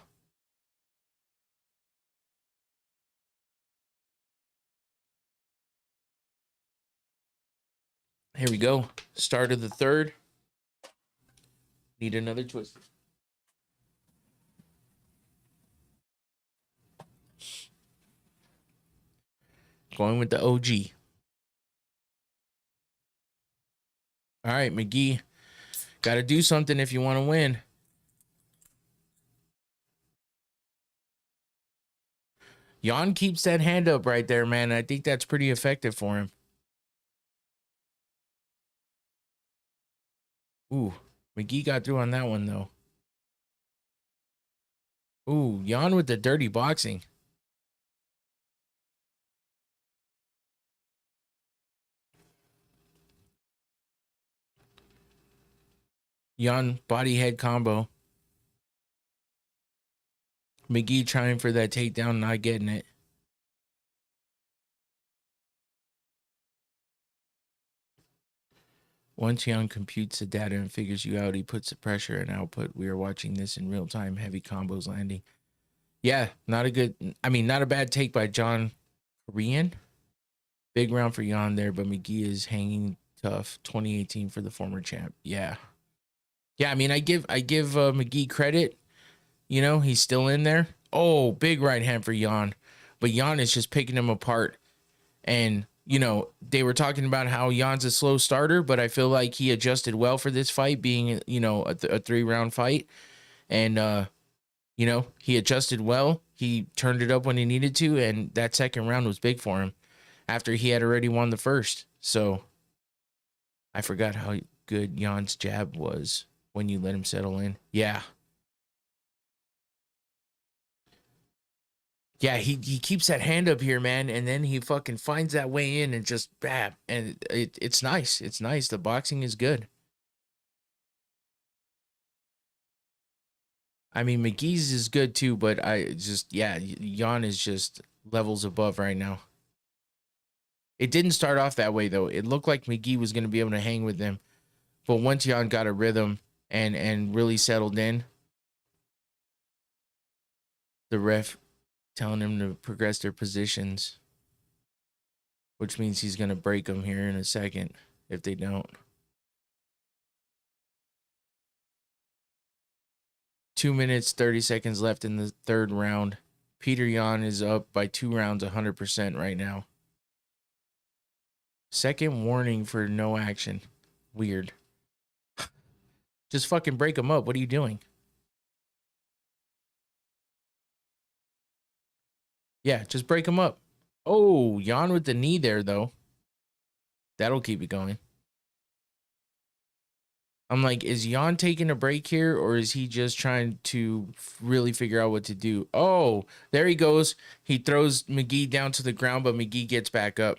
Here we go. Start of the third. Need another twist. Going with the OG. All right, McGee. Got to do something if you want to win. Jan keeps that hand up right there, man. I think that's pretty effective for him. Ooh, McGee got through on that one, though. Ooh, Jan with the dirty boxing. Jan body head combo. McGee trying for that takedown, not getting it. Once Jan computes the data and figures you out, he puts the pressure and output. We are watching this in real time. Heavy combos landing. Yeah, not a bad take by John Korean. Big round for Jan there, but McGee is hanging tough. 2018 for the former champ. Yeah. Yeah, I mean, I give McGee credit. You know, he's still in there. Oh, big right hand for Jan. But Jan is just picking him apart. And, you know, they were talking about how Jan's a slow starter, but I feel like he adjusted well for this fight being, you know, a 3-round fight. And, you know, he adjusted well. He turned it up when he needed to. And that second round was big for him after he had already won the first. So I forgot how good Jan's jab was when you let him settle in. Yeah. Yeah, he keeps that hand up here, man, and then he fucking finds that way in and just bam. And it's nice. It's nice. The boxing is good. I mean, McGee's is good too, but yeah, Jan is just levels above right now. It didn't start off that way though. It looked like McGee was going to be able to hang with them, but once Jan got a rhythm and really settled in, the ref telling him to progress their positions, which means he's going to break them here in a second if they don't. 2 minutes, 30 seconds left in the third round. Peter Yan is up by 2 rounds, 100% right now. Second warning for no action. Weird. Just fucking break him up. What are you doing? Yeah, just break him up. Oh, Yan with the knee there, though. That'll keep it going. I'm like, is Jan taking a break here, or is he just trying to really figure out what to do? Oh, there he goes. He throws McGee down to the ground, but McGee gets back up.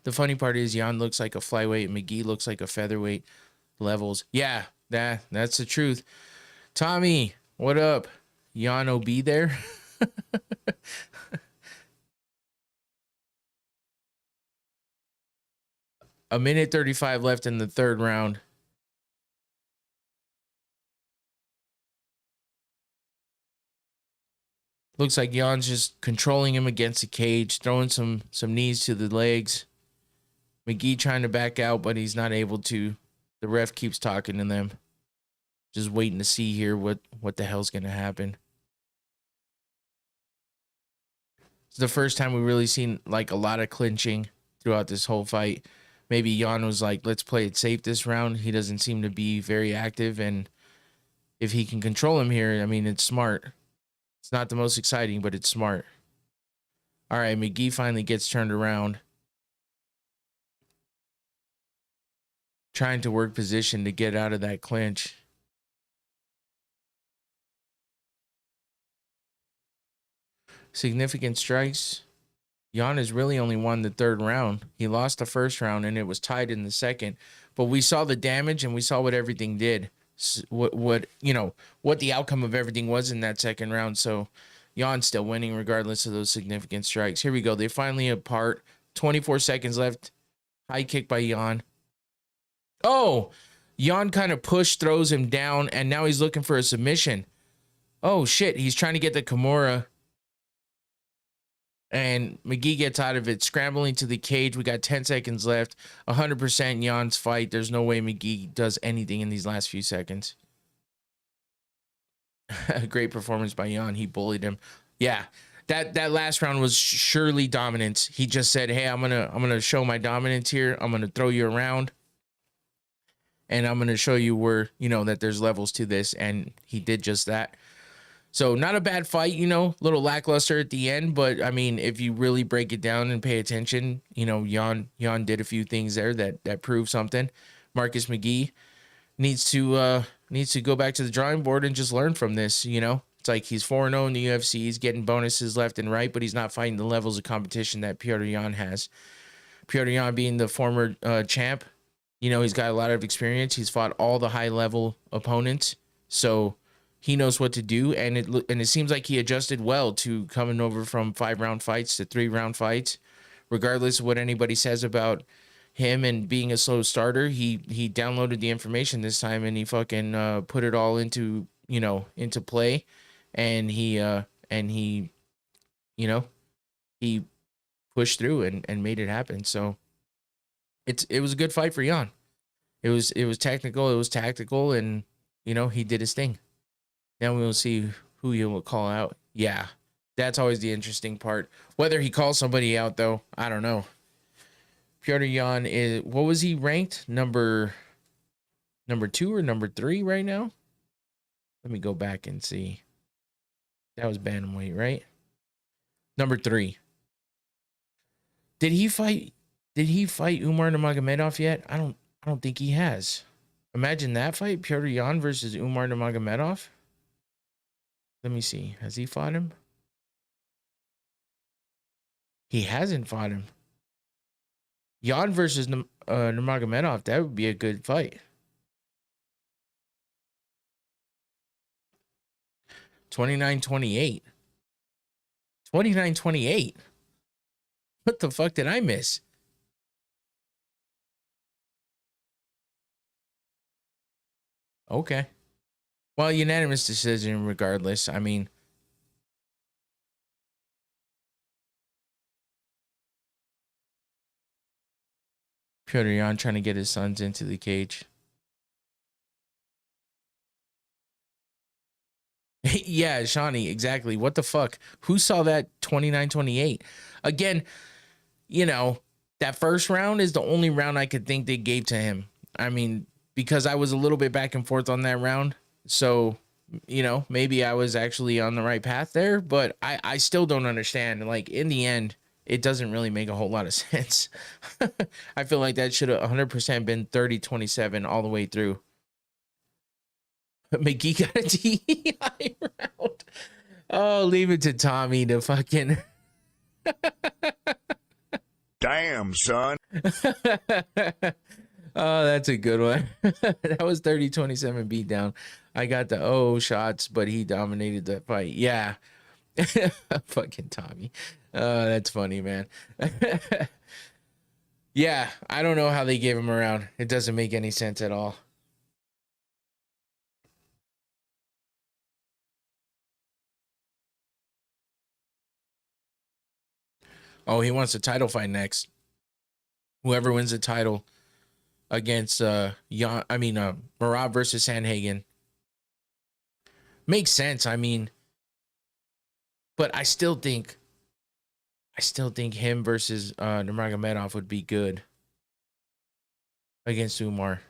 The funny part is Jan looks like a flyweight, McGee looks like a featherweight levels. Yeah, that's the truth. Tommy, what up? Jan OB there? A minute 35 left in the third round. Looks like Jan's just controlling him against the cage, throwing some knees to the legs. McGee trying to back out, but he's not able to. The ref keeps talking to them. Just waiting to see here what the hell's going to happen. It's the first time we've really seen like a lot of clinching throughout this whole fight. Maybe Jan was like, let's play it safe this round. He doesn't seem to be very active, and if he can control him here, I mean, it's smart. It's not the most exciting, but it's smart. All right, McGee finally gets turned around. Trying to work position to get out of that clinch. Significant strikes. Jan has really only won the third round. He lost the first round, and it was tied in the second. But we saw the damage, and we saw what everything did. What the outcome of everything was in that second round. So Jan's still winning regardless of those significant strikes. Here we go. They finally apart. 24 seconds left. High kick by Jan. Oh, Jan kind of throws him down, and now he's looking for a submission. Oh, shit. He's trying to get the Kimura. And McGee gets out of it, scrambling to the cage. We got 10 seconds left. 100% Jan's fight. There's no way McGee does anything in these last few seconds. Great performance by Jan. He bullied him. Yeah, that last round was surely dominance. He just said, hey, I'm gonna show my dominance here. I'm gonna throw you around, and I'm gonna show you where, that there's levels to this. And he did just that. So not a bad fight, little lackluster at the end, but I mean, if you really break it down and pay attention, Jan did a few things there that prove something. Marcus McGee needs to go back to the drawing board and just learn from this. It's like he's 4-0 in the UFC, he's getting bonuses left and right, but he's not fighting the levels of competition that Petr Yan has. Petr Yan being the former champ, he's got a lot of experience. He's fought all the high level opponents, so he knows what to do, and it seems like he adjusted well to coming over from 5-round fights to 3-round fights. Regardless of what anybody says about him and being a slow starter, he downloaded the information this time, and he fucking put it all into play, and he pushed through and made it happen. So it was a good fight for Jan. It was technical, it was tactical, and he did his thing. Now we will see who he will call out. Yeah, that's always the interesting part. Whether he calls somebody out, though, I don't know. Petr Yan is, what was he ranked? Number 2 or number 3 right now? Let me go back and see. That was bantamweight, right? Number 3. Did he fight Umar Nurmagomedov yet? I don't think he has. Imagine that fight, Petr Yan versus Umar Nurmagomedov. Let me see. Has he fought him? He hasn't fought him. Yan versus Nurmagomedov, that would be a good fight. 29-28. 29-28. What the fuck did I miss? Okay. Well, unanimous decision regardless. I mean, Petr Yan trying to get his sons into the cage. Yeah, Shawnee, exactly. What the fuck? Who saw that 29-28? Again, you know, that first round is the only round I could think they gave to him. I mean, because I was a little bit back and forth on that round. So, you know, maybe I was actually on the right path there, but I still don't understand. Like, in the end, it doesn't really make a whole lot of sense. I feel like that should have 100% been 30-27 all the way through. McGee got a DEI round. Oh, leave it to Tommy to fucking... Damn, son. Oh, that's a good one. That was 30-27 beatdown. I got the shots, but he dominated that fight. Yeah. Fucking Tommy. That's funny, man. Yeah, I don't know how they gave him around. It doesn't make any sense at all. Oh, he wants a title fight next. Whoever wins the title against Merab versus Sandhagen. Makes sense. I mean, but I still think him versus Nurmagomedov would be good against Umar.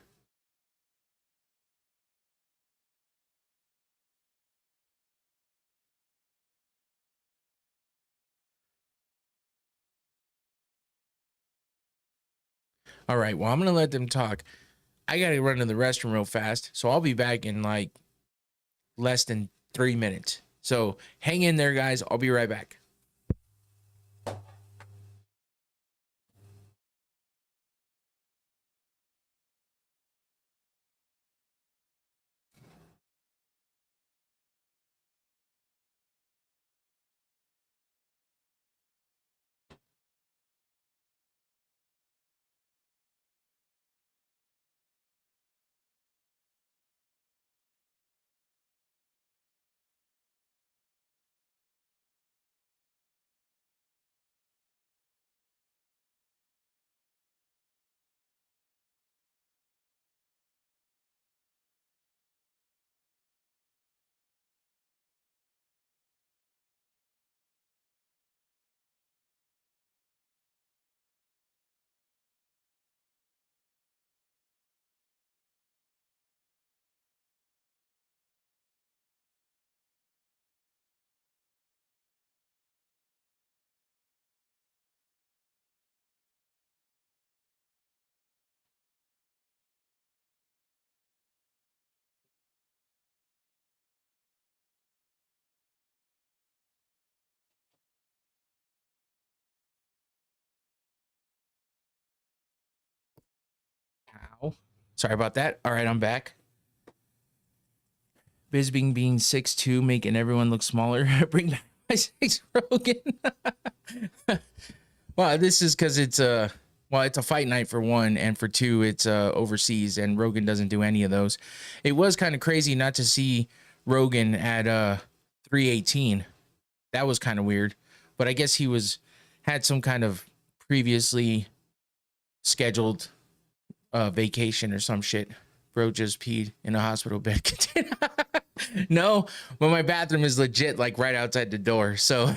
All right, well, I'm going to let them talk. I got to run to the restroom real fast, so I'll be back in like less than 3 minutes. So hang in there, guys. I'll be right back. Ow. Sorry about that. All right, I'm back. Bisbing being 6'2", making everyone look smaller. Bring back my 6 Rogan. Well, this is because it's a fight night for one, and for two, it's overseas, and Rogan doesn't do any of those. It was kind of crazy not to see Rogan at 318. That was kind of weird, but I guess he had some kind of previously scheduled vacation or some shit. Bro just peed in a hospital bed. No, but my bathroom is legit like right outside the door, so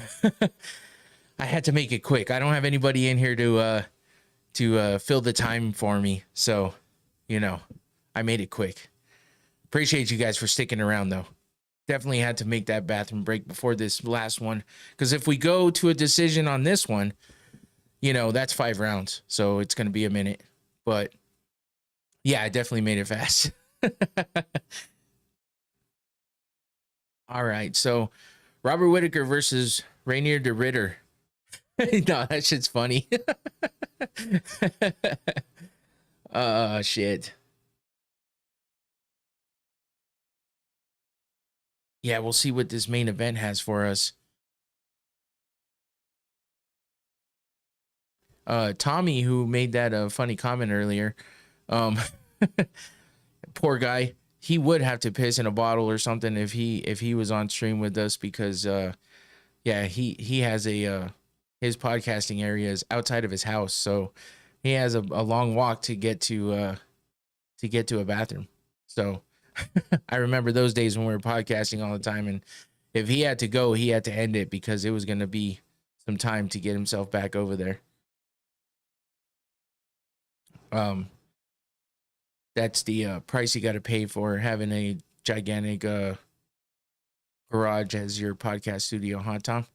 I had to make it quick. I don't have anybody in here to fill the time for me, so you know, I made it quick. Appreciate you guys for sticking around though. definitely had to make that bathroom break before this last one. Because if we go to a decision on this one, you know, that's 5 rounds. So it's going to be a minute. But yeah, I definitely made it fast. All right. So Robert Whittaker versus Reineer de Ritter. No, that shit's funny. Shit. Yeah, we'll see what this main event has for us. Tommy, who made that funny comment earlier, poor guy, he would have to piss in a bottle or something if he was on stream with us, because yeah, he has a his podcasting area is outside of his house, so he has a long walk to get to a bathroom. So I remember those days when we were podcasting all the time, and if he had to go, he had to end it because it was going to be some time to get himself back over there. That's the price you got to pay for having a gigantic garage as your podcast studio, huh, Tom?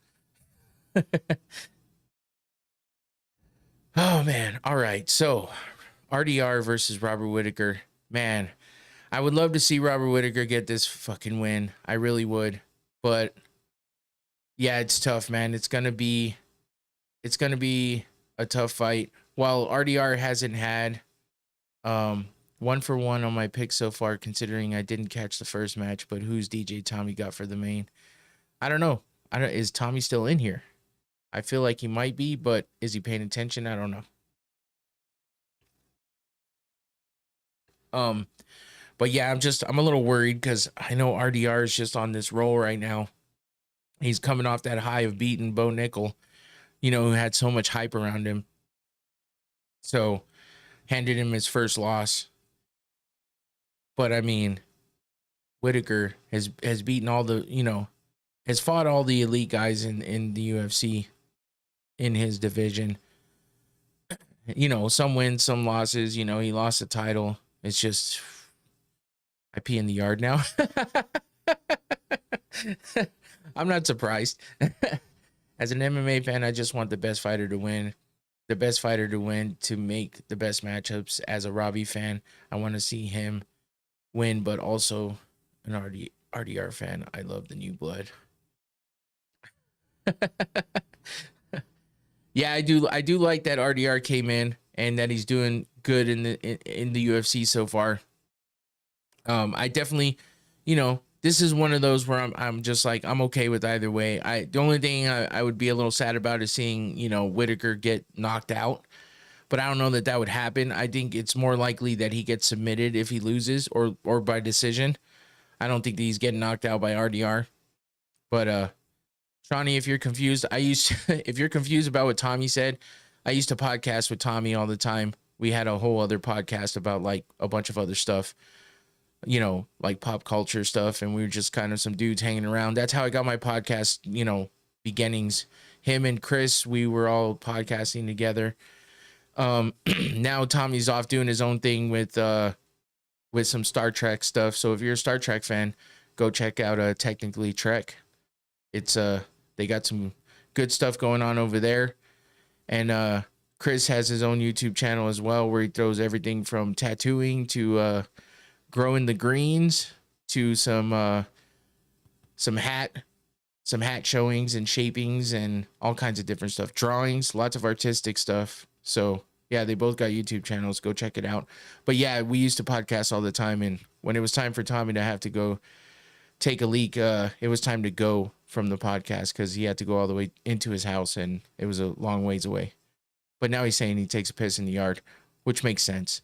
Oh man. All right. So RDR versus Robert Whittaker. Man, I would love to see Robert Whittaker get this fucking win. I really would. But yeah, it's tough, man. It's gonna be a tough fight. While RDR hasn't had 1-for-1 on my picks so far, considering I didn't catch the first match, but who's DJ Tommy got for the main? I don't know. Is Tommy still in here? I feel like he might be, but is he paying attention? I don't know. But yeah, I'm a little worried because I know RDR is just on this roll right now. He's coming off that high of beating Bo Nickel, you know, who had so much hype around him. So handed him his first loss. But I mean, Whittaker has beaten all the, you know, has fought all the elite guys in the UFC in his division. You know, some wins, some losses. You know, he lost the title. It's just, I pee in the yard now. I'm not surprised. As an MMA fan, I just want the best fighter to win. The best fighter to win to make the best matchups. As a Robbie fan, I want to see him win, but also an RDR fan. I love the new blood. Yeah, I do like that RDR came in and that he's doing good in the UFC so far. I definitely, you know, this is one of those where I'm just like, I'm okay with either way. The only thing I would be a little sad about is seeing, you know, Whittaker get knocked out, but I don't know that would happen. I think it's more likely that he gets submitted if he loses or by decision. I don't think that he's getting knocked out by RDR. But Shawnee, if you're confused, if you're confused about what Tommy said, I used to podcast with Tommy all the time. We had a whole other podcast about like a bunch of other stuff, you know, like pop culture stuff. And we were just kind of some dudes hanging around. That's how I got my podcast, you know, beginnings. Him and Chris, we were all podcasting together. Now Tommy's off doing his own thing with some Star Trek stuff. So if you're a Star Trek fan, go check out Technically Trek. It's they got some good stuff going on over there. And Chris has his own YouTube channel as well, where he throws everything from tattooing to growing the greens to some hat showings and shapings and all kinds of different stuff, drawings, lots of artistic stuff. So yeah, they both got YouTube channels. Go check it out. But yeah, we used to podcast all the time, and when it was time for Tommy to have to go take a leak, it was time to go from the podcast because he had to go all the way into his house, and it was a long ways away. But now he's saying he takes a piss in the yard, which makes sense.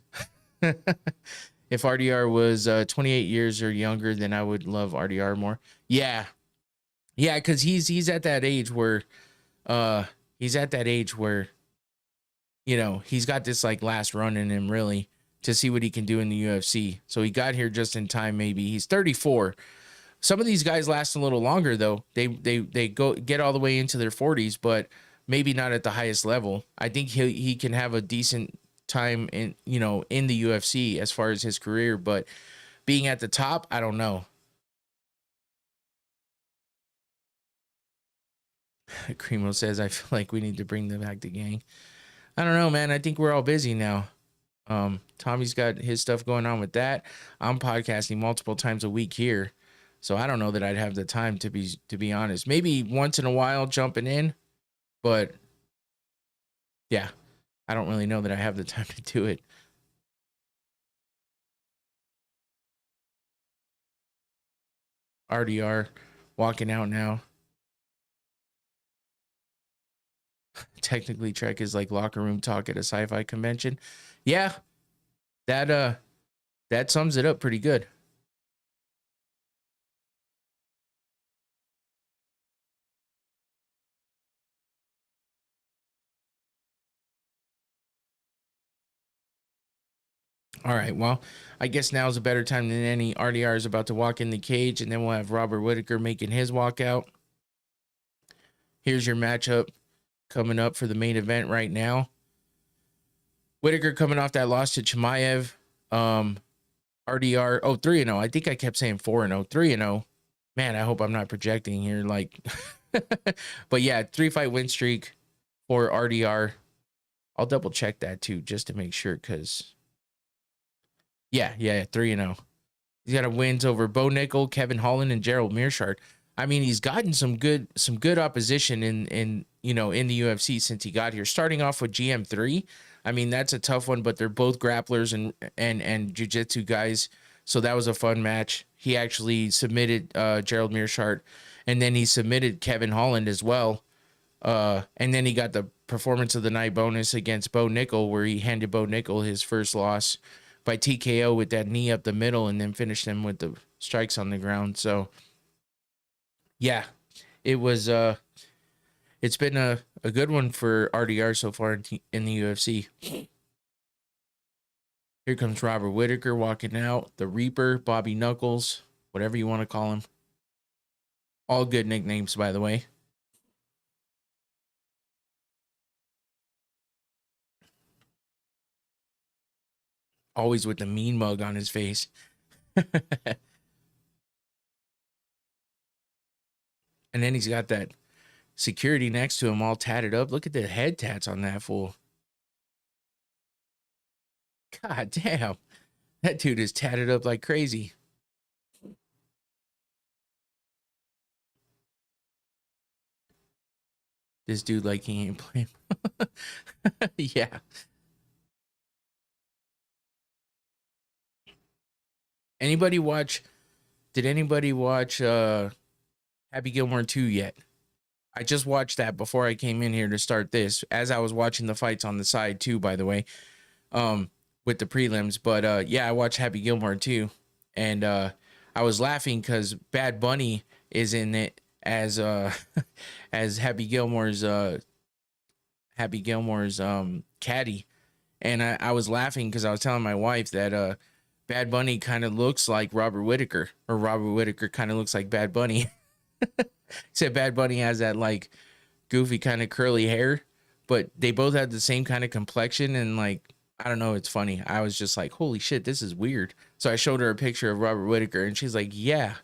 If RDR was 28 years or younger, then I would love RDR more. Yeah, because he's at that age where you know, he's got this like last run in him really to see what he can do in the UFC. So he got here just in time. Maybe he's 34. Some of these guys last a little longer though. They go get all the way into their 40s, but maybe not at the highest level. I think he can have a decent time in, you know, in the UFC as far as his career, but being at the top, I don't know. Cremo says, I feel like we need to bring them back to gang. I don't know, man. I think we're all busy now. Tommy's got his stuff going on with that. I'm podcasting multiple times a week here. So I don't know that I'd have the time to be honest. Maybe once in a while jumping in, but yeah, I don't really know that I have the time to do it. RDR walking out now. Technically, Trek is like locker room talk at a sci-fi convention. Yeah, that sums it up pretty good. All right, well, I guess now's a better time than any. RDR is about to walk in the cage, and then we'll have Robert Whittaker making his walkout. Here's your matchup coming up for the main event right now. Whittaker coming off that loss to Chimaev. RDR, 3-0. I think I kept saying 4-0. 3-0. Man, I hope I'm not projecting here. Like, but yeah, 3-fight win streak for RDR. I'll double check that too, just to make sure, because yeah, 3-0. He's got wins over Bo Nickel, Kevin Holland, and Gerald Mearshart. I mean, he's gotten some good opposition in the UFC since he got here. Starting off with GM3. I mean, that's a tough one, but they're both grapplers and jiu-jitsu guys. So that was a fun match. He actually submitted Gerald Mearshart, and then he submitted Kevin Holland as well. And then he got the performance of the night bonus against Bo Nickel, where he handed Bo Nickel his first loss by TKO with that knee up the middle, and then finished him with the strikes on the ground. So yeah, it was it's been a good one for RDR so far in the UFC. Here comes Robert Whittaker walking out. The Reaper, Bobby Knuckles, whatever you want to call him. All good nicknames, by the way. Always with the mean mug on his face. And then he's got that security next to him all tatted up. Look at the head tats on that fool. God damn. That dude is tatted up like crazy. This dude like he ain't playing. Yeah. Did anybody watch Happy Gilmore 2 yet? I just watched that before I came in here to start this, as I was watching the fights on the side too, by the way, with the prelims. But yeah, I watched Happy Gilmore 2, and I was laughing because Bad Bunny is in it as as Happy Gilmore's caddy, and I was laughing because I was telling my wife that Bad Bunny kind of looks like Robert Whittaker, or Robert Whittaker kind of looks like Bad Bunny. Except Bad Bunny has that like goofy kind of curly hair, but they both had the same kind of complexion, and like, I don't know, it's funny. I was just like, holy shit, this is weird. So I showed her a picture of Robert Whittaker, and she's like, yeah,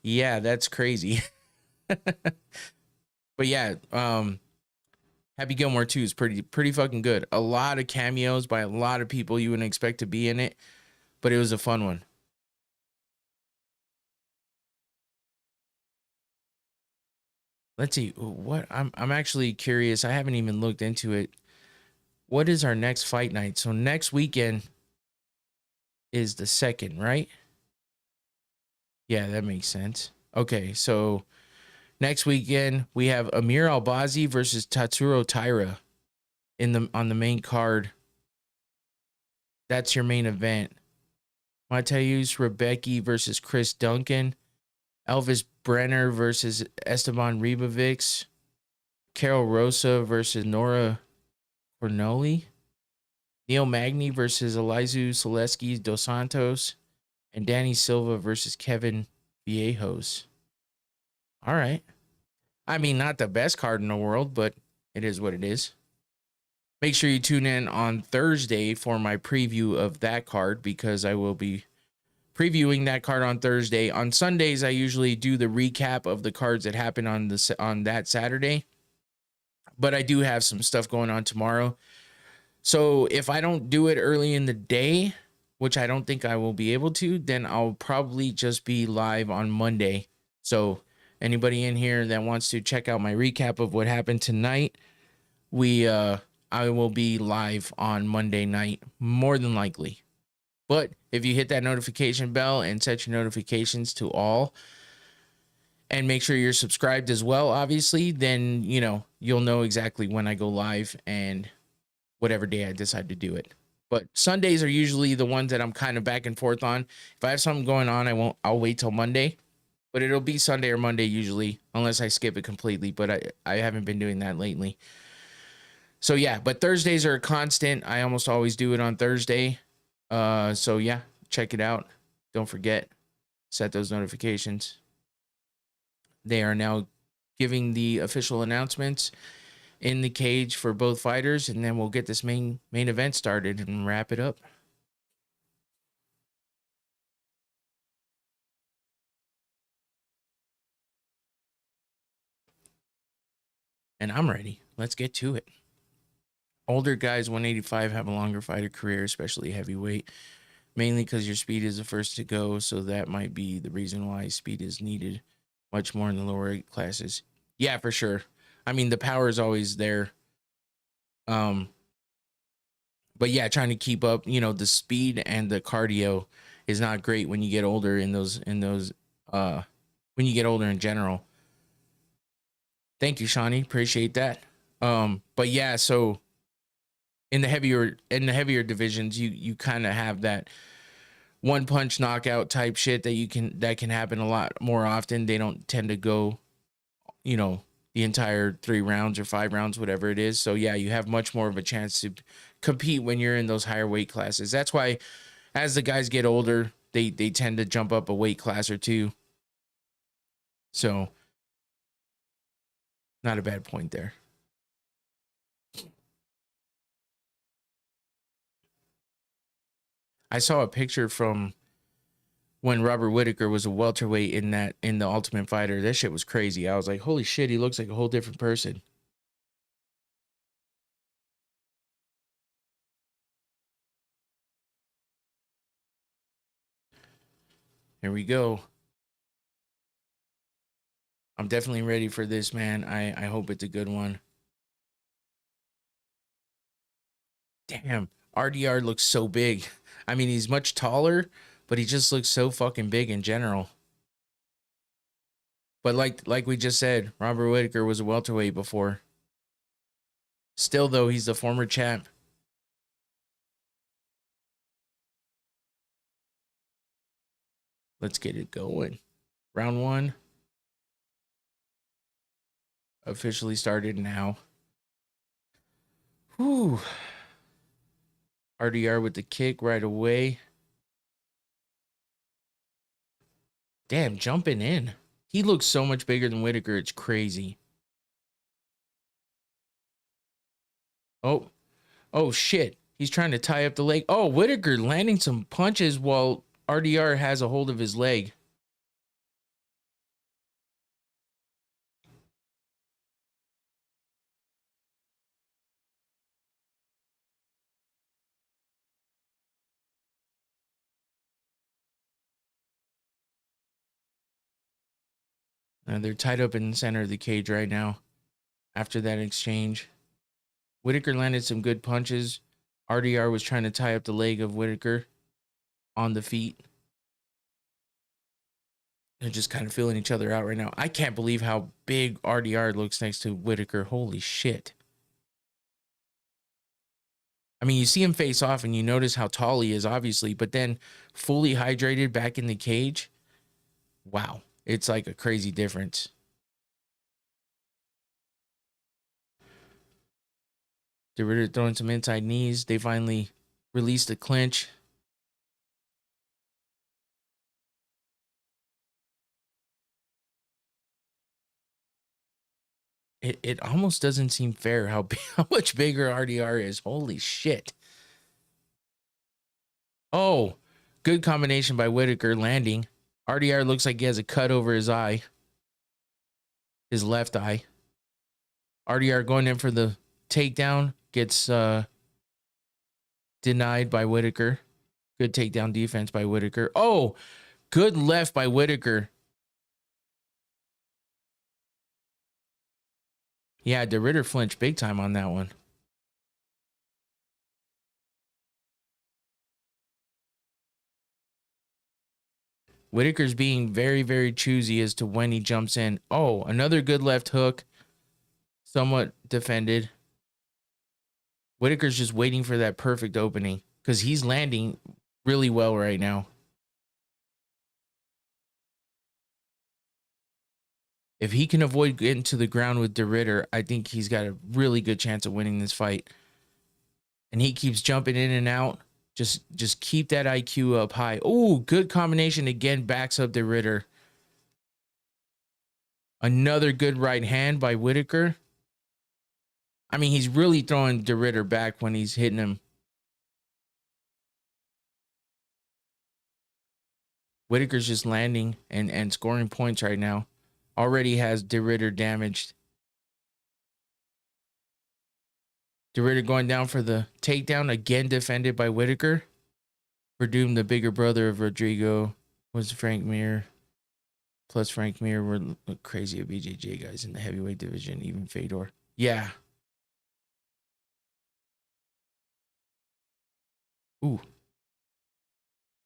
that's crazy. But yeah, Happy Gilmore 2 is pretty fucking good. A lot of cameos by a lot of people you wouldn't expect to be in it, but it was a fun one. Let's see what I'm actually curious. I haven't even looked into it. What is our next fight night? So next weekend is the 2nd, right? Yeah, that makes sense. Okay, so next weekend we have Amir Albazi versus Tatsuro Taira on the main card. That's your main event. Mateusz Rebecki versus Chris Duncan. Elvis Brenner versus Esteban Ribovics. Carol Rosa versus Nora Cornoli. Neil Magny versus Elizu Selesky dos Santos. And Danny Silva versus Kevin Viejos. All right. I mean, not the best card in the world, but it is what it is. Make sure you tune in on Thursday for my preview of that card, because I will be previewing that card on Thursday. On Sundays, I usually do the recap of the cards that happen on that Saturday. but I do have some stuff going on tomorrow. So if I don't do it early in the day, which I don't think I will be able to, then I'll probably just be live on Monday. So anybody in here that wants to check out my recap of what happened tonight, I will be live on Monday night, more than likely. But if you hit that notification bell and set your notifications to all, and make sure you're subscribed as well, obviously, then, you know, you'll know exactly when I go live and whatever day I decide to do it. But Sundays are usually the ones that I'm kind of back and forth on. If I have something going on, I'll wait till Monday, but it'll be Sunday or Monday usually, unless I skip it completely. But I haven't been doing that lately. So yeah, but Thursdays are a constant. I almost always do it on Thursday. So yeah, check it out. Don't forget, set those notifications. They are now giving the official announcements in the cage for both fighters, and then we'll get this main event started and wrap it up. And I'm ready. Let's get to it. Older guys, 185, have a longer fighter career, especially heavyweight, mainly because your speed is the first to go, so that might be the reason why speed is needed much more in the lower weight classes. Yeah, for sure. I mean, the power is always there. But yeah, trying to keep up, you know, the speed and the cardio is not great when you get older when you get older in general. Thank you, Shawnee. Appreciate that. But yeah, so in the heavier divisions, you kind of have that one punch knockout type shit that can happen a lot more often. They don't tend to go, you know, the entire 3 rounds or 5 rounds, whatever it is. So yeah, you have much more of a chance to compete when you're in those higher weight classes. That's why as the guys get older, they tend to jump up a weight class or 2. So not a bad point there. I saw a picture from when Robert Whittaker was a welterweight in the Ultimate Fighter. That shit was crazy. I was like, holy shit, he looks like a whole different person. Here we go. I'm definitely ready for this, man. I hope it's a good one. Damn, RDR looks so big. I mean, he's much taller, but he just looks so fucking big in general. But like we just said, Robert Whittaker was a welterweight before. Still, though, he's the former champ. Let's get it going. Round 1 officially started now. Whew. RDR with the kick right away. Damn, jumping in. He looks so much bigger than Whittaker. It's crazy. Oh shit. He's trying to tie up the leg. Oh, Whittaker landing some punches while RDR has a hold of his leg. They're tied up in the center of the cage right now after that exchange. Whittaker landed some good punches. RDR was trying to tie up the leg of Whittaker on the feet. They're just kind of feeling each other out right now. I can't believe how big RDR looks next to Whittaker. Holy shit. I mean, you see him face off and you notice how tall he is, obviously, but then fully hydrated back in the cage. Wow. It's like a crazy difference. They were throwing some inside knees. They finally released the clinch. It almost doesn't seem fair how much bigger RDR is. Holy shit. Oh, good combination by Whittaker landing. RDR looks like he has a cut over his eye. His left eye. RDR going in for the takedown. Gets denied by Whittaker. Good takedown defense by Whittaker. Oh, good left by Whittaker. Yeah, De Ridder flinched big time on that one. Whittaker's being very, very choosy as to when he jumps in. Oh, another good left hook. Somewhat defended. Whittaker's just waiting for that perfect opening because he's landing really well right now. If he can avoid getting to the ground with De Ridder, I think he's got a really good chance of winning this fight. And he keeps jumping in and out. Just keep that IQ up high. Oh, good combination again. Backs up De Ridder. Another good right hand by Whittaker. I mean, he's really throwing De Ridder back when he's hitting him. Whittaker's just landing and scoring points right now. Already has De Ridder damaged. De Ridder going down for the takedown. Again defended by Whittaker. Verdum, the bigger brother of Rodrigo, was Frank Mir. Plus Frank Mir were crazy at BJJ guys in the heavyweight division. Even Fedor. Yeah. Ooh.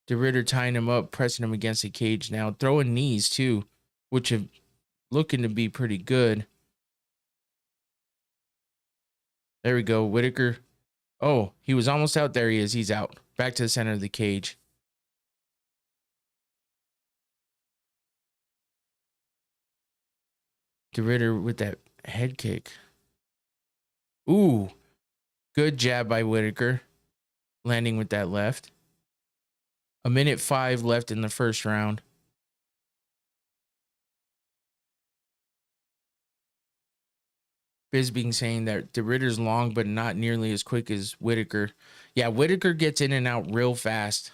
De Ridder tying him up, pressing him against the cage now. Throwing knees too, which have looking to be pretty good. There we go. Whittaker. Oh, he was almost out. There he is. He's out. Back to the center of the cage. De Ridder with that head kick. Ooh. Good jab by Whittaker. Landing with that left. 1:05 left in the first round. Bisbing saying that De Ridder's long, but not nearly as quick as Whittaker. Yeah, Whittaker gets in and out real fast.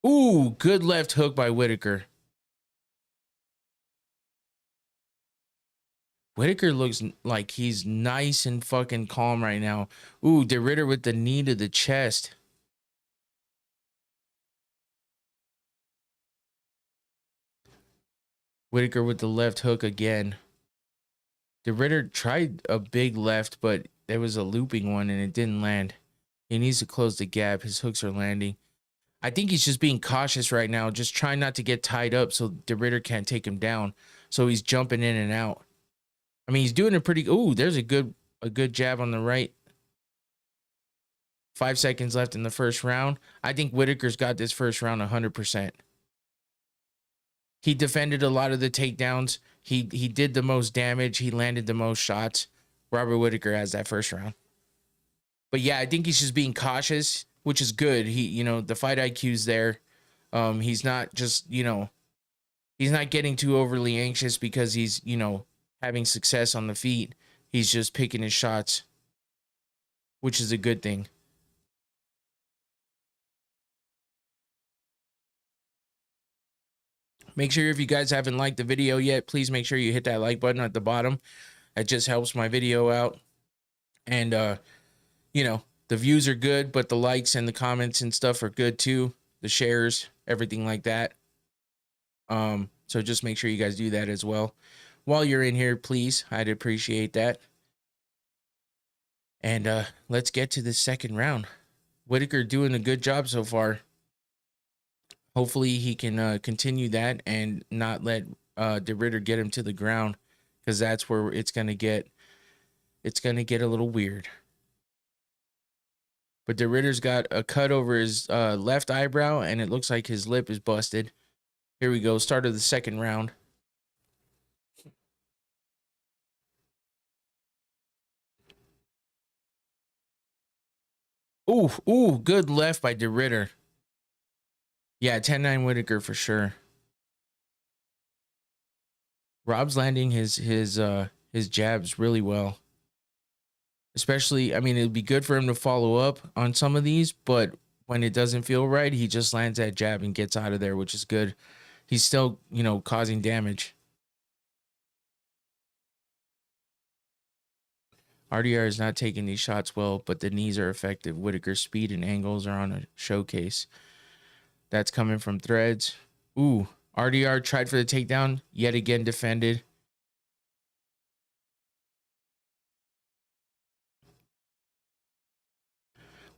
Ooh, good left hook by Whittaker. Whittaker looks like he's nice and fucking calm right now. Ooh, De Ridder with the knee to the chest. Whittaker with the left hook again. De Ridder tried a big left, but there was a looping one and it didn't land. He needs to close the gap. His hooks are landing. I think he's just being cautious right now, just trying not to get tied up so De Ridder can't take him down. So he's jumping in and out. I mean, he's doing a pretty... Ooh, there's a good jab on the right. 5 seconds left in the first round. I think Whittaker's got this first round 100%. He defended a lot of the takedowns. He did the most damage. He landed the most shots. Robert Whittaker has that first round. But yeah, I think he's just being cautious, which is good. The fight IQ's there. He's not just, he's not getting too overly anxious because he's, having success on the feet. He's just picking his shots, which is a good thing. Make sure if you guys haven't liked the video yet, please make sure you hit that like button at the bottom. That just helps my video out. And, the views are good, but the likes and the comments and stuff are good too. The shares, everything like that. So just make sure you guys do that as well. While you're in here, please, I'd appreciate that. And let's get to the second round. Whittaker doing a good job so far. Hopefully he can continue that and not let De Ridder get him to the ground, because that's where it's gonna get a little weird. But De Ridder's got a cut over his left eyebrow, and it looks like his lip is busted. Here we go, start of the second round. Ooh, good left by De Ridder. Yeah, 10-9 Whittaker for sure. Rob's landing his jabs really well. Especially, I mean, it'd be good for him to follow up on some of these, but when it doesn't feel right, he just lands that jab and gets out of there, which is good. He's still, you know, causing damage. RDR is not taking these shots well, but the knees are effective. Whittaker's speed and angles are on a showcase. That's coming from Threads. Ooh, RDR tried for the takedown, yet again defended.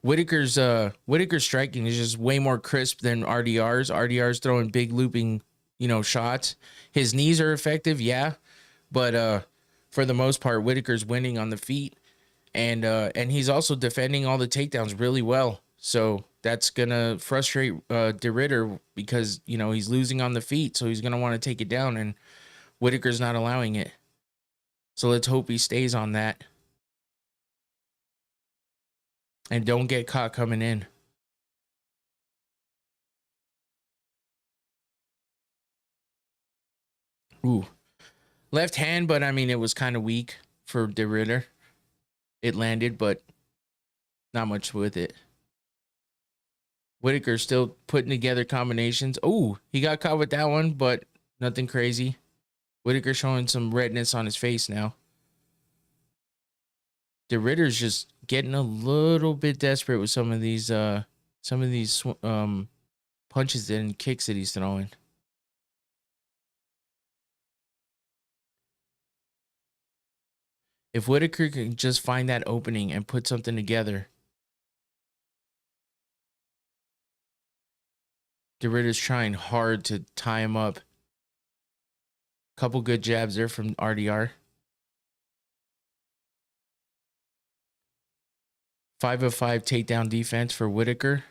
Whittaker's striking is just way more crisp than RDR's. RDR's throwing big looping, you know, shots. His knees are effective, yeah, but for the most part, Whittaker's winning on the feet, and he's also defending all the takedowns really well. So that's gonna frustrate De Ridder because, you know, he's losing on the feet, so he's gonna want to take it down, and Whittaker's not allowing it. So let's hope he stays on that and don't get caught coming in. Ooh, left hand, but I mean it was kind of weak for De Ridder. It landed, but not much with it. Whittaker still putting together combinations. Oh, he got caught with that one, but nothing crazy. Whittaker showing some redness on his face now. De Ridder's just getting a little bit desperate with some of these punches and kicks that he's throwing. If Whittaker can just find that opening and put something together. De Ridder's trying hard to tie him up. Couple good jabs there from RDR. 5 of 5 takedown defense for Whittaker.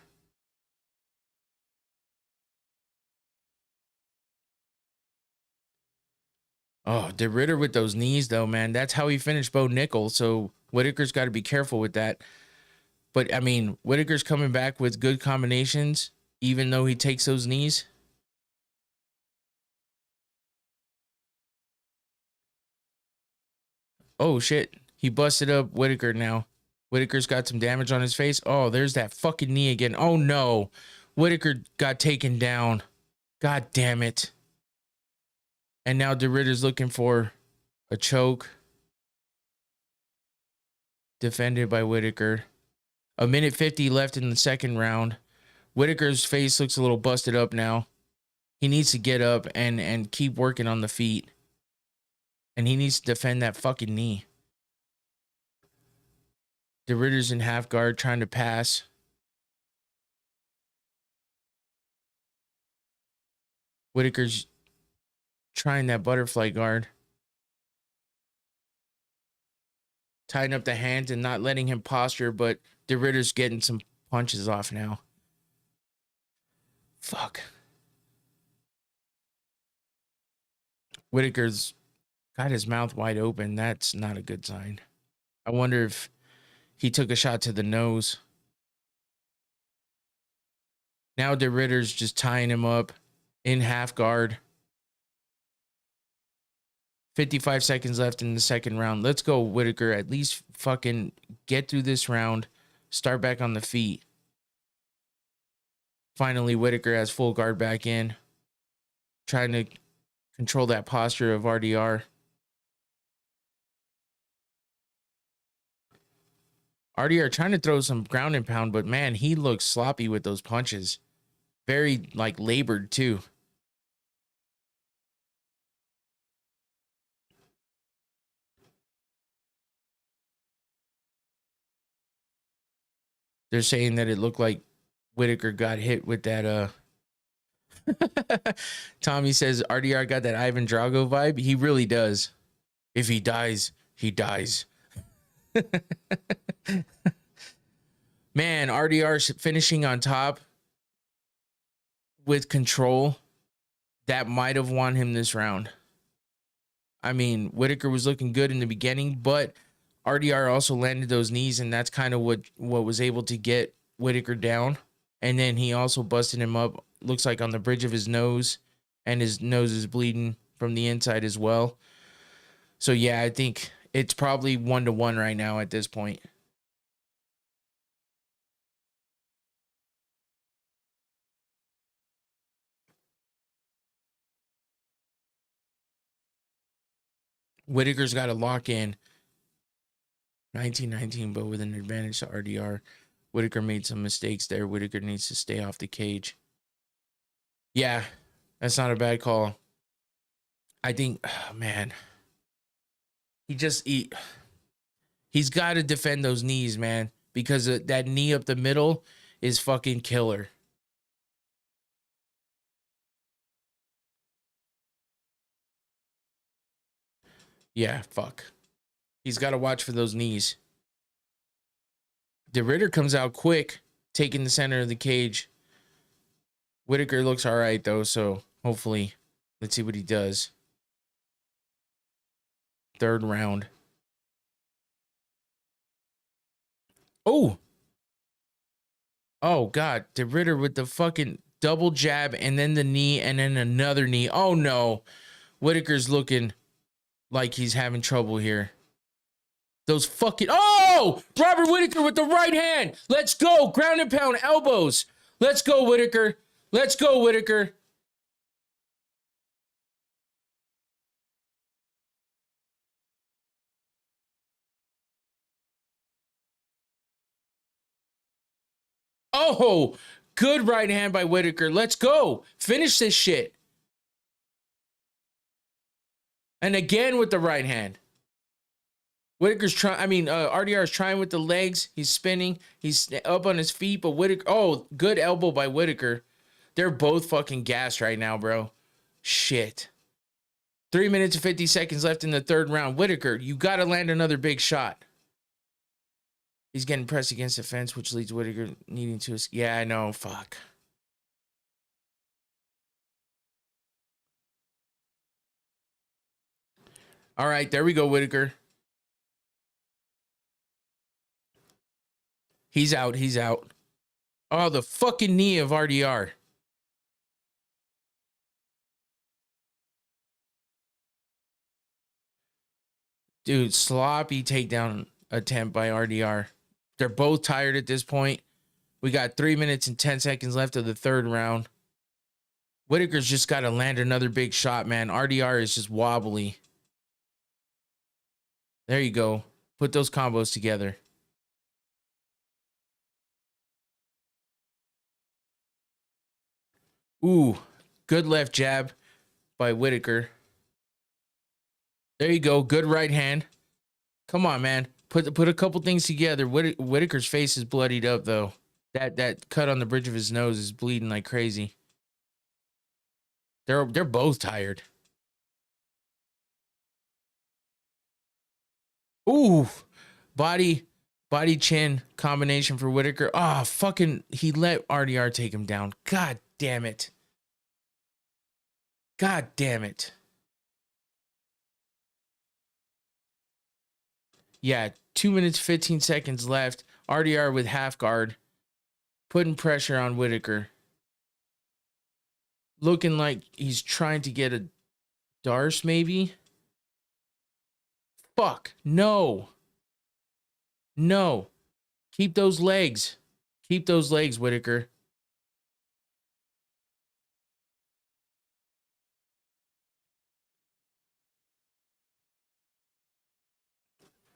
Oh, De Ridder with those knees, though, man. That's how he finished Bo Nickel. So Whittaker's got to be careful with that. But, I mean, Whittaker's coming back with good combinations, even though he takes those knees. Oh, shit. He busted up Whittaker now. Whittaker's got some damage on his face. Oh, there's that fucking knee again. Oh, no. Whittaker got taken down. God damn it. And now De Ridder's looking for a choke. Defended by Whittaker. 1:50 left in the second round. Whittaker's face looks a little busted up now. He needs to get up and keep working on the feet. And he needs to defend that fucking knee. De Ridder's in half guard trying to pass. Whittaker's trying that butterfly guard. Tying up the hands and not letting him posture, but De Ridder's getting some punches off now. Fuck. Whittaker's got his mouth wide open. That's not a good sign. I wonder if he took a shot to the nose. Now De Ridder's just tying him up in half guard. 55 seconds left in the second round. Let's go, Whittaker. At least fucking get through this round. Start back on the feet. Finally, Whittaker has full guard back in. Trying to control that posture of RDR. RDR trying to throw some ground and pound, but man, he looks sloppy with those punches. Very, like, labored, too. They're saying that it looked like Whittaker got hit with that. Tommy says RDR got that Ivan Drago vibe. He really does. If he dies, he dies. Man, RDR finishing on top with control. That might have won him this round. I mean, Whittaker was looking good in the beginning, but RDR also landed those knees, and that's kind of what was able to get Whittaker down. And then he also busted him up, looks like on the bridge of his nose, and his nose is bleeding from the inside as well. So, yeah, I think it's probably 1-1 right now at this point. Whittaker's got to lock in. 19-19, but with an advantage to RDR. Whittaker made some mistakes there. Whittaker needs to stay off the cage. Yeah, that's not a bad call. I think, oh, man, he's got to defend those knees, man, because that knee up the middle is fucking killer. Yeah, fuck. He's got to watch for those knees. The Ritter comes out quick, taking the center of the cage. Whittaker looks all right, though, so hopefully, let's see what he does. Third round. Oh! Oh, God. The Ritter with the fucking double jab and then the knee and then another knee. Oh, no. Whittaker's looking like he's having trouble here. Those fucking... Oh! Robert Whittaker with the right hand. Let's go. Ground and pound. Elbows. Let's go, Whittaker. Let's go, Whittaker. Oh! Good right hand by Whittaker. Let's go. Finish this shit. And again with the right hand. Whittaker's trying, RDR is trying with the legs. He's spinning. He's up on his feet, but Whittaker, oh, good elbow by Whittaker. They're both fucking gassed right now, bro. Shit. 3 minutes and 50 seconds left in the third round. Whittaker, you got to land another big shot. He's getting pressed against the fence, which leads Whittaker needing to... Yeah, I know. Fuck. All right, there we go, Whittaker. He's out. He's out. Oh, the fucking knee of RDR. Dude, sloppy takedown attempt by RDR. They're both tired at this point. We got 3 minutes and 10 seconds left of the third round. Whittaker's just got to land another big shot, man. RDR is just wobbly. There you go. Put those combos together. Ooh, good left jab by Whittaker. There you go. Good right hand. Come on, man. Put a couple things together. Whittaker's face is bloodied up, though. That cut on the bridge of his nose is bleeding like crazy. They're both tired. Ooh, body chin combination for Whittaker. Ah, fucking, he let RDR take him down. God damn it. God damn it. Yeah, 2 minutes, 15 seconds left. RDR with half guard. Putting pressure on Whittaker. Looking like he's trying to get a Darce, maybe? Fuck. No. No. Keep those legs. Keep those legs, Whittaker.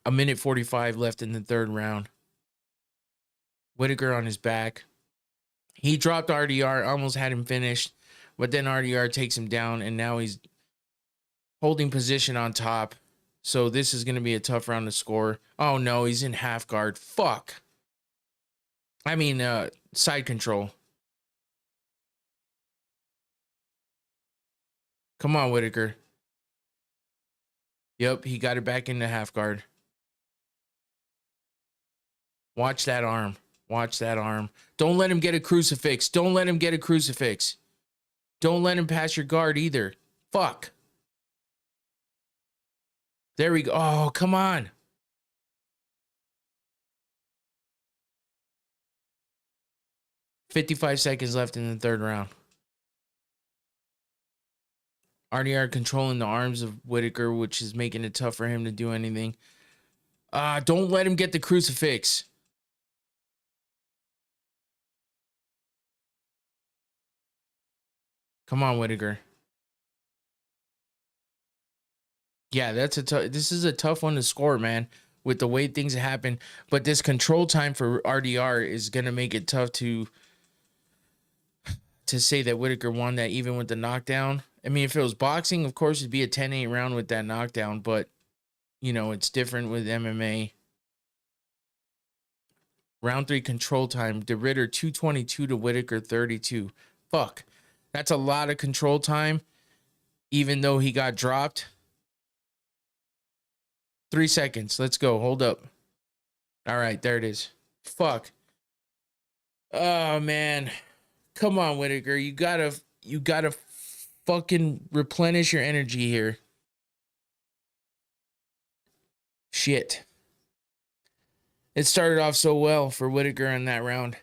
A minute 45 left in the third round. Whittaker on his back. He dropped RDR, almost had him finished, but then RDR takes him down, and now he's holding position on top. So this is going to be a tough round to score. Oh, no, he's in half guard. Fuck. I mean, side control. Come on, Whittaker. Yep, he got it back into half guard. Watch that arm. Watch that arm. Don't let him get a crucifix. Don't let him get a crucifix. Don't let him pass your guard either. Fuck. There we go. Oh, come on. $55 seconds left in the third round. RDR controlling the arms of Whittaker, which is making it tough for him to do anything. Don't let him get the crucifix. Come on, Whittaker. Yeah, this is a tough one to score, man, with the way things happen. But this control time for RDR is gonna make it tough to say that Whittaker won that even with the knockdown. I mean, if it was boxing, of course it'd be a 10-8 round with that knockdown, but you know, it's different with MMA. Round 3 control time. De Ridder 222 to Whittaker 32. Fuck. That's a lot of control time, even though he got dropped. 3 seconds. Let's go. Hold up. All right, there it is. Fuck. Oh, man. Come on, Whittaker. You gotta fucking replenish your energy here. Shit. It started off so well for Whittaker in that round.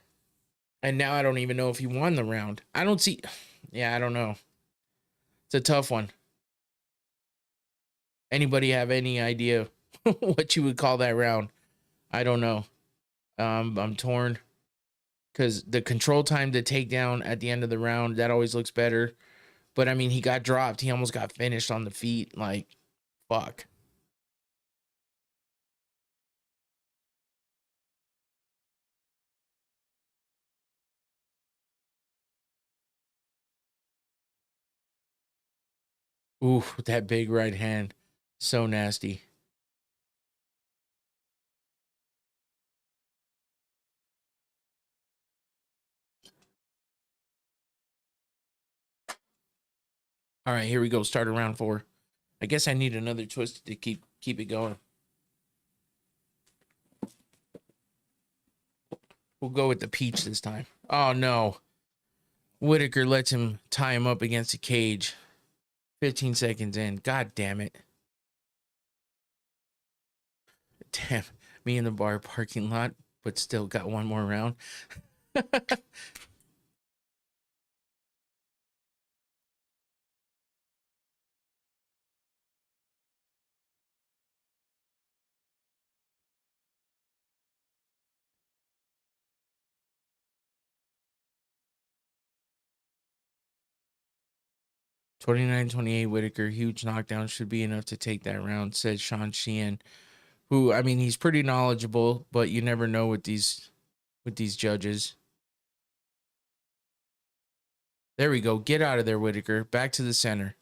And now I don't even know if he won the round. I don't see. Yeah, I don't know. It's a tough one. Anybody have any idea what you would call that round? I don't know. I'm torn. Because the control time to take down at the end of the round, that always looks better. But, I mean, he got dropped. He almost got finished on the feet. Like, fuck. Ooh, that big right hand. So nasty. All right, here we go. Start of round 4. I guess I need another twist to keep it going. We'll go with the peach this time. Oh, no. Whittaker lets him tie him up against the cage. 15 seconds in. God damn it. Damn. Me in the bar parking lot, but still got one more round. 29-28 Whittaker. Huge knockdown should be enough to take that round, said Sean Sheehan, who, I mean, he's pretty knowledgeable, but you never know with these judges. There we go. Get out of there, Whittaker. Back to the center.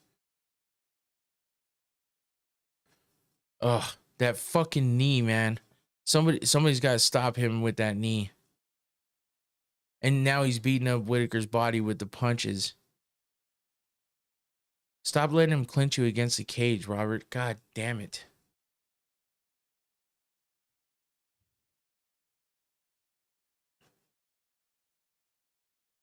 Ugh, that fucking knee, man. Somebody's got to stop him with that knee. And now he's beating up Whittaker's body with the punches. Stop letting him clinch you against the cage, Robert. God damn it.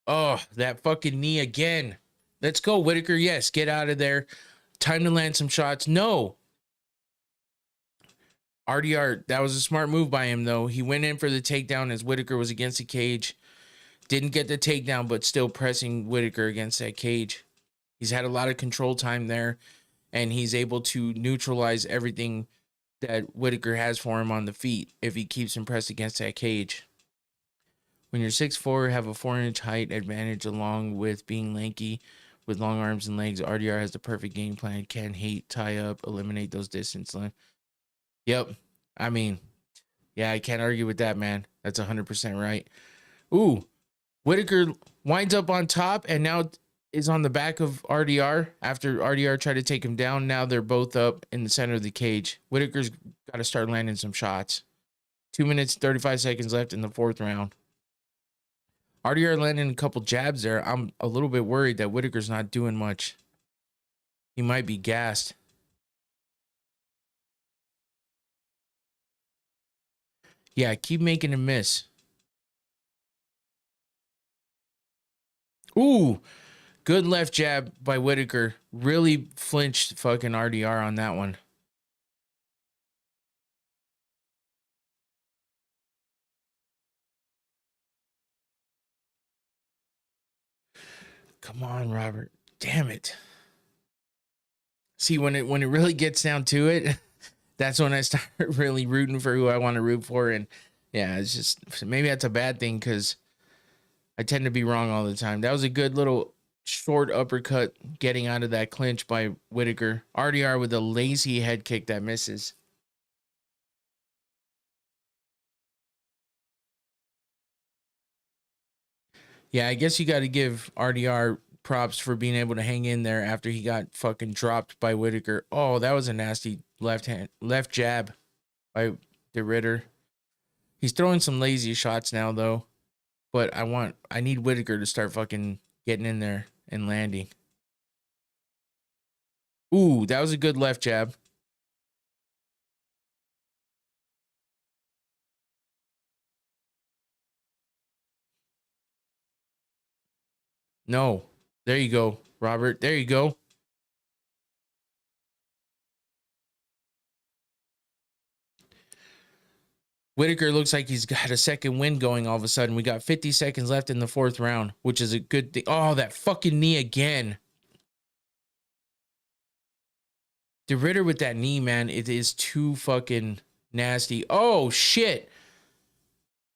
Oh, that fucking knee again. Let's go, Whittaker. Yes, get out of there. Time to land some shots. No. RDR, that was a smart move by him, though. He went in for the takedown as Whittaker was against the cage. Didn't get the takedown, but still pressing Whittaker against that cage. He's had a lot of control time there, and he's able to neutralize everything that Whittaker has for him on the feet if he keeps him pressed against that cage. When you're 6'4", have a 4-inch height advantage along with being lanky with long arms and legs, RDR has the perfect game plan. Can hate, tie up, eliminate those distance line. Yep. I mean, yeah, I can't argue with that, man. That's 100% right. Ooh, Whittaker winds up on top and now is on the back of RDR after RDR tried to take him down. Now they're both up in the center of the cage. Whittaker's got to start landing some shots. 2 minutes, 35 seconds left in the 4th round. RDR landing a couple jabs there. I'm a little bit worried that Whittaker's not doing much. He might be gassed. Yeah, keep making him miss. Ooh, good left jab by Whittaker. Really flinched fucking RDR on that one. Come on, Robert. Damn it. See, when it really gets down to it, that's when I start really rooting for who I want to root for. And yeah, it's just, maybe that's a bad thing because I tend to be wrong all the time. That was a good little short uppercut getting out of that clinch by Whittaker. RDR with a lazy head kick that misses. Yeah, I guess you got to give RDR props for being able to hang in there after he got fucking dropped by Whittaker. Oh, that was a nasty left jab by De Ridder. He's throwing some lazy shots now though, but I need Whittaker to start fucking getting in there and landing. Ooh, that was a good left jab. No. There you go, Robert. There you go. Whittaker looks like he's got a second wind going all of a sudden. We got 50 seconds left in the 4th round, which is a good thing. Oh, that fucking knee again. De Ridder with that knee, man, it is too fucking nasty. Oh, shit.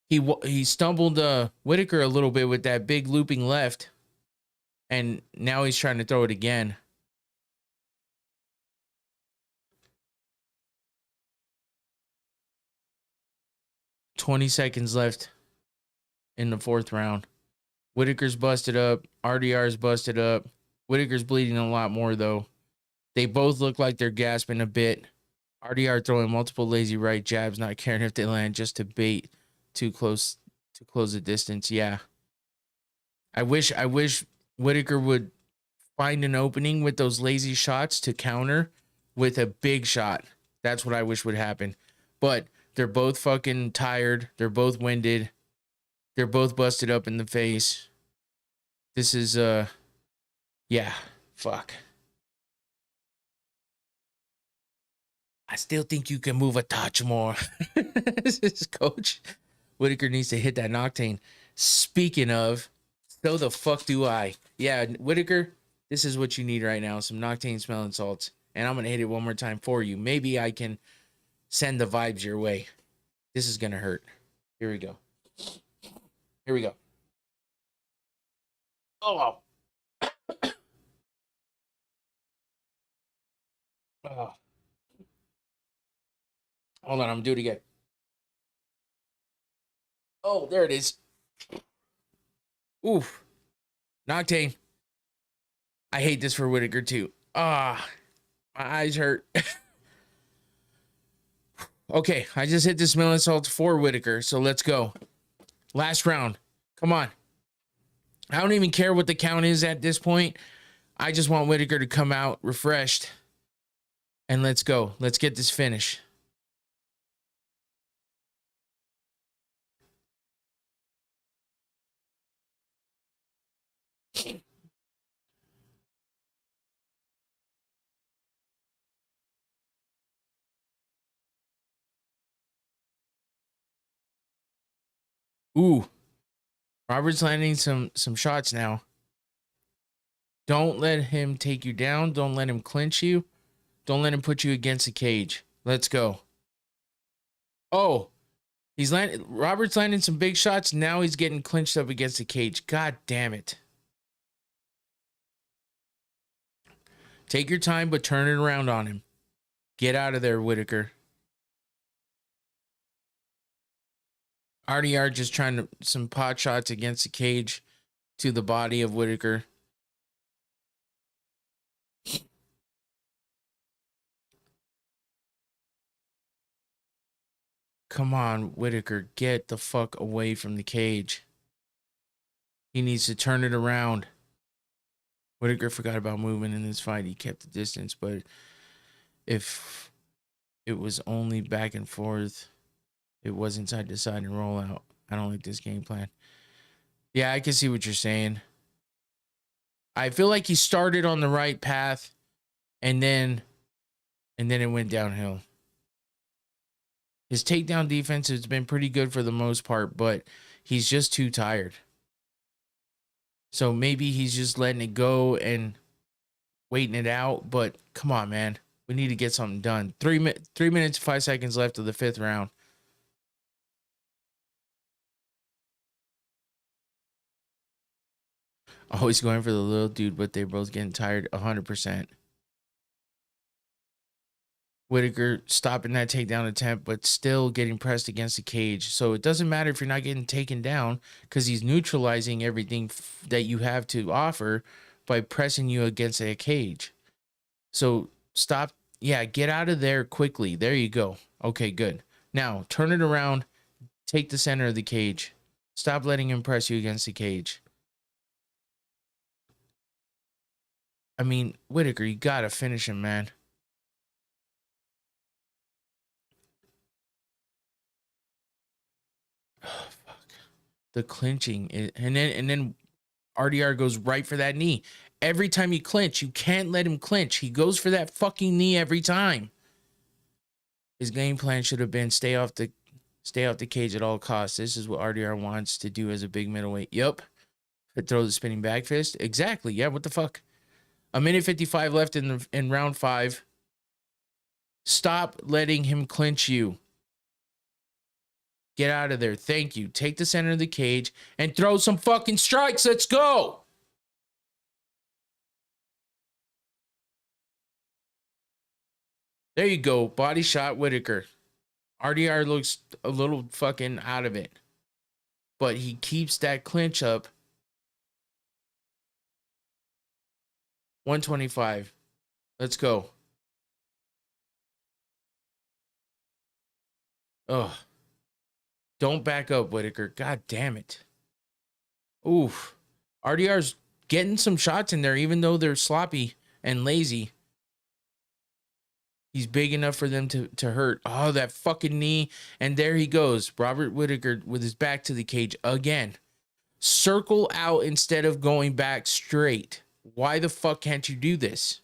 He stumbled Whittaker a little bit with that big looping left. And now he's trying to throw it again. $20 seconds left in the 4th round. Whittaker's busted up. RDR's busted up. Whittaker's bleeding a lot more, though. They both look like they're gasping a bit. RDR throwing multiple lazy right jabs, not caring if they land, just to bait too close to close the distance. Yeah. I wish Whittaker would find an opening with those lazy shots to counter with a big shot. That's what I wish would happen. But they're both fucking tired. They're both winded. They're both busted up in the face. This is, yeah, fuck. I still think you can move a touch more. This is Coach. Whittaker needs to hit that Noctane. Speaking of, so the fuck do I. Yeah, Whittaker, this is what you need right now. Some Noctane smelling salts. And I'm going to hit it one more time for you. Maybe I can send the vibes your way. This is going to hurt. Here we go. Here we go. Oh. Oh. Hold on, I'm going to do it again. Oh, there it is. Oof. Noctane. I hate this for Whittaker too. Ah, my eyes hurt. Okay, I just hit the smelling salts for Whittaker, so let's go. Last round. Come on. I don't even care what the count is at this point. I just want Whittaker to come out refreshed. And let's go. Let's get this finish. Ooh. Robert's landing some shots now. Don't let him take you down. Don't let him clinch you. Don't let him put you against the cage. Let's go. Oh. Robert's landing some big shots. Now he's getting clinched up against the cage. God damn it. Take your time, but turn it around on him. Get out of there, Whittaker. RDR just trying to some pot shots against the cage to the body of Whittaker. Come on, Whittaker, get the fuck away from the cage. He needs to turn it around. Whittaker forgot about movement in this fight. He kept the distance, but if it was only back and forth, it was inside to side and roll out. I don't like this game plan. Yeah, I can see what you're saying. I feel like he started on the right path and then it went downhill. His takedown defense has been pretty good for the most part, but he's just too tired. So maybe he's just letting it go and waiting it out, but come on, man. We need to get something done. 3 minutes, 5 seconds left of the 5th round. Always going for the little dude, but they're both getting tired 100%. Whittaker stopping that takedown attempt, but still getting pressed against the cage. So it doesn't matter if you're not getting taken down because he's neutralizing everything that you have to offer by pressing you against a cage. So stop. Yeah, get out of there quickly. There you go. Okay, good. Now turn it around. Take the center of the cage. Stop letting him press you against the cage. I mean, Whittaker, you got to finish him, man. Oh, fuck. The clinching. And then RDR goes right for that knee. Every time you clinch, you can't let him clinch. He goes for that fucking knee every time. His game plan should have been stay off the cage at all costs. This is what RDR wants to do as a big middleweight. Yup. Throw the spinning back fist. Exactly. Yeah, what the fuck? A minute 55 left in round 5. Stop letting him clinch you. Get out of there. Thank you. Take the center of the cage and throw some fucking strikes. Let's go. There you go. Body shot Whittaker. RDR looks a little fucking out of it. But he keeps that clinch up. 125. Let's go. Ugh. Don't back up, Whittaker. God damn it. Oof. RDR's getting some shots in there, even though they're sloppy and lazy. He's big enough for them to hurt. Oh, that fucking knee. And there he goes. Robert Whittaker with his back to the cage again. Circle out instead of going back straight. Why the fuck can't you do this?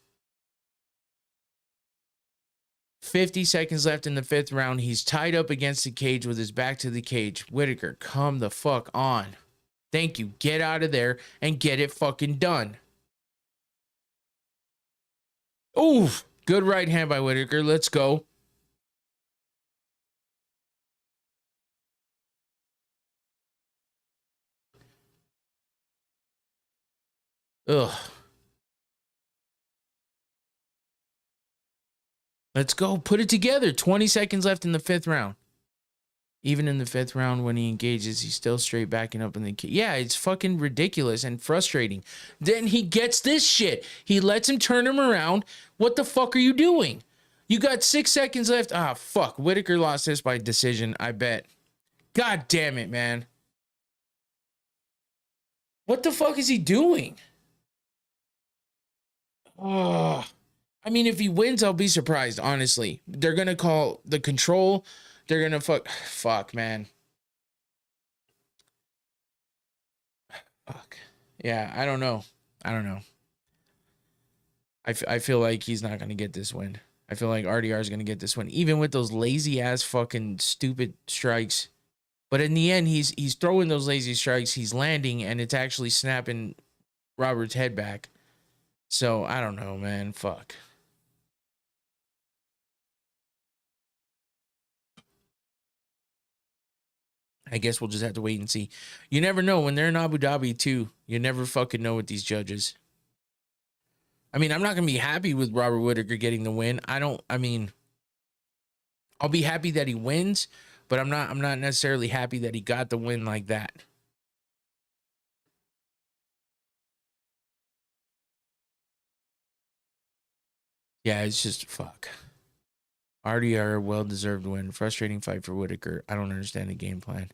50 seconds left in the 5th round. He's tied up against the cage with his back to the cage. Whittaker, come the fuck on. Thank you. Get out of there and get it fucking done. Oof. Good right hand by Whittaker. Let's go. Ugh. Let's go. Put it together. 20 seconds left in the 5th round. Even in the 5th round, when he engages, he's still straight backing up in the cage. Yeah, it's fucking ridiculous and frustrating. Then he gets this shit. He lets him turn him around. What the fuck are you doing? You got 6 seconds left. Ah, fuck. Whittaker lost this by decision, I bet. God damn it, man. What the fuck is he doing? Oh, I mean, if he wins, I'll be surprised, honestly. They're going to call the control. They're going to fuck, man. Fuck. Yeah, I don't know. I feel like he's not going to get this win. I feel like RDR is going to get this win, even with those lazy ass fucking stupid strikes. But in the end, he's throwing those lazy strikes. He's landing, and it's actually snapping Robert's head back. So I don't know, man. Fuck. I guess we'll just have to wait and see. You never know when they're in Abu Dhabi too. You never fucking know with these judges. I mean, I'm not gonna be happy with Robert Whittaker getting the win. I mean, I'll be happy that he wins, but I'm not necessarily happy that he got the win like that. Yeah, it's just fuck. RDR, well-deserved win. Frustrating fight for Whittaker. I don't understand the game plan.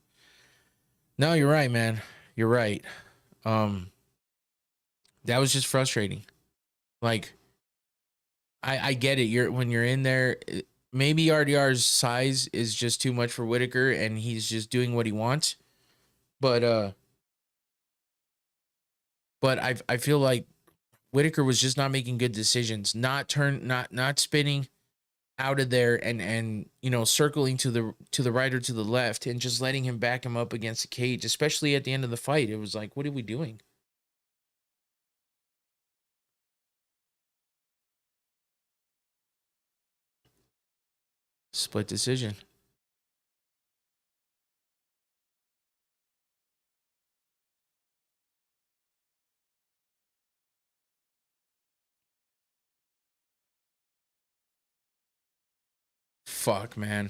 No, you're right, man. You're right. That was just frustrating. Like, I get it. When you're in there, maybe RDR's size is just too much for Whittaker, and he's just doing what he wants. But I feel like Whittaker was just not making good decisions. Not spinning out of there and circling to the right or to the left and just letting him back him up against the cage, especially at the end of the fight. It was like, what are we doing? Split decision. fuck, man.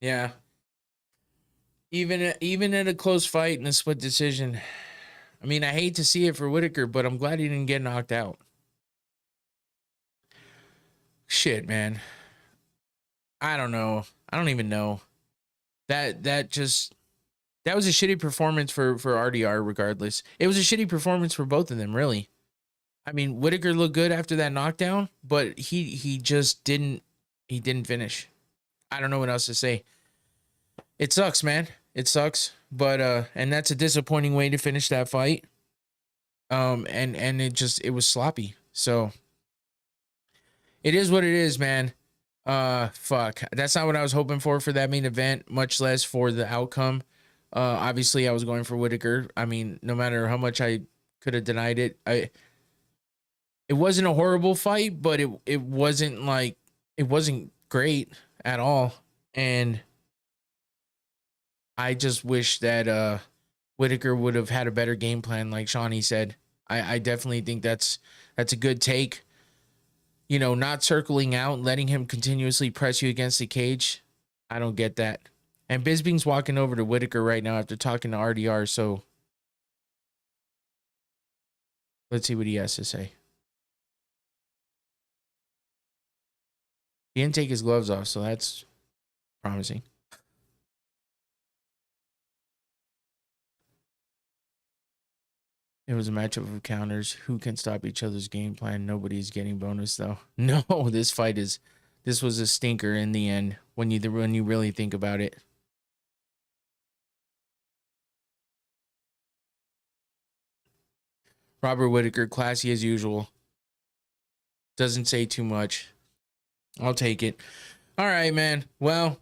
Yeah. Even at a close fight and a split decision. I mean, I hate to see it for Whittaker, but I'm glad he didn't get knocked out. Shit, man. I don't know. I don't even know. That was a shitty performance for RDR regardless. It was a shitty performance for both of them, really. I mean, Whittaker looked good after that knockdown, but he just didn't finish. I don't know what else to say. It sucks, man. It sucks. But and that's a disappointing way to finish that fight. And it was sloppy. So it is what it is, man. Fuck. That's not what I was hoping for that main event, much less for the outcome. Obviously I was going for Whittaker. I mean, no matter how much I could have denied it, it wasn't a horrible fight, but it wasn't great at all. And I just wish that Whittaker would have had a better game plan, like Shawnee said. I definitely think that's a good take. You know, not circling out, letting him continuously press you against the cage. I don't get that. And Bisping's walking over to Whittaker right now after talking to RDR, so let's see what he has to say. He didn't take his gloves off, so that's promising. It was a matchup of counters. Who can stop each other's game plan? Nobody's getting bonus though. No, this was a stinker in the end when you really think about it. Robert Whittaker, classy as usual. Doesn't say too much. I'll take it. All right, man. Well,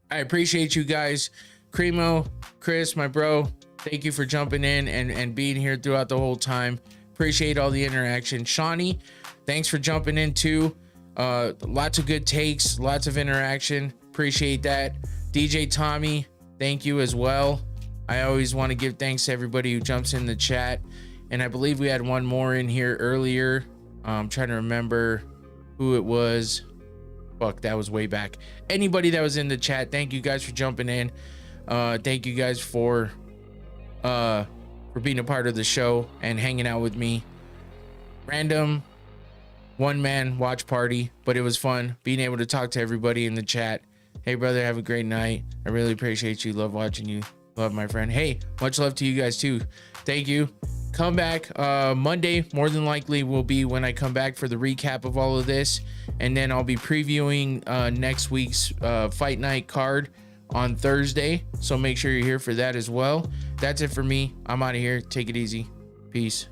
I appreciate you guys. Cremo, Chris, my bro, thank you for jumping in and being here throughout the whole time. Appreciate all the interaction. Shawnee, thanks for jumping in too. Lots of good takes, lots of interaction. Appreciate that. DJ Tommy, thank you as well. I always want to give thanks to everybody who jumps in the chat. And I believe we had one more in here earlier. I'm trying to remember who it was. Fuck, that was way back. Anybody that was in the chat, thank you guys for jumping in. Thank you guys for being a part of the show and hanging out with me. Random one-man watch party, but it was fun being able to talk to everybody in the chat. Hey brother, have a great night. I really appreciate you. Love watching you. Love my friend. Hey, much love to you guys too. Thank you. Come back Monday, more than likely will be when I come back for the recap of all of this, and then I'll be previewing next week's fight night card on Thursday, so make sure you're here for that as well. That's it for me. I'm out of here. Take it easy. Peace.